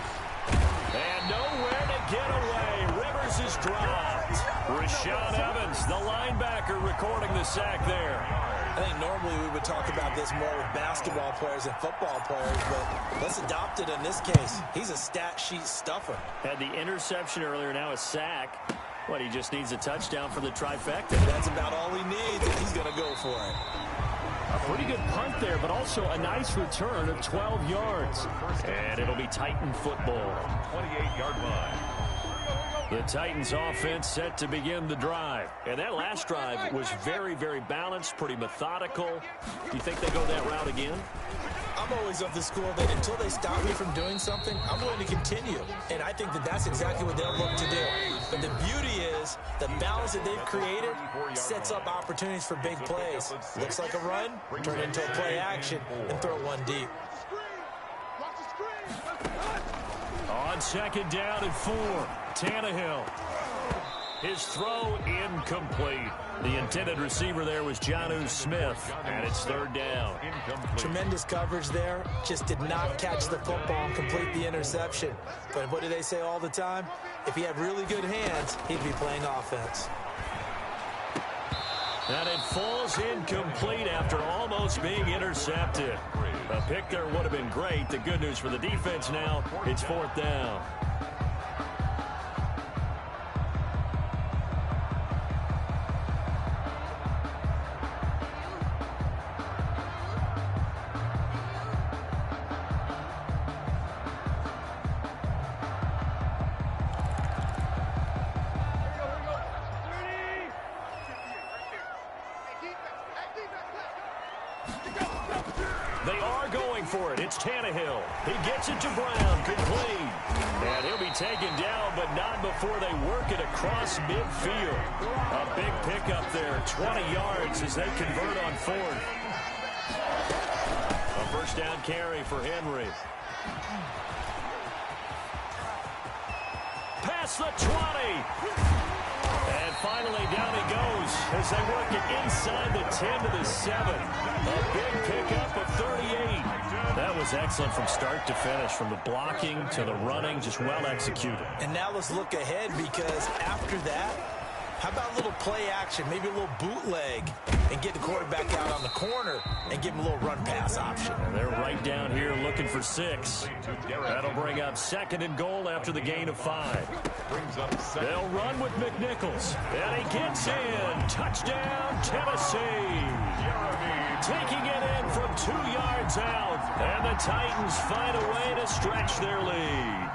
And nowhere to get away. Rivers is dropped. Rashaan Evans, the linebacker, recording the sack there. I think normally we would talk about this more with basketball players and football players, but let's adopt it in this case. He's a stat sheet stuffer. Had the interception earlier, now a sack. What, he just needs a touchdown for the trifecta. That's about all he needs, and he's going to go for it. A pretty good punt there, but also a nice return of 12 yards. And it'll be Titan football. 28-yard line. The Titans offense set to begin the drive. And that last drive was very, very balanced, pretty methodical. Do you think they go that route again? I'm always of the school that until they stop me from doing something, I'm willing to continue. And I think that that's exactly what they'll look to do. But the beauty is the balance that they've created sets up opportunities for big plays. Looks like a run, turn into a play action, and throw one deep. On second down and 4, Tannehill. His throw incomplete. The intended receiver there was Jonnu Smith, and it's third down. Tremendous coverage there. Just did not catch the football and complete the interception. But what do they say all the time? If he had really good hands, he'd be playing offense. And it falls incomplete after almost being intercepted. A pick there would have been great. The good news for the defense now, it's fourth down. They are going for it. It's Tannehill. He gets it to Brown, complete. And he'll be taken down, but not before they work it across midfield. A big pickup there, 20 yards as they convert on fourth. A first down carry for Henry. Past the 20. And finally, down he goes as they work it inside the 10 to the 7. A big pickup of 38. That was excellent from start to finish, from the blocking to the running, just well executed. And now let's look ahead, because after that, how about a little play action, maybe a little bootleg, and get the quarterback out on the corner and give him a little run-pass option. And they're right down here looking for 6. That'll bring up second and goal after the gain of 5. They'll run with McNichols. And he gets in. Touchdown, Tennessee. Taking it in from 2 yards out. And the Titans find a way to stretch their lead.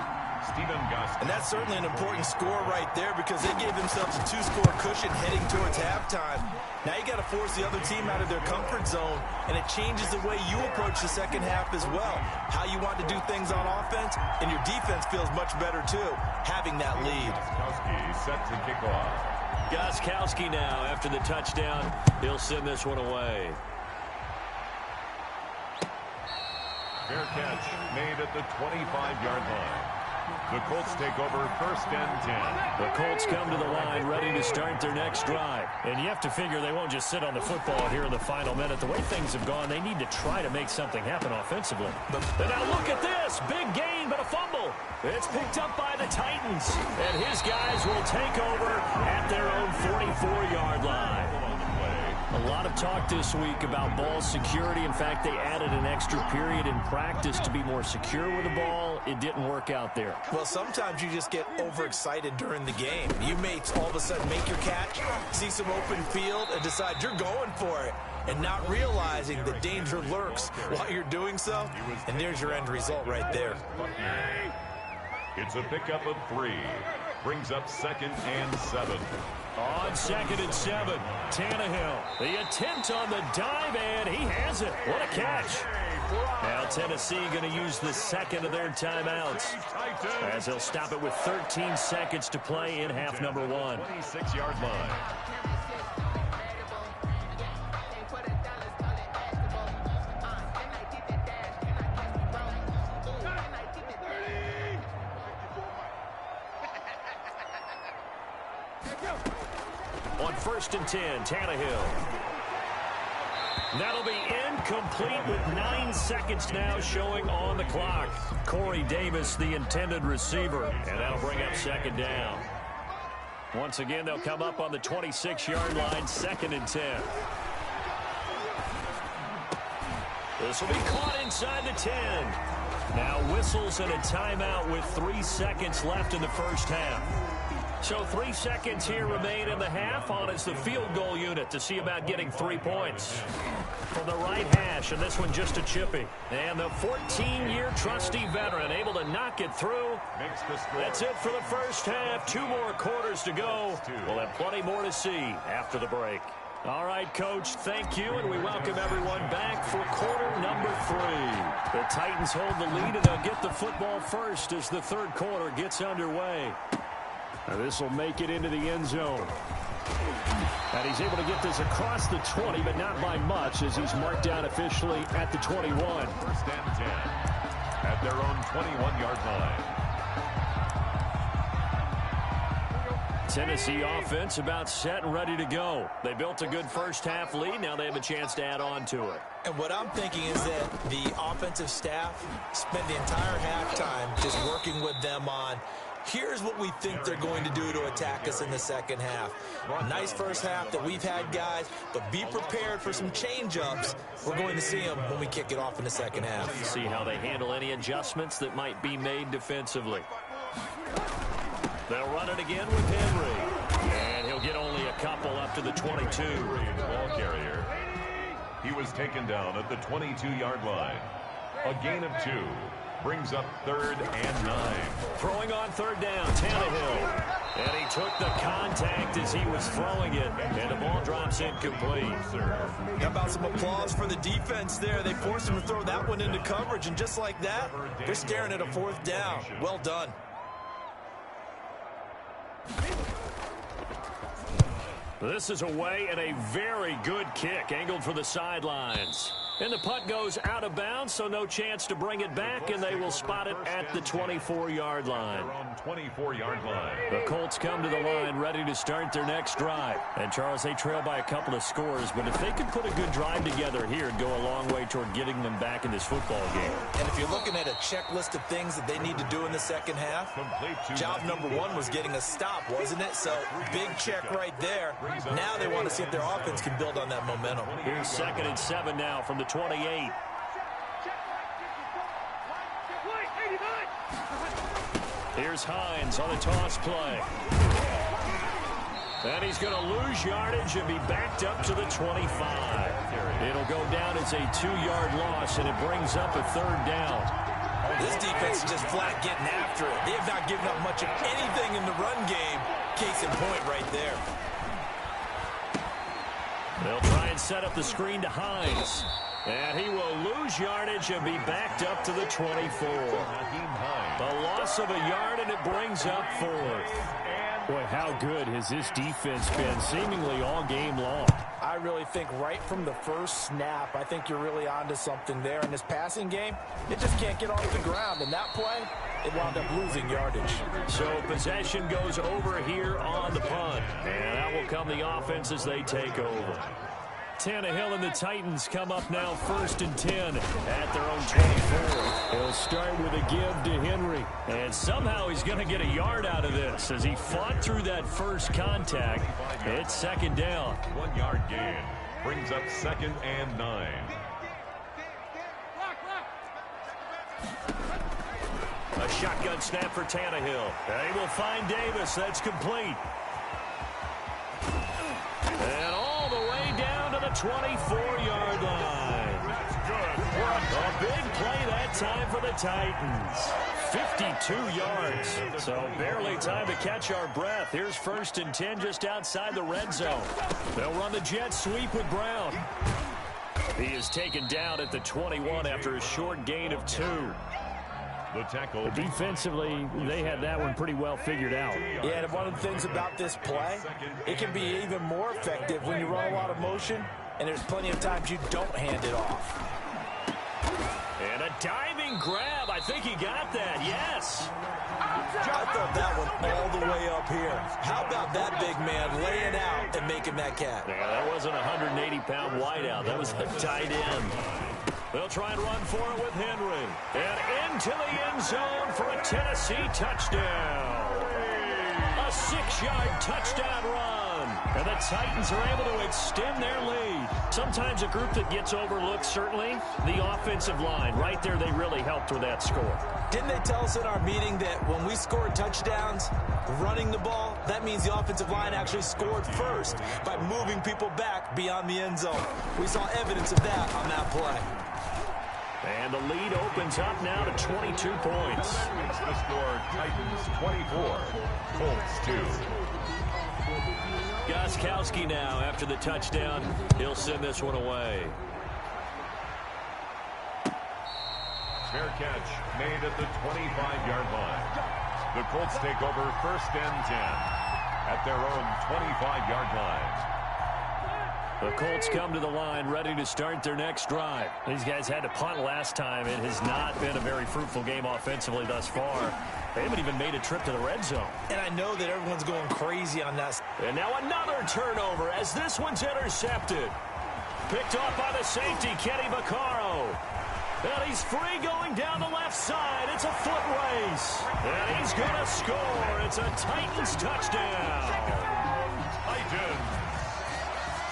And that's certainly an important score right there, because they gave themselves a 2-score cushion heading towards halftime. Now you got to force the other team out of their comfort zone, and it changes the way you approach the second half as well. How you want to do things on offense, and your defense feels much better too, having that lead. Set to kick off. Gostkowski now after the touchdown. He'll send this one away. Fair catch made at the 25-yard line. The Colts take over first and 10. The Colts come to the line ready to start their next drive. And you have to figure they won't just sit on the football here in the final minute. The way things have gone, they need to try to make something happen offensively. And now look at this. Big gain, but a fumble. It's picked up by the Titans. And his guys will take over at their own 44-yard line. A lot of talk this week about ball security. In fact, they added an extra period in practice to be more secure with the ball. It didn't work out there. Well, sometimes you just get overexcited during the game. You may all of a sudden make your catch, see some open field, and decide you're going for it, and not realizing the danger lurks while you're doing so. And there's your end result right there. It's a pickup of 3. Brings up second and 7. On second and 7, Tannehill. The attempt on the dive, and he has it. What a catch. Now Tennessee going to use the second of their timeouts, as they'll stop it with 13 seconds to play in half number 1. 26-yard line. On first and 10, Tannehill. That'll be incomplete with 9 seconds now showing on the clock. Corey Davis, the intended receiver, and that'll bring up second down. Once again, they'll come up on the 26-yard line, second and 10. This will be caught inside the 10. Now whistles and a timeout with 3 seconds left in the first half. So 3 seconds here remain in the half. On is the field goal unit to see about getting 3 points. From the right hash, and this one just a chippy. And the 14-year trusty veteran able to knock it through. That's it for the first half. 2 more quarters to go. We'll have plenty more to see after the break. All right, Coach, thank you, and we welcome everyone back for quarter number 3. The Titans hold the lead, and they'll get the football first as the third quarter gets underway. Now this will make it into the end zone. And he's able to get this across the 20, but not by much as he's marked down officially at the 21. First and 10 at their own 21-yard line. Tennessee offense about set and ready to go. They built a good first half lead. Now they have a chance to add on to it. And what I'm thinking is that the offensive staff spent the entire halftime just working with them on here's what we think they're going to do to attack us in the second half. Nice first half that we've had, guys, but be prepared for some change-ups. We're going to see them when we kick it off in the second half. See how they handle any adjustments that might be made defensively. They'll run it again with Henry. And he'll get only a couple up to the 22. Ball carrier. He was taken down at the 22-yard line. A gain of 2. Brings up 3rd and 9. Throwing on 3rd down, Tannehill. And he took the contact as he was throwing it. And the ball drops incomplete. How about some applause for the defense there? They forced him to throw that one into coverage, and just like that, they're staring at a 4th down. Well done. This is away and a very good kick angled for the sidelines. And the punt goes out of bounds, so no chance to bring it back, and they will spot it at the 24-yard line. 24-yard line. The Colts come to the line ready to start their next drive. And, Charles, they trail by a couple of scores, but if they could put a good drive together here, it'd go a long way toward getting them back in this football game. And if you're looking at a checklist of things that they need to do in the second half, job number 1 was getting a stop, wasn't it? So, big check right there. Now they want to see if their offense can build on that momentum. Here's 2nd and 7 now from the 28. Here's Hines on a toss play. And he's going to lose yardage and be backed up to the 25. It'll go down as a 2-yard loss, and it brings up a 3rd down. This defense is just flat getting after it. They have not given up much of anything in the run game. Case in point right there. They'll try and set up the screen to Hines. And he will lose yardage and be backed up to the 24. The loss of a yard, and it brings up 4th. Boy, how good has this defense been seemingly all game long? I really think right from the first snap, I think you're really onto something there. In this passing game, it just can't get off the ground. And that play, it wound up losing yardage. So possession goes over here on the punt. And that will come the offense as they take over. Tannehill and the Titans come up now 1st and 10 at their own 24. He'll start with a give to Henry. And somehow he's going to get a yard out of this as he fought through that first contact. It's 2nd down. 1-yard gain. Brings up 2nd and 9. A shotgun snap for Tannehill. They will find Davis. That's complete. And all the way down to the 24-yard line. That's good. A big play that time for the Titans. 52 yards. So barely time to catch our breath. Here's 1st and 10 just outside the red zone. They'll run the jet sweep with Brown. He is taken down at the 21 after a short gain of 2. The tackle. Defensively, they had that one pretty well figured out. Yeah, and one of the things about this play, it can be even more effective when you run a lot of motion, and there's plenty of times you don't hand it off. And a diving grab. I think he got that. Yes. I thought that one all the way up here. How about that big man laying out and making that catch? Yeah, that wasn't a 180-pound wideout. That was a tight end. They'll try and run for it with Henry. And into the end zone for a Tennessee touchdown. A 6-yard touchdown run. And the Titans are able to extend their lead. Sometimes a group that gets overlooked, certainly, the offensive line. Right there, they really helped with that score. Didn't they tell us in our meeting that when we scored touchdowns, running the ball, that means the offensive line actually scored first by moving people back beyond the end zone. We saw evidence of that on that play. And the lead opens up now to 22 points. It's the score, Titans 24, Colts 2. Gostkowski now after the touchdown. He'll send this one away. Fair catch made at the 25-yard line. The Colts take over 1st and 10 at their own 25-yard line. The Colts come to the line ready to start their next drive. These guys had to punt last time. It has not been a very fruitful game offensively thus far. They haven't even made a trip to the red zone. And I know that everyone's going crazy on that. And now another turnover as this one's intercepted. Picked off by the safety, Kenny Vaccaro. And he's free going down the left side. It's a foot race. And he's going to score. It's a Titans touchdown. Titans.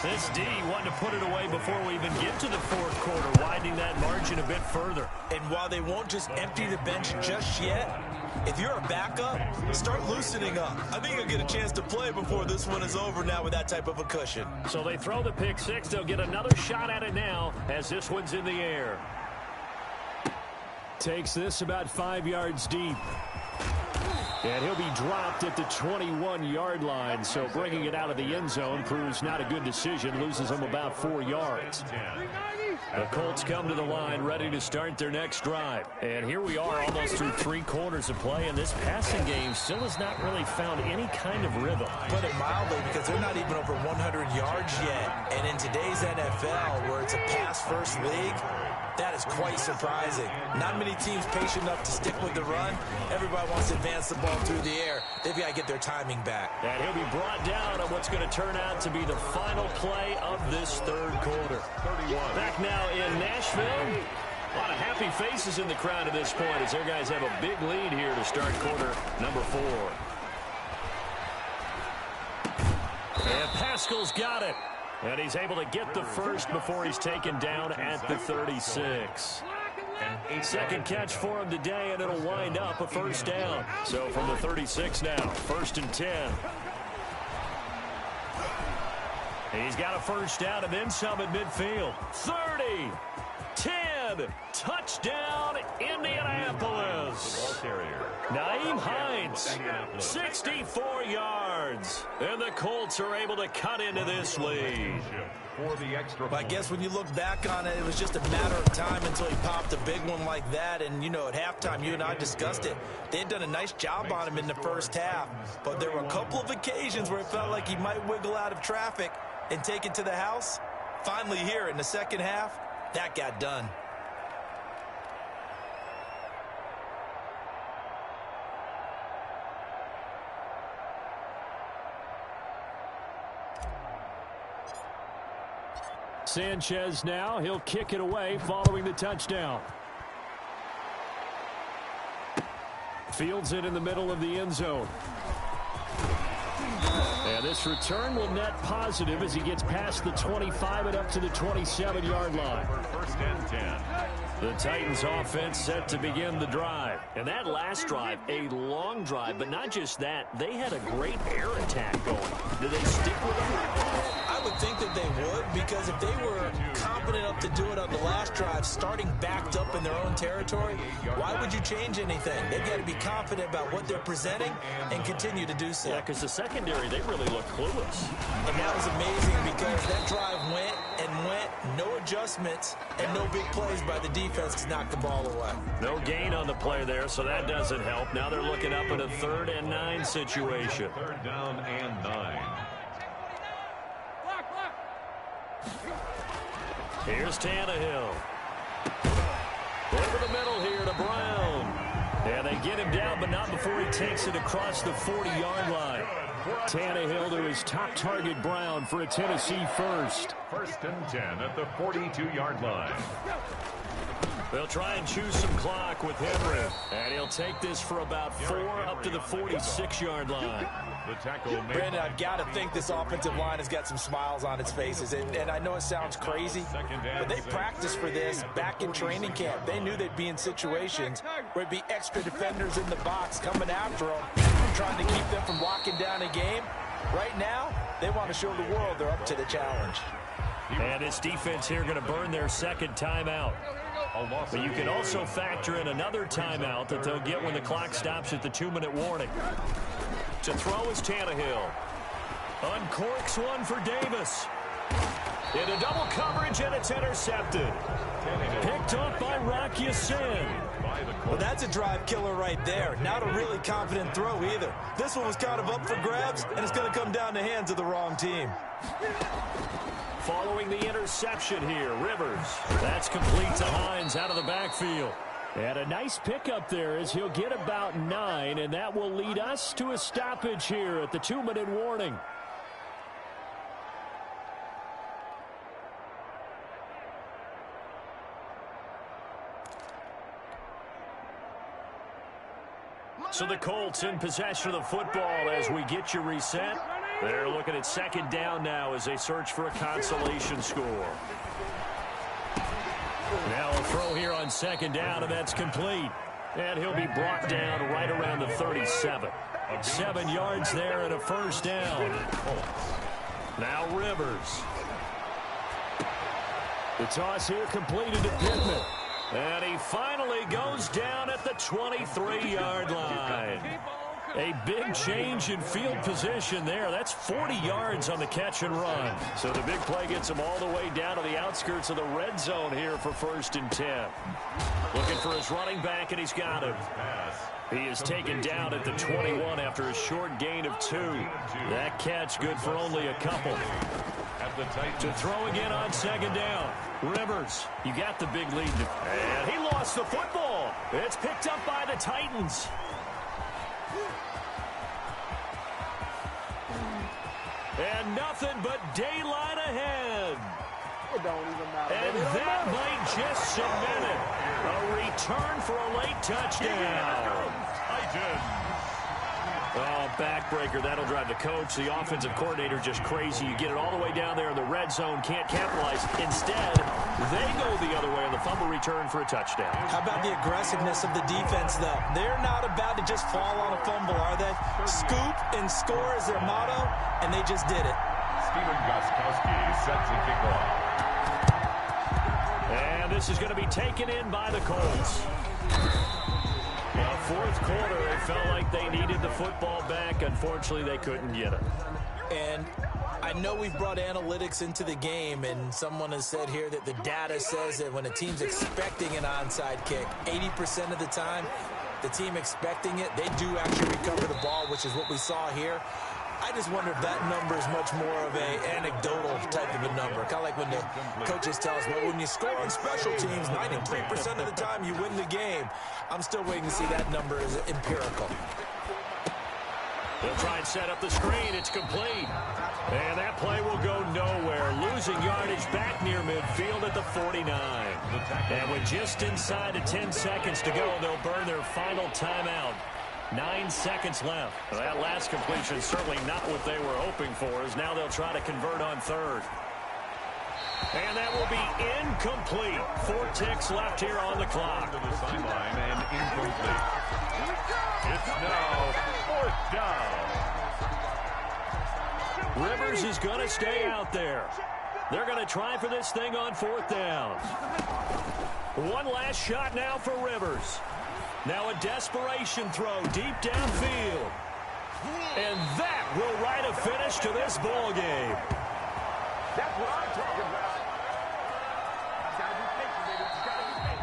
This D wanted to put it away before we even get to the fourth quarter, widening that margin a bit further. And while they won't just empty the bench just yet, if you're a backup, start loosening up. I think you'll get a chance to play before this one is over now with that type of a cushion. So they throw the pick six. They'll get another shot at it now as this one's in the air. Takes this about 5 yards deep. And he'll be dropped at the 21-yard line, so bringing it out of the end zone proves not a good decision, loses him about 4 yards. The Colts come to the line ready to start their next drive. And here we are almost through 3 quarters of play, and this passing game still has not really found any kind of rhythm. Put it mildly, because they're not even over 100 yards yet. And in today's NFL, where it's a pass-first league, that is quite surprising. Not many teams patient enough to stick with the run. Everybody wants to advance the ball through the air. They've got to get their timing back. And he'll be brought down on what's going to turn out to be the final play of this third quarter. 31. Back now in Nashville. A lot of happy faces in the crowd at this point as their guys have a big lead here to start quarter number 4. And Pascal's got it. And he's able to get the first before he's taken down at the 36. Second catch for him today, and it'll wind up a first down. So from the 36 now, 1st and 10. He's got a first down and then some at midfield. 30, 10, touchdown, Indianapolis. Nyheim Hines, 64 yards. And the Colts are able to cut into this lead. I guess when you look back on it, it was just a matter of time until he popped a big one like that. And, you know, at halftime, you and I discussed it. They had done a nice job on him in the first half. But there were a couple of occasions where it felt like he might wiggle out of traffic and take it to the house. Finally here in the second half, that got done. Sanchez now, he'll kick it away following the touchdown. Fields it in the middle of the end zone. And this return will net positive as he gets past the 25 and up to the 27-yard line. 1st and 10. The Titans offense set to begin the drive. And that last drive, a long drive, but not just that, they had a great air attack going. Do they stick with it? I would think that they would, because if they were confident enough to do it on the last drive, starting backed up in their own territory, why would you change anything? They've got to be confident about what they're presenting and continue to do so. Yeah, because the secondary, they really look clueless. And that was amazing because that drive went and went, no adjustments, and no big plays by the defense to knock the ball away. No gain on the play there, so that doesn't help. Now they're looking up at a 3rd and 9 situation. 3rd down and 9. Here's Tannehill. Over the middle here to Brown. And they get him down, but not before he takes it across the 40-yard line. Tannehill to his top target, Brown, for a Tennessee first. 1st and 10 at the 42-yard line. They'll try and choose some clock with Henry. And he'll take this for about 4 up to the 46-yard line. The tackle made. Brandon, I've got to think this offensive line has got some smiles on its faces. And I know it sounds crazy, but they practiced for this back in training camp. They knew they'd be in situations where it'd be extra defenders in the box coming after them, trying to keep them from locking down a game. Right now, they want to show the world they're up to the challenge. And this defense here going to burn their second timeout. But you can also factor in another timeout that they'll get when the clock stops at the 2-minute warning. To throw is Tannehill. Uncorks one for Davis. Into double coverage, and it's intercepted. Picked up by Rock Ya-Sin. Well, that's a drive killer right there. Not a really confident throw either. This one was kind of up for grabs, and it's going to come down the hands of the wrong team. Following the interception here, Rivers. That's complete to Hines out of the backfield. And a nice pickup there as he'll get about 9, and that will lead us to a stoppage here at the 2-minute warning. So the Colts in possession of the football as we get you reset. They're looking at second down now as they search for a consolation score. Now a throw here on second down, and that's complete. And he'll be brought down right around the 37. 7 yards there and a first down. Now Rivers. The toss here completed to Pittman. And he finally goes down at the 23-yard line. A big change in field position there. That's 40 yards on the catch and run. So the big play gets him all the way down to the outskirts of the red zone here for 1st and 10. Looking for his running back, and he's got him. He is taken down at the 21 after a short gain of 2. That catch good for only a couple. To throw again on second down. Rivers, you got the big lead. And he lost the football. It's picked up by the Titans. And nothing but daylight ahead. It don't even matter. And that might just cement it. A return for a late touchdown. Oh, backbreaker. That'll drive the coach, the offensive coordinator, just crazy. You get it all the way down there in the red zone, can't capitalize. Instead, they go the other way on the fumble return for a touchdown. How about the aggressiveness of the defense, though? They're not about to just fall on a fumble, are they? Scoop and score is their motto, and they just did it. Steven Gostkowski sets the kickoff. And this is going to be taken in by the Colts. Well, 4th quarter, it felt like they needed the football back. Unfortunately, they couldn't get it. And I know we've brought analytics into the game, and someone has said here that the data says that when a team's expecting an onside kick, 80% of the time, the team expecting it, they do actually recover the ball, which is what we saw here. I just wonder if that number is much more of an anecdotal type of a number. Kind of like when the coaches tell us, well, when you score on special teams, 93% of the time you win the game. I'm still waiting to see that number as empirical. They'll try and set up the screen. It's complete. And that play will go nowhere. Losing yardage back near midfield at the 49. And with just inside of 10 seconds to go, they'll burn their final timeout. 9 seconds left. Well, that last completion is certainly not what they were hoping for, as now they'll try to convert on 3rd. And that will be incomplete. 4 ticks left here on the clock. To the sideline and incomplete. It's now 4th down. Rivers is going to stay out there. They're going to try for this thing on 4th down. One last shot now for Rivers. Now a desperation throw deep downfield. And that will write a finish to this ball game. That's what I'm talking about.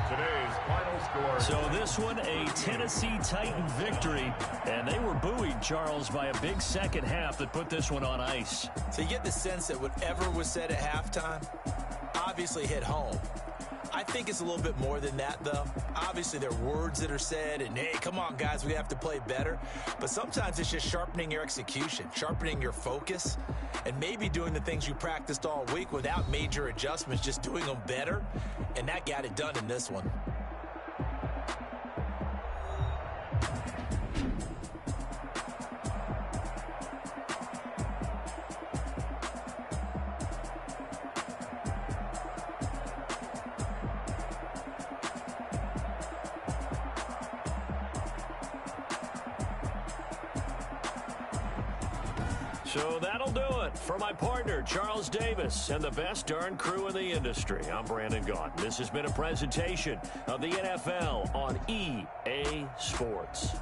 Today's final score. So this one, a Tennessee Titan victory. And they were buoyed, Charles, by a big second half that put this one on ice. So you get the sense that whatever was said at halftime obviously hit home. I think it's a little bit more than that, though. Obviously, there are words that are said, and, hey, come on, guys, we have to play better. But sometimes it's just sharpening your execution, sharpening your focus, and maybe doing the things you practiced all week without major adjustments, just doing them better. And that got it done in this one. So that'll do it for my partner, Charles Davis, and the best darn crew in the industry. I'm Brandon Gaudin. This has been a presentation of the NFL on EA Sports.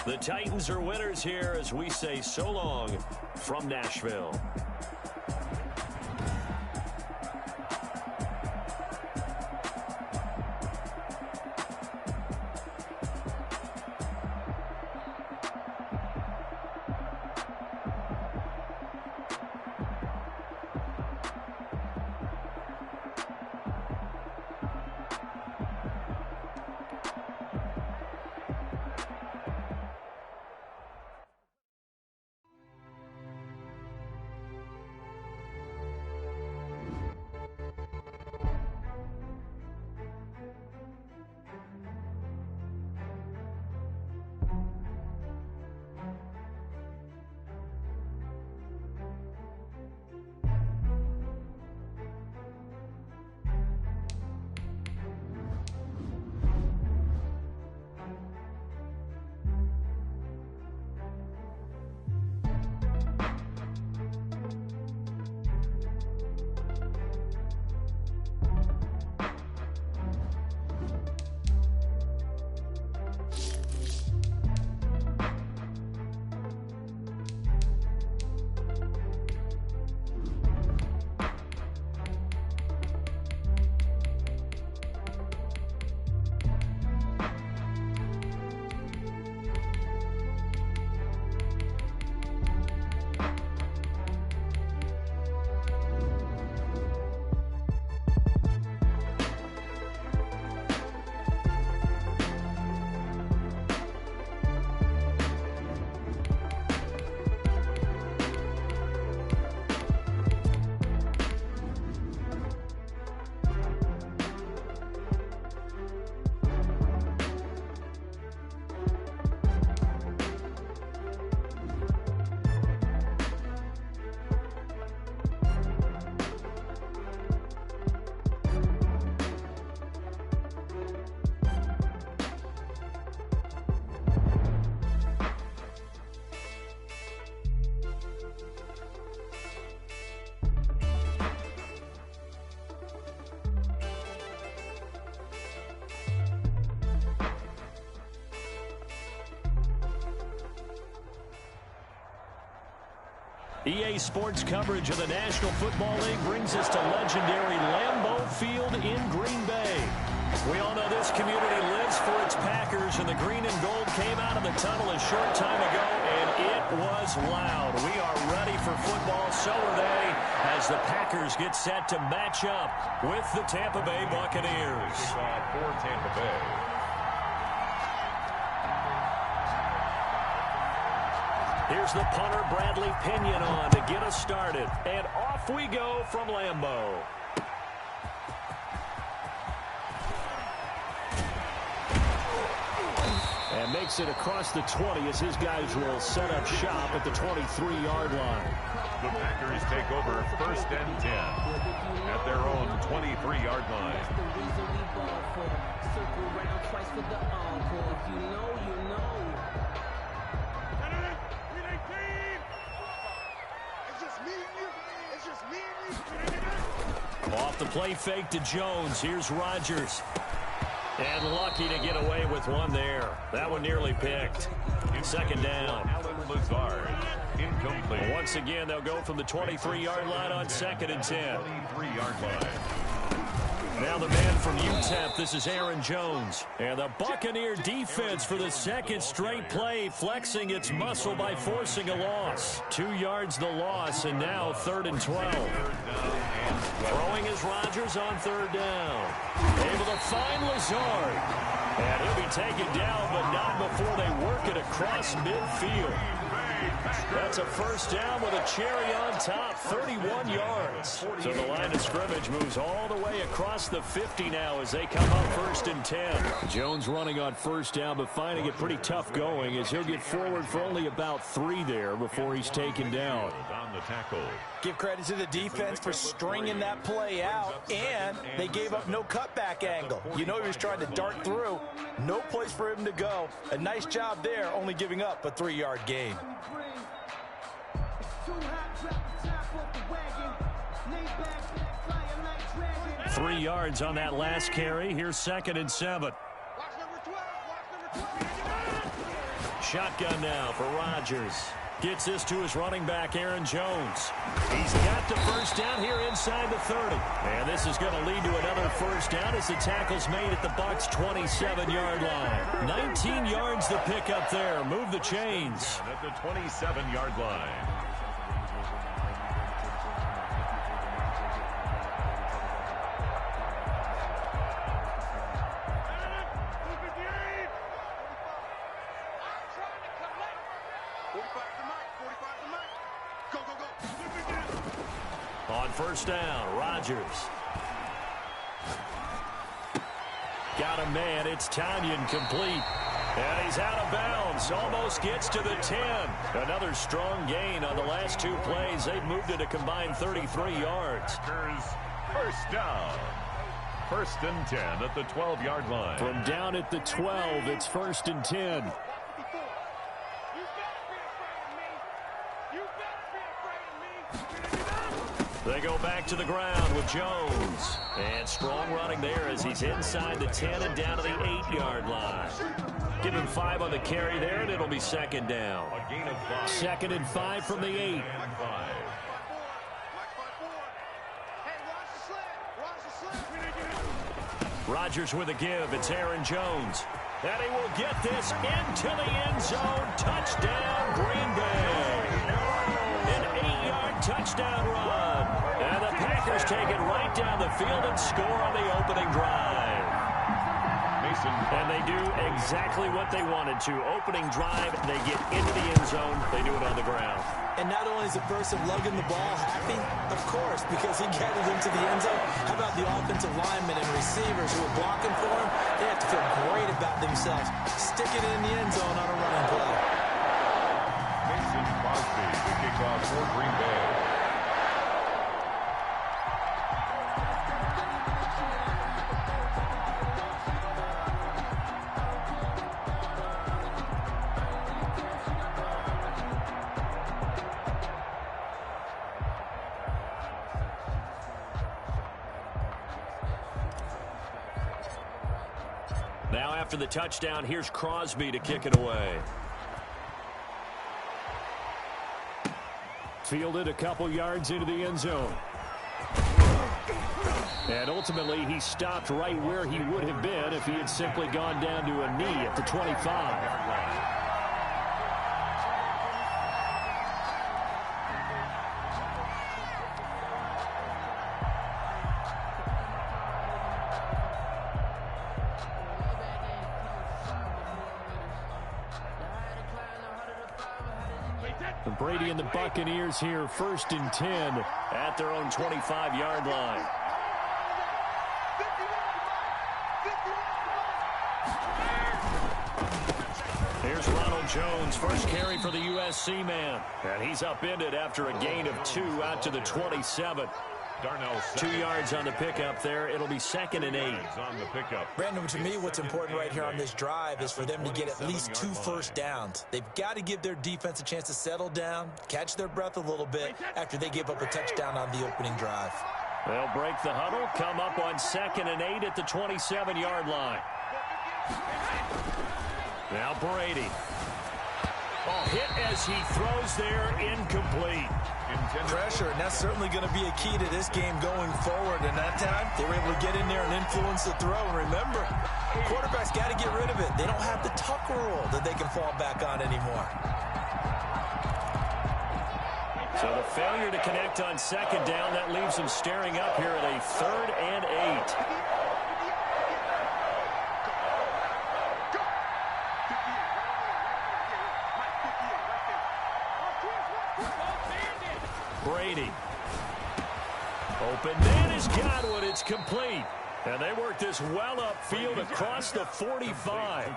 The Titans are winners here as we say so long from Nashville. EA Sports coverage of the National Football League brings us to legendary Lambeau Field in Green Bay. We all know this community lives for its Packers, and the green and gold came out of the tunnel a short time ago, and it was loud. We are ready for football, so are they, as the Packers get set to match up with the Tampa Bay Buccaneers. For Tampa Bay. Here's the punter, Bradley Pinion, on to get us started. And off we go from Lambeau. And makes it across the 20 as his guys will set up shop at the 23-yard line. The Packers take over 1st and 10 at their own 23-yard line. Circle round twice for the encore. If you know, you know. Off the play fake to Jones. Here's Rodgers. And lucky to get away with one there. That one nearly picked. 2nd down. Alan Lazard. Incomplete. Once again, they'll go from the 23-yard line on 2nd and 10. 23-yard line. Now the man from UTEP, this is Aaron Jones. And the Buccaneer defense for the 2nd straight play, flexing its muscle by forcing a loss. 2 yards the loss, and now 3rd and 12. Throwing is Rodgers on 3rd down. Able to find Lazard. And he'll be taken down, but not before they work it across midfield. That's a 1st down with a cherry on top, 31 yards. So the line of scrimmage moves all the way across the 50 now as they come up 1st and 10. Jones running on 1st down, but finding it pretty tough going as he'll get forward for only about 3 there before he's taken down. On the tackle. Give credit to the defense for stringing that play out, and they gave up no cutback angle. You know he was trying to dart through. No place for him to go. A nice job there, only giving up a 3-yard gain. 3 yards on that last carry. Here's 2nd and 7. Shotgun now for Rodgers. Gets this to his running back, Aaron Jones. He's got the first down here inside the 30. And this is going to lead to another first down as the tackle's made at the Bucs' 27-yard line. 19 yards the pickup there. Move the chains. At the 27-yard line. On first down, Rodgers. Got a man. It's Tanyan complete. And he's out of bounds. Almost gets to the 10. Another strong gain on the last 2 plays. They've moved it a combined 33 yards. First down. 1st and 10 at the 12-yard line. From down at the 12, it's 1st and 10. They go back to the ground with Jones. And strong running there as he's inside the 10 and down to the 8-yard line. Give him 5 on the carry there, and it'll be 2nd down. A gain of 5. 2nd and 5 from the 8. Rodgers with a give. It's Aaron Jones. And he will get this into the end zone. Touchdown, Green Bay. An 8-yard touchdown run. And the Packers take it right down the field and score on the opening drive. And they do exactly what they wanted to. Opening drive, they get into the end zone. They do it on the ground. And not only is the person lugging the ball happy, of course, because he got it into the end zone. How about the offensive linemen and receivers who are blocking for him? They have to feel great about themselves. Stick it in the end zone on a running play. Mason Crosby, the kickoff for Green Bay. Now after the touchdown, here's Crosby to kick it away. Fielded a couple yards into the end zone. And ultimately, he stopped right where he would have been if he had simply gone down to a knee at the 25. Brady and the Buccaneers here, 1st and 10 at their own 25-yard line. Here's Ronald Jones, first carry for the USC man. And he's upended after a gain of 2 out to the 27. Darnell 2 yards on the pickup there. It'll be 2nd and 8. On the pickup. Brandon, to me, what's important right here on this drive is for them to get at least 2 first downs. They've got to give their defense a chance to settle down, catch their breath a little bit after they give up a touchdown on the opening drive. They'll break the huddle, come up on 2nd and 8 at the 27-yard line. Now Brady. Oh, hit as he throws there, incomplete. Pressure, and that's certainly going to be a key to this game going forward. And that time, they were able to get in there and influence the throw. And remember, quarterbacks got to get rid of it. They don't have the tuck rule that they can fall back on anymore. So the failure to connect on 2nd down, that leaves them staring up here at a 3rd and 8. Brady. Open man is Godwin. It's complete. And they work this well upfield across the 45.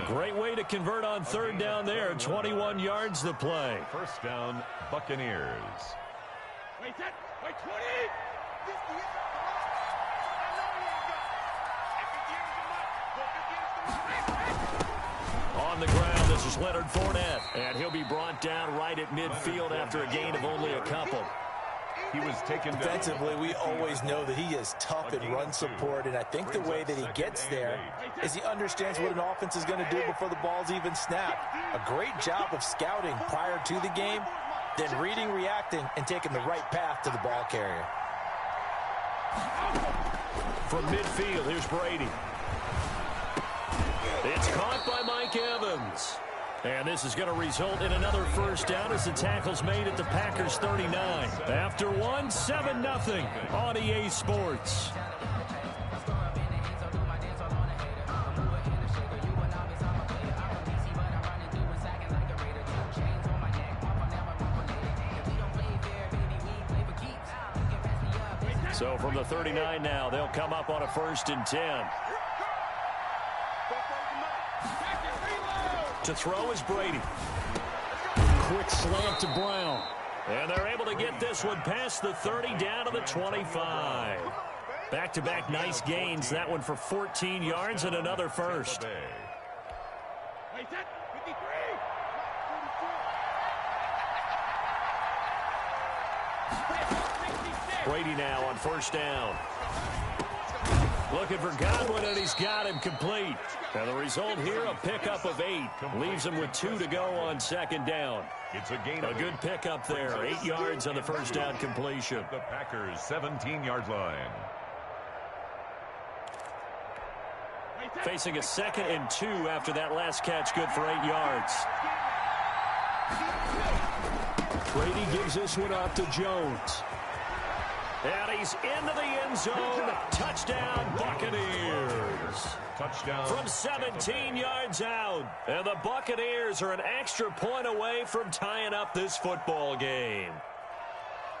Great way to convert on 3rd down there. 21 yards the play. First down, Buccaneers. Wait, 20. On the ground. This is Leonard Fournette. And he'll be brought down right at midfield after a gain of only a couple. He was taken defensively. We always know that he is tough in run support, and I think the way that he gets there is he understands what an offense is going to do before the ball's even snapped. A great job of scouting prior to the game, then reading, reacting, and taking the right path to the ball carrier. From midfield, here's Brady. It's caught by Mike Evans. And this is going to result in another first down as the tackle's made at the Packers 39. After one, 7-0 on EA Sports. So from the 39 now, they'll come up on a 1st and 10. To throw is Brady. Quick slant to Brown. And they're able to get this one past the 30 down to the 25. Back-to-back nice gains. That one for 14 yards and another first. Brady now on 1st down. Looking for Godwin, and he's got him complete. And the result here, a pickup of 8. Leaves him with 2 to go on 2nd down. It's a gain. A good pickup there. 8 yards on the 1st down completion. The Packers' 17-yard line. Facing a 2nd and 2 after that last catch, good for 8 yards. Brady gives this one up to Jones. And he's into the end zone. Touchdown, Buccaneers. Touchdown. From 17 yards out. And the Buccaneers are an extra point away from tying up this football game.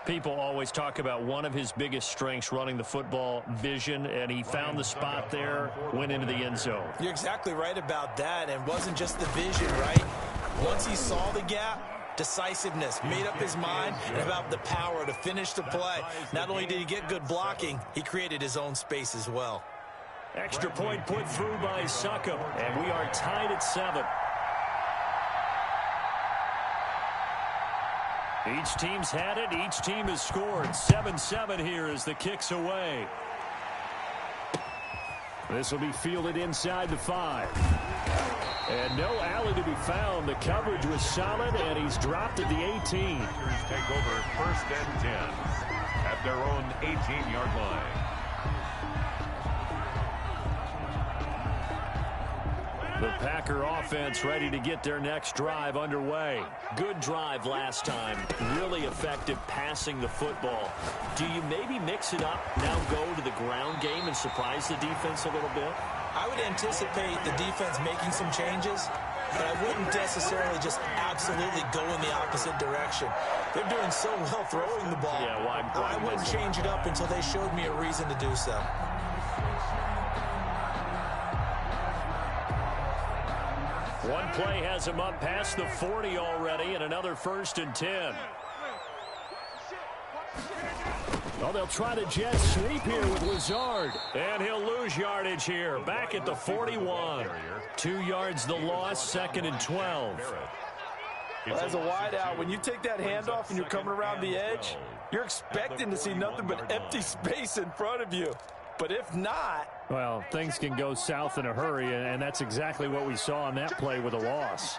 People always talk about one of his biggest strengths, running the football, vision, and he found the spot there, went into the end zone. You're exactly right about that, and wasn't just the vision, right? Once he saw the gap, decisiveness, made up his mind, and about the power to finish the play. Not only did he get good blocking, he created his own space as well. Extra point put through by Succop, and we are tied at 7. Each team's had it. Each team has scored. 7-7 here as the kick's away. This will be fielded inside the 5. And no alley to be found. The coverage was solid, and he's dropped at the 18. Packers take over 1st and 10 at their own 18-yard line. The Packer offense ready to get their next drive underway. Good drive last time. Really effective passing the football. Do you maybe mix it up, now go to the ground game and surprise the defense a little bit? I would anticipate the defense making some changes, but I wouldn't necessarily just absolutely go in the opposite direction. They're doing so well throwing the ball. Yeah, why I wouldn't change it up until they showed me a reason to do so. One play has him up past the 40 already, and another 1st and 10. Oh, they'll try the jet sweep here with Lazard. And he'll lose yardage here. Back at the 41. 2 yards the loss, 2nd and 12. Well, as a wideout, when you take that handoff and you're coming around the edge, you're expecting to see nothing but empty space in front of you. But if not... Well, things can go south in a hurry, and that's exactly what we saw on that play with a loss.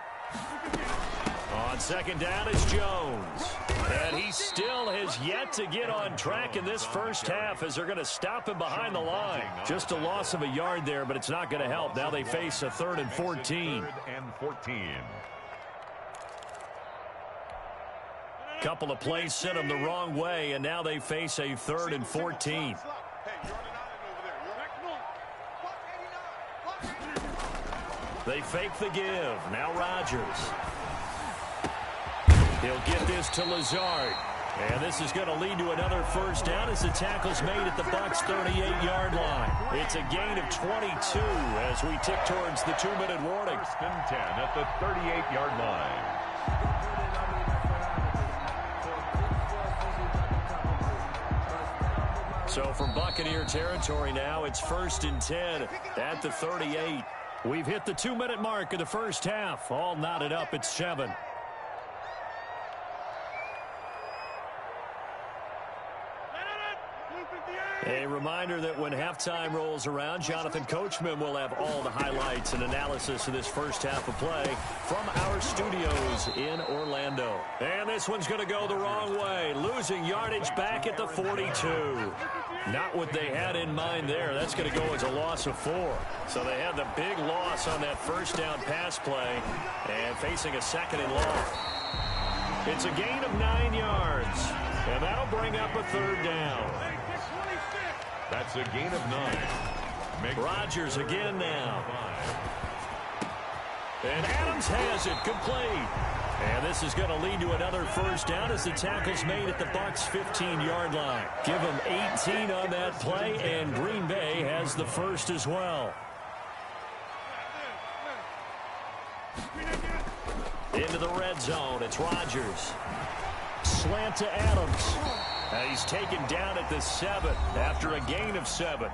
On 2nd down is Jones. And he still has yet to get on track in this first half as they're going to stop him behind the line. Just a loss of a yard there, but it's not going to help. Now they face a 3rd and 14. Couple of plays sent them the wrong way, and now they face a 3rd and 14. They fake the give. Now Rodgers. He'll get this to Lazard. And this is going to lead to another first down as the tackle's made at the Bucs' 38-yard line. It's a gain of 22 as we tick towards the 2-minute warning. 1st and 10 at the 38-yard line. So from Buccaneer territory now, it's 1st and 10 at the 38. We've hit the 2-minute mark of the first half. All knotted up at 7. A reminder that when halftime rolls around, Jonathan Coachman will have all the highlights and analysis of this first half of play from our studios in Orlando. And this one's going to go the wrong way, losing yardage back at the 42. Not what they had in mind there. That's going to go as a loss of 4. So they had the big loss on that first down pass play and facing a 2nd and long. It's a gain of 9 yards, and that'll bring up a 3rd down. That's a gain of 9. Rodgers again now. And Adams has it complete. And this is going to lead to another first down as the tackle's made at the Bucs' 15-yard line. Give them 18 on that play, and Green Bay has the first as well. Into the red zone. It's Rodgers. Slant to Adams. And he's taken down at the 7 after a gain of 7.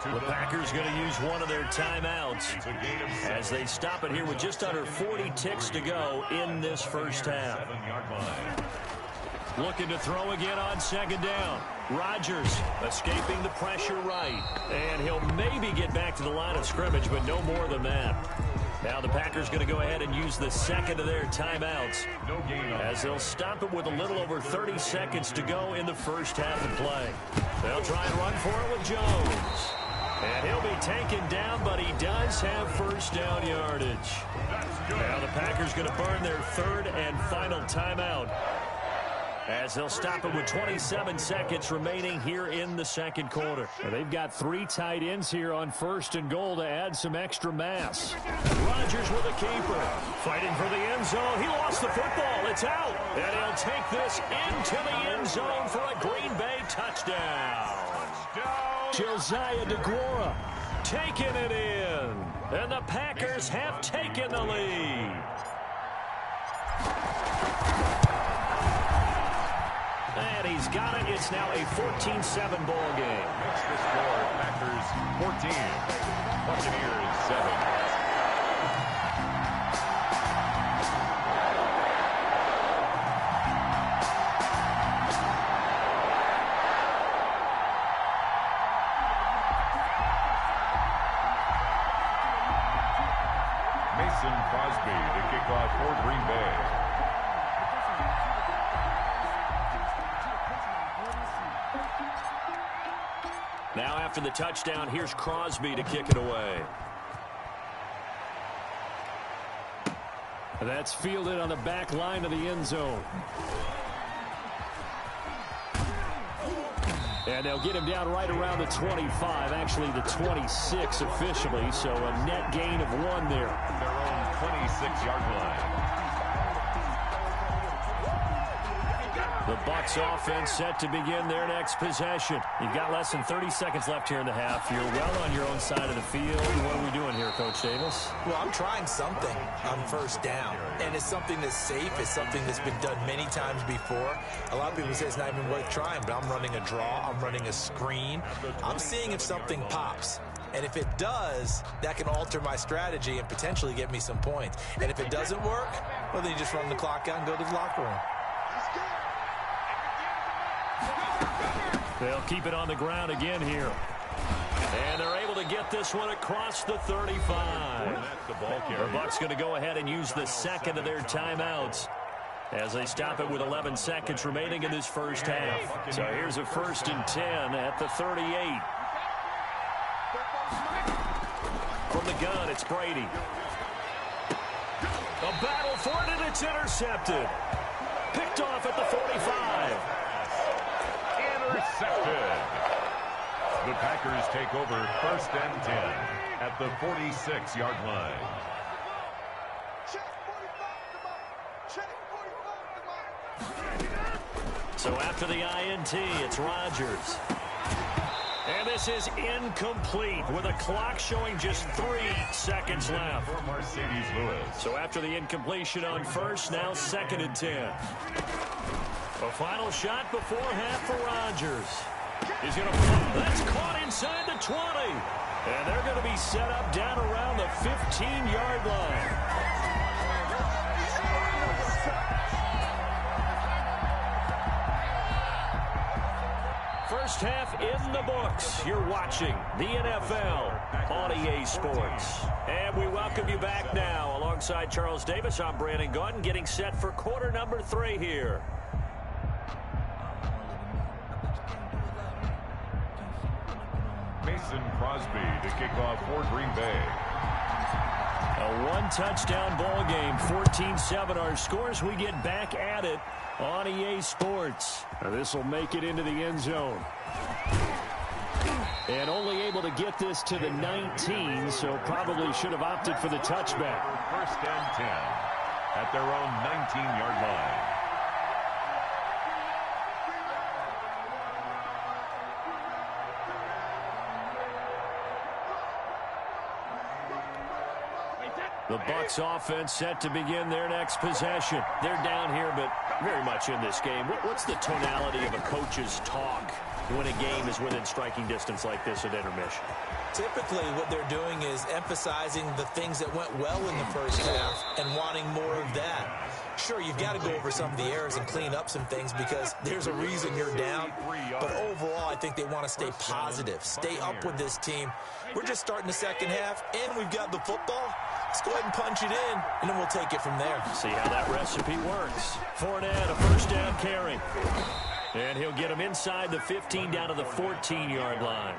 The Packers going to use one of their timeouts as they stop it here with just under 40 ticks to go in this first half. Looking to throw again on 2nd down. Rodgers escaping the pressure right. And he'll maybe get back to the line of scrimmage, but no more than that. Now the Packers going to go ahead and use the 2nd of their timeouts as they'll stop it with a little over 30 seconds to go in the first half of play. They'll try and run for it with Jones. And he'll be taken down, but he does have first down yardage. Now the Packers going to burn their 3rd and final timeout as they'll stop it with 27 seconds remaining here in the 2nd quarter. They've got 3 tight ends here on 1st and goal to add some extra mass. Rodgers with a keeper. Fighting for the end zone. He lost the football. It's out. And he'll take this into the end zone for a Green Bay touchdown. Josiah DeGuara taking it in. And the Packers have taken the lead. And he's got it. It's now a 14-7 ball game. Makes the score Packers 14, Buccaneers 7. Mason Crosby to kick off for Green Bay. Now after the touchdown, here's Crosby to kick it away. That's fielded on the back line of the end zone. And they'll get him down right around the 25, actually the 26 officially, so a net gain of 1 there. Their own 26-yard line. The Bucs offense set to begin their next possession. You've got less than 30 seconds left here in the half. You're well on your own side of the field. What are we doing here, Coach Davis? Well, I'm trying something on 1st down. And it's something that's safe. It's something that's been done many times before. A lot of people say it's not even worth trying, but I'm running a draw. I'm running a screen. I'm seeing if something pops. And if it does, that can alter my strategy and potentially get me some points. And if it doesn't work, well, then you just run the clock out and go to the locker room. They'll keep it on the ground again here. And they're able to get this one across the 35. The Bucs going to go ahead and use the 2nd of their timeouts as they stop it with 11 seconds remaining in this first half. So here's a 1st and 10 at the 38. From the gun, it's Brady. A battle for it, and it's intercepted. Picked off at the 45. Intercepted. The Packers take over 1st and 10 at the 46-yard line. So after the INT, it's Rodgers. And this is incomplete with a clock showing just 3 seconds left. For Mercedes Lewis. So after the incompletion on 1st, now 2nd and 10. A final shot before half for Rodgers. He's going to pull. That's caught inside the 20. And they're going to be set up down around the 15-yard line. First half in the books. You're watching the NFL on EA Sports. And we welcome you back now. Alongside Charles Davis, I'm Brandon Gaudin, getting set for quarter number 3 here. Mason Crosby to kick off for Green Bay. A one-touchdown ball game, 14-7 our scores. We get back at it on EA Sports. This will make it into the end zone. And only able to get this to the 19, so probably should have opted for the touchback. First and 10 at their own 19-yard line. The Bucs offense set to begin their next possession. They're down here, but very much in this game. What's the tonality of a coach's talk when a game is within striking distance like this at intermission? Typically, what they're doing is emphasizing the things that went well in the first half and wanting more of that. Sure, you've got to go over some of the errors and clean up some things because there's a reason you're down. But overall, I think they want to stay positive, stay up with this team. We're just starting the second half, and we've got the football. Let's go ahead and punch it in, and then we'll take it from there. See how that recipe works. Fournette, a first down carry. And he'll get him inside the 15 down to the 14-yard line.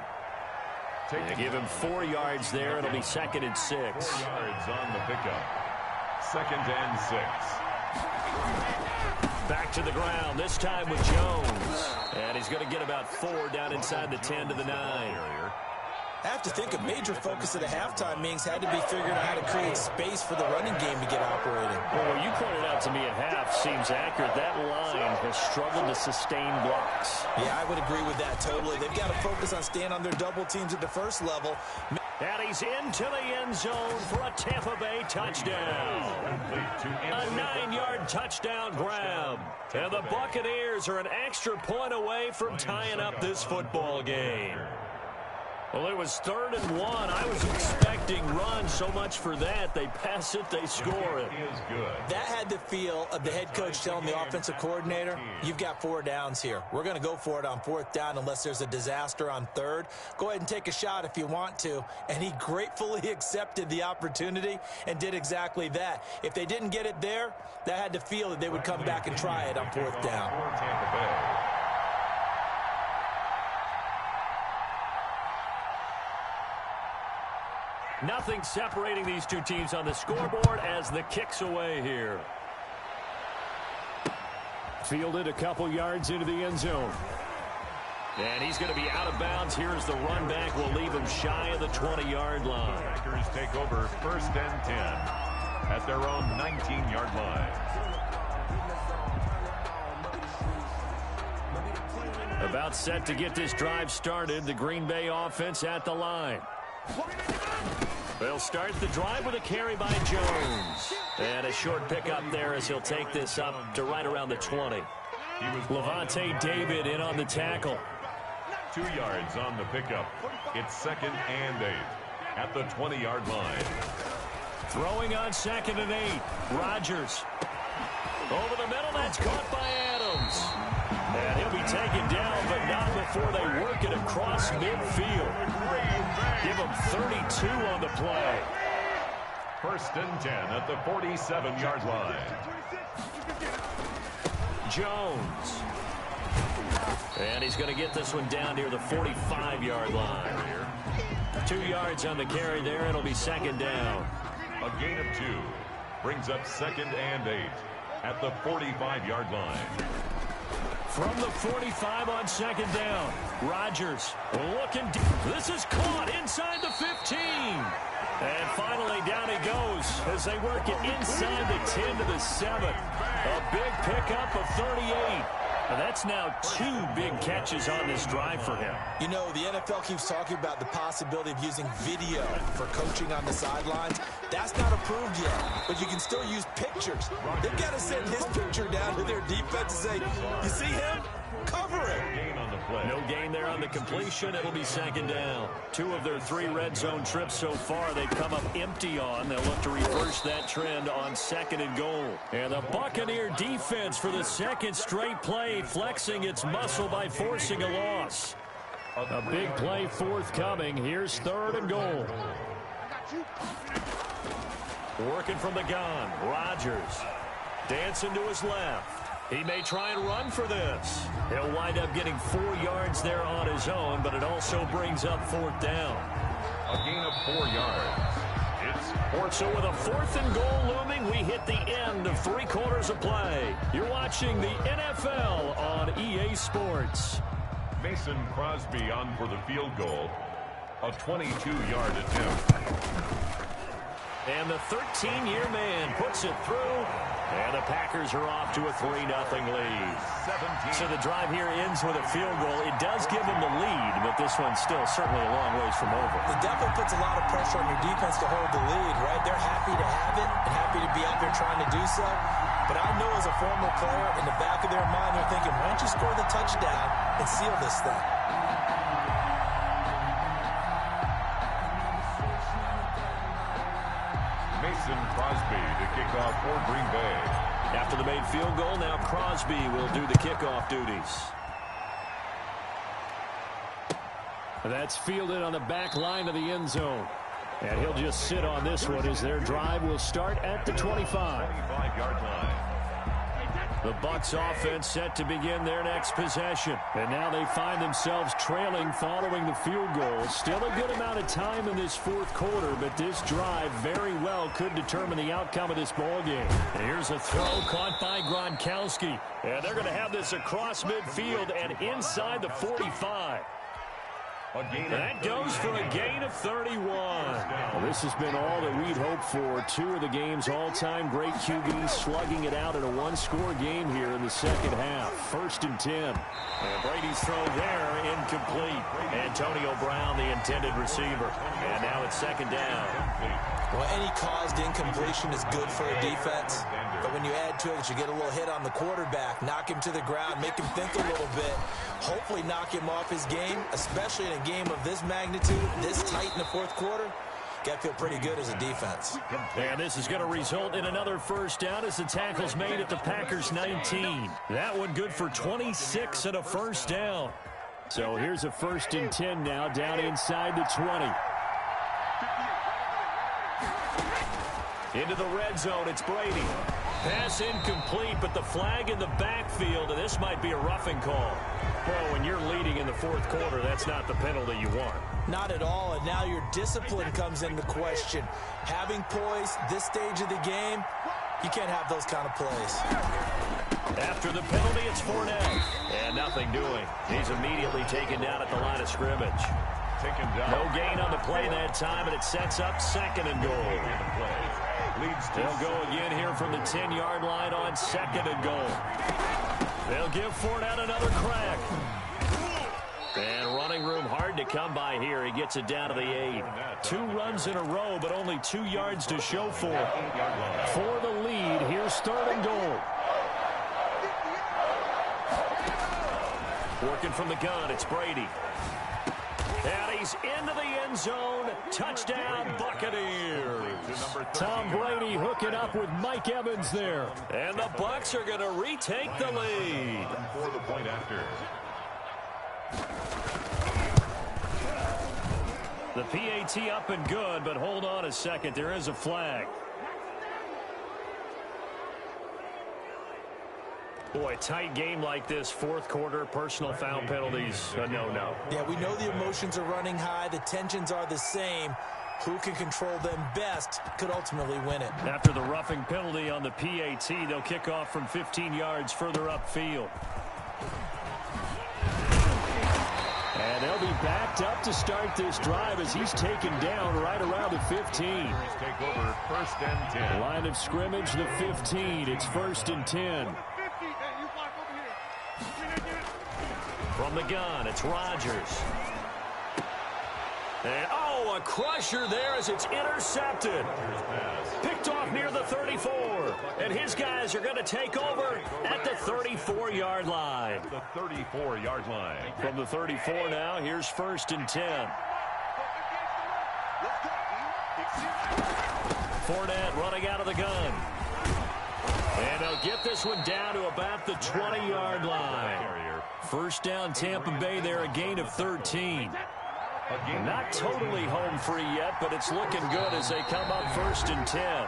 They give him 4 yards there. It'll be 2nd and 6. 4 yards on the pickup. 2nd and 6. Back to the ground, this time with Jones. And he's going to get about 4 down inside the 10 to the 9. I have to think a major focus of the halftime meetings had to be figuring out how to create space for the running game to get operating. Well, what you pointed out to me at half seems accurate. That line has struggled to sustain blocks. Yeah, I would agree with that totally. They've got to focus on staying on their double teams at the first level. And he's into the end zone for a Tampa Bay touchdown. A 9-yard touchdown grab. And the Buccaneers are an extra point away from tying up this football game. Well, it was 3rd and 1. I was expecting run, so much for that. They pass it, they score it. That had the feel of the head coach telling the offensive coordinator, you've got 4 downs here. We're going to go for it on 4th down unless there's a disaster on 3rd. Go ahead and take a shot if you want to. And he gratefully accepted the opportunity and did exactly that. If they didn't get it there, that had to feel that they would come back and try it on 4th down. Nothing separating these two teams on the scoreboard as the kick's away here. Fielded a couple yards into the end zone. And he's going to be out of bounds. Here's the run back. Will leave him shy of the 20-yard line. Packers take over 1st and 10 at their own 19-yard line. About set to get this drive started. The Green Bay offense at the line. They'll start the drive with a carry by Jones. And a short pickup there as he'll take this up to right around the 20. Levante David in on the tackle. 2 yards on the pickup. It's 2nd and 8 at the 20-yard line. Throwing on 2nd and 8. Rodgers. Over the middle, that's caught by Adams. And he'll be taken down, but not before they work it across midfield. Give him 32 on the play. 1st and 10 at the 47-yard line. Jones. And he's going to get this one down near the 45-yard line. 2 yards on the carry there. It'll be 2nd down. A gain of 2 brings up 2nd and 8 at the 45-yard line. From the 45 on 2nd down. Rodgers looking deep. This is caught inside the 15. And finally down he goes as they work it inside the 10 to the 7. A big pickup of 38. And that's now 2 big catches on this drive for him. You know, the NFL keeps talking about the possibility of using video for coaching on the sidelines. That's not approved yet, but you can still use pictures. They've got to send his picture down to their defense and say, you see him? Cover it. play. No gain there on the completion. It'll be second down. 2 of their 3 red zone trips so far they've come up empty on. They'll look to reverse that trend on second and goal. And the Buccaneer defense for the second straight play flexing its muscle by forcing a loss. A big play forthcoming. Here's third and goal. Working from the gun. Rodgers dancing to his left. He may try and run for this. He'll wind up getting 4 yards there on his own, but it also brings up fourth down. A gain of 4 yards. It's fourth. So with a fourth and goal looming, we hit the end of 3 quarters of play. You're watching the NFL on EA Sports. Mason Crosby on for the field goal. A 22-yard attempt. And the 13-year man puts it through. And the Packers are off to a 3-0 lead. 17. So the drive here ends with a field goal. It does give them the lead, but this one's still certainly a long ways from over. It definitely puts a lot of pressure on your defense to hold the lead, right? They're happy to have it and happy to be out there trying to do so. But I know as a former player, in the back of their mind, they're thinking, why don't you score the touchdown and seal this thing? Mason Crosby to kick off for Green Bay. After the made field goal, now Crosby will do the kickoff duties. That's fielded on the back line of the end zone. And he'll just sit on this one as their drive will start at the 25. 25-yard line. The Bucs offense set to begin their next possession. And now they find themselves trailing following the field goal. Still a good amount of time in this fourth quarter, but this drive very well could determine the outcome of this ballgame. And here's a throw caught by Gronkowski. And they're going to have this across midfield and inside the 45. That goes for a gain of 31. Well, this has been all that we'd hoped for. 2 of the game's all-time great QBs slugging it out in a one-score game here in the second half. 1st and 10. And Brady's throw there, incomplete. Antonio Brown, the intended receiver. And now it's second down. Well, any caused incompletion is good for a defense. But when you add to it, you get a little hit on the quarterback, knock him to the ground, make him think a little bit, hopefully knock him off his game, especially in a game of this magnitude, this tight in the fourth quarter. Got to feel pretty good as a defense. And this is going to result in another first down as the tackle's made at the Packers 19. That one good for 26 and a first down. So here's a 1st and 10 now down inside the 20. Into the red zone, it's Brady. Pass incomplete, but the flag in the backfield, and this might be a roughing call. Well, when you're leading in the fourth quarter, that's not the penalty you want. Not at all, and now your discipline comes into question. Having poise this stage of the game, you can't have those kind of plays. After the penalty, it's Fournette. And nothing doing. He's immediately taken down at the line of scrimmage. Taken down. No gain on the play that time, and it sets up second and goal. They'll go again here from the 10-yard line on second and goal. They'll give Fournette another crack. And running room hard to come by here. He gets it down to the 8. 2 runs in a row, but only 2 yards to show for it. For the lead, here's third and goal. Working from the gun, it's Brady. And he's into the end zone. Touchdown, Buccaneers. Tom Brady hooking up with Mike Evans there. And the Bucs are going to retake the lead. For the point after. The PAT up and good, but hold on a second. There is a flag. Boy, tight game like this, fourth quarter, personal foul penalties, no. Yeah, we know the emotions are running high. The tensions are the same. Who can control them best could ultimately win it. After the roughing penalty on the PAT, they'll kick off from 15 yards further upfield. And they'll be backed up to start this drive as he's taken down right around the 15. Take over 1st and 10. Line of scrimmage, the 15. It's 1st and 10. From the gun, it's Rodgers. And, a crusher there as it's intercepted. Picked off near the the 34. And his guys are going to take over at the 34-yard line. The 34-yard line. From the 34 now, here's 1st and 10. Fournette running out of the gun. And they'll get this one down to about the 20-yard line. First down, Tampa Bay there, a gain of 13. Not totally home free yet, but it's looking good as they come up 1st and 10.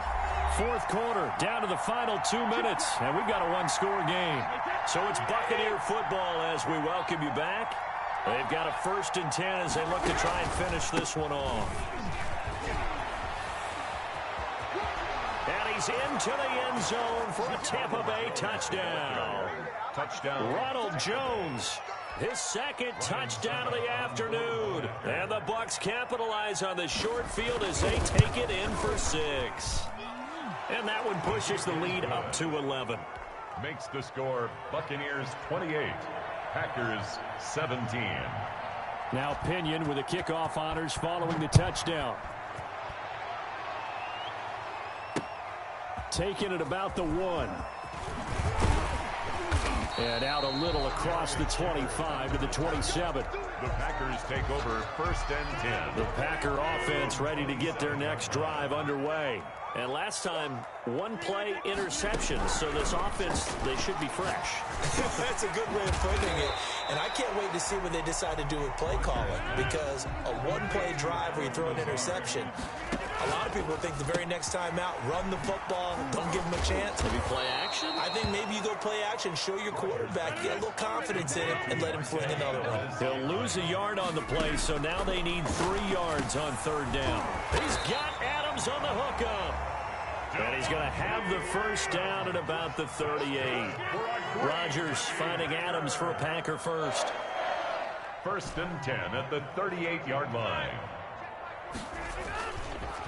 Fourth quarter, down to the final 2 minutes, and we've got a one-score game. So it's Buccaneer football as we welcome you back. They've got a 1st and 10 as they look to try and finish this one off. And he's into the end zone for a Tampa Bay touchdown. Ronald Jones, his second touchdown of the afternoon. And the Bucs capitalize on the short field as they take it in for 6. And that one pushes the lead up to 11. Makes the score Buccaneers 28, Packers 17. Now Pinion with the kickoff honors following the touchdown. Taking it about the 1. And out a little across the 25 to the 27. The Packers take over 1st and 10. The Packer offense ready to get their next drive underway. And last time, one play interception. So this offense, they should be fresh. That's a good way of putting it. And I can't wait to see what they decide to do with play calling. Because a one-play drive where you throw an interception, a lot of people think the very next time out, run the football, don't give them a chance. Maybe play action? I think maybe you go play action, show your quarterback, get a little confidence in him, and let him fling another one. He'll lose a yard on the play, so now they need 3 yards on 3rd down. He's got Adams on the hookup. And he's going to have the first down at about the 38. Rodgers finding Adams for a Packer first. 1st and 10 at the 38-yard line.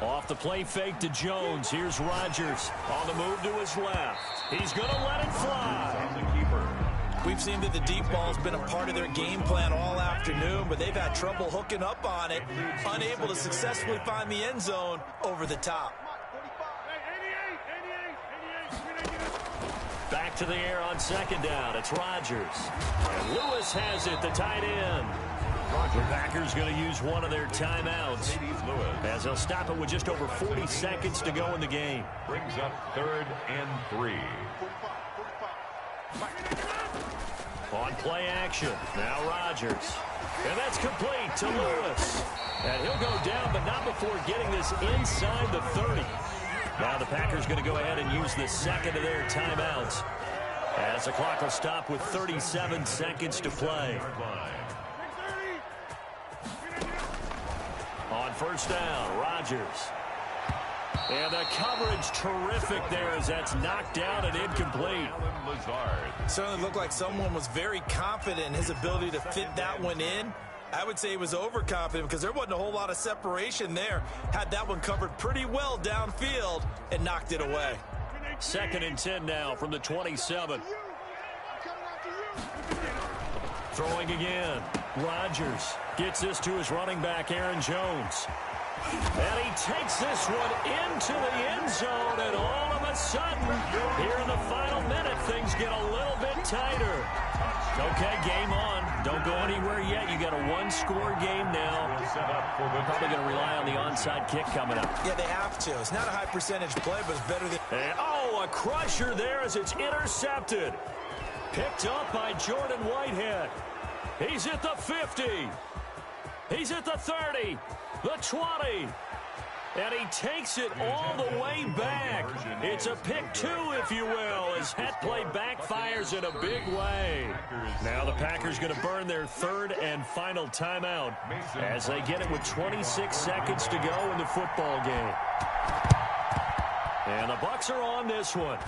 Off the play fake to Jones. Here's Rodgers on the move to his left. He's going to let it fly. On the keeper. We've seen that the deep ball's been a part of their game plan all afternoon, but they've had trouble hooking up on it, unable to successfully find the end zone over the top. Back to the air on 2nd down. It's Rodgers. And Lewis has it, the tight end. The Packers going to use one of their timeouts as they'll stop it with just over 40 seconds to go in the game. Brings up 3rd and 3. On play action, now Rodgers. And that's complete to Lewis. And he'll go down, but not before getting this inside the 30. Now the Packers going to go ahead and use the second of their timeouts as the clock will stop with 37 seconds to play. On 1st down, Rodgers. And the coverage terrific there as that's knocked down and incomplete. Certainly looked like someone was very confident in his ability to fit that one in. I would say he was overconfident because there wasn't a whole lot of separation there. Had that one covered pretty well downfield and knocked it away. 2nd and 10 now from the 27. Throwing again. Rodgers gets this to his running back, Aaron Jones. And he takes this one into the end zone, and all of a sudden, here in the final minute, things get a little bit tighter. Okay, game on. Don't go anywhere yet. You got a one-score game now. We're probably going to rely on the onside kick coming up. Yeah, they have to. It's not a high-percentage play, but it's better than... And, oh, a crusher there as it's intercepted. Picked up by Jordan Whitehead. He's at the 50. He's at the 30. The 20. And he takes it all the way back. It's a pick 2, if you will, as that play backfires in a big way. Now the Packers going to burn their 3rd and final timeout as they get it with 26 seconds to go in the football game. And the Bucs are on this one.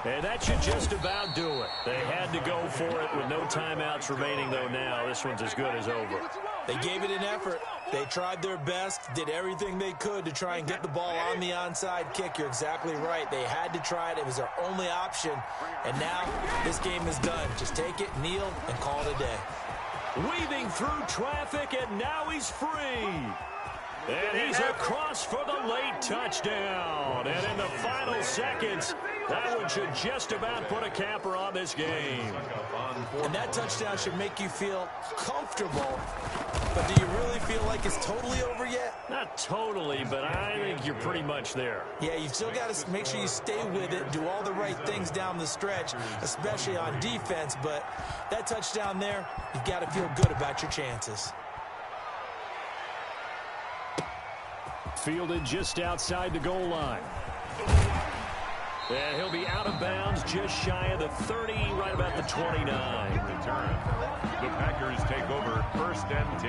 And that should just about do it. They had to go for it with no timeouts remaining, though, now. This one's as good as over. They gave it an effort. They tried their best, did everything they could to try and get the ball on the onside kick. You're exactly right. They had to try it. It was their only option. And now this game is done. Just take it, kneel, and call it a day. Weaving through traffic, and now he's free. And he's across for the late touchdown. And in the final seconds, that one should just about put a capper on this game. And that touchdown should make you feel comfortable. But do you really feel like it's totally over yet? Not totally, but I think you're pretty much there. Yeah, you've still got to make sure you stay with it, do all the right things down the stretch, especially on defense. But that touchdown there, you've got to feel good about your chances. Fielded just outside the goal line. And he'll be out of bounds just shy of the 30, right about the 29. Return. The Packers take over 1st and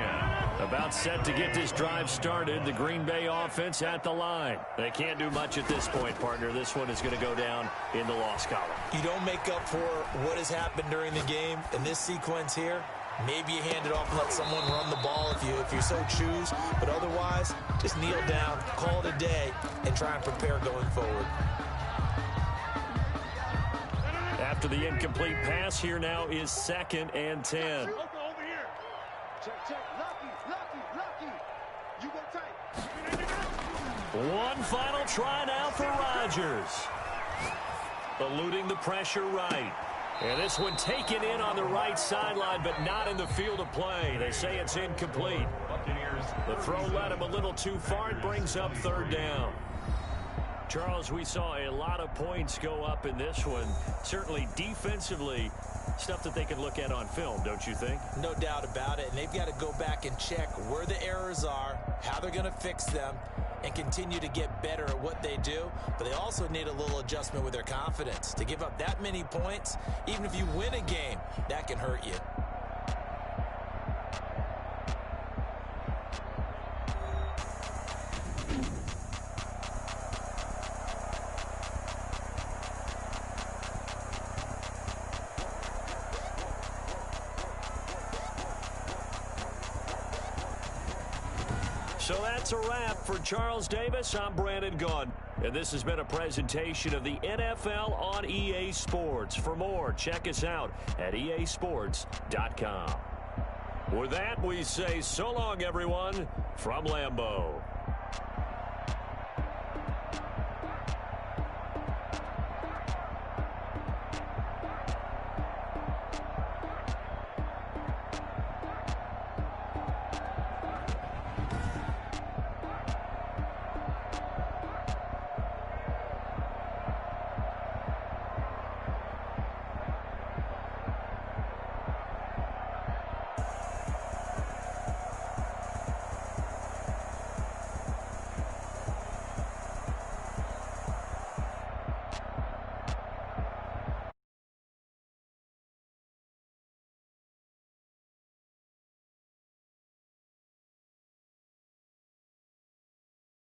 10. About set to get this drive started. The Green Bay offense at the line. They can't do much at this point, partner. This one is going to go down in the loss column. You don't make up for what has happened during the game in this sequence here. Maybe you hand it off and let someone run the ball if you so choose. But otherwise, just kneel down, call it a day, and try and prepare going forward. After the incomplete pass, here now is 2nd and 10. Over here. Check. Lucky. You go tight. One final try now for Rodgers. Eluding the pressure right. And this one taken in on the right sideline, but not in the field of play. They say it's incomplete. Buccaneers. The throw led him a little too far. It brings up 3rd down. Charles, we saw a lot of points go up in this one. Certainly defensively, stuff that they can look at on film, don't you think? No doubt about it. And they've got to go back and check where the errors are, how they're going to fix them, and continue to get better at what they do. But they also need a little adjustment with their confidence. To give up that many points, even if you win a game, that can hurt you. So that's a wrap for Charles Davis. I'm Brandon Gaudin, and this has been a presentation of the NFL on EA Sports. For more, check us out at easports.com. With that, we say so long, everyone, from Lambeau.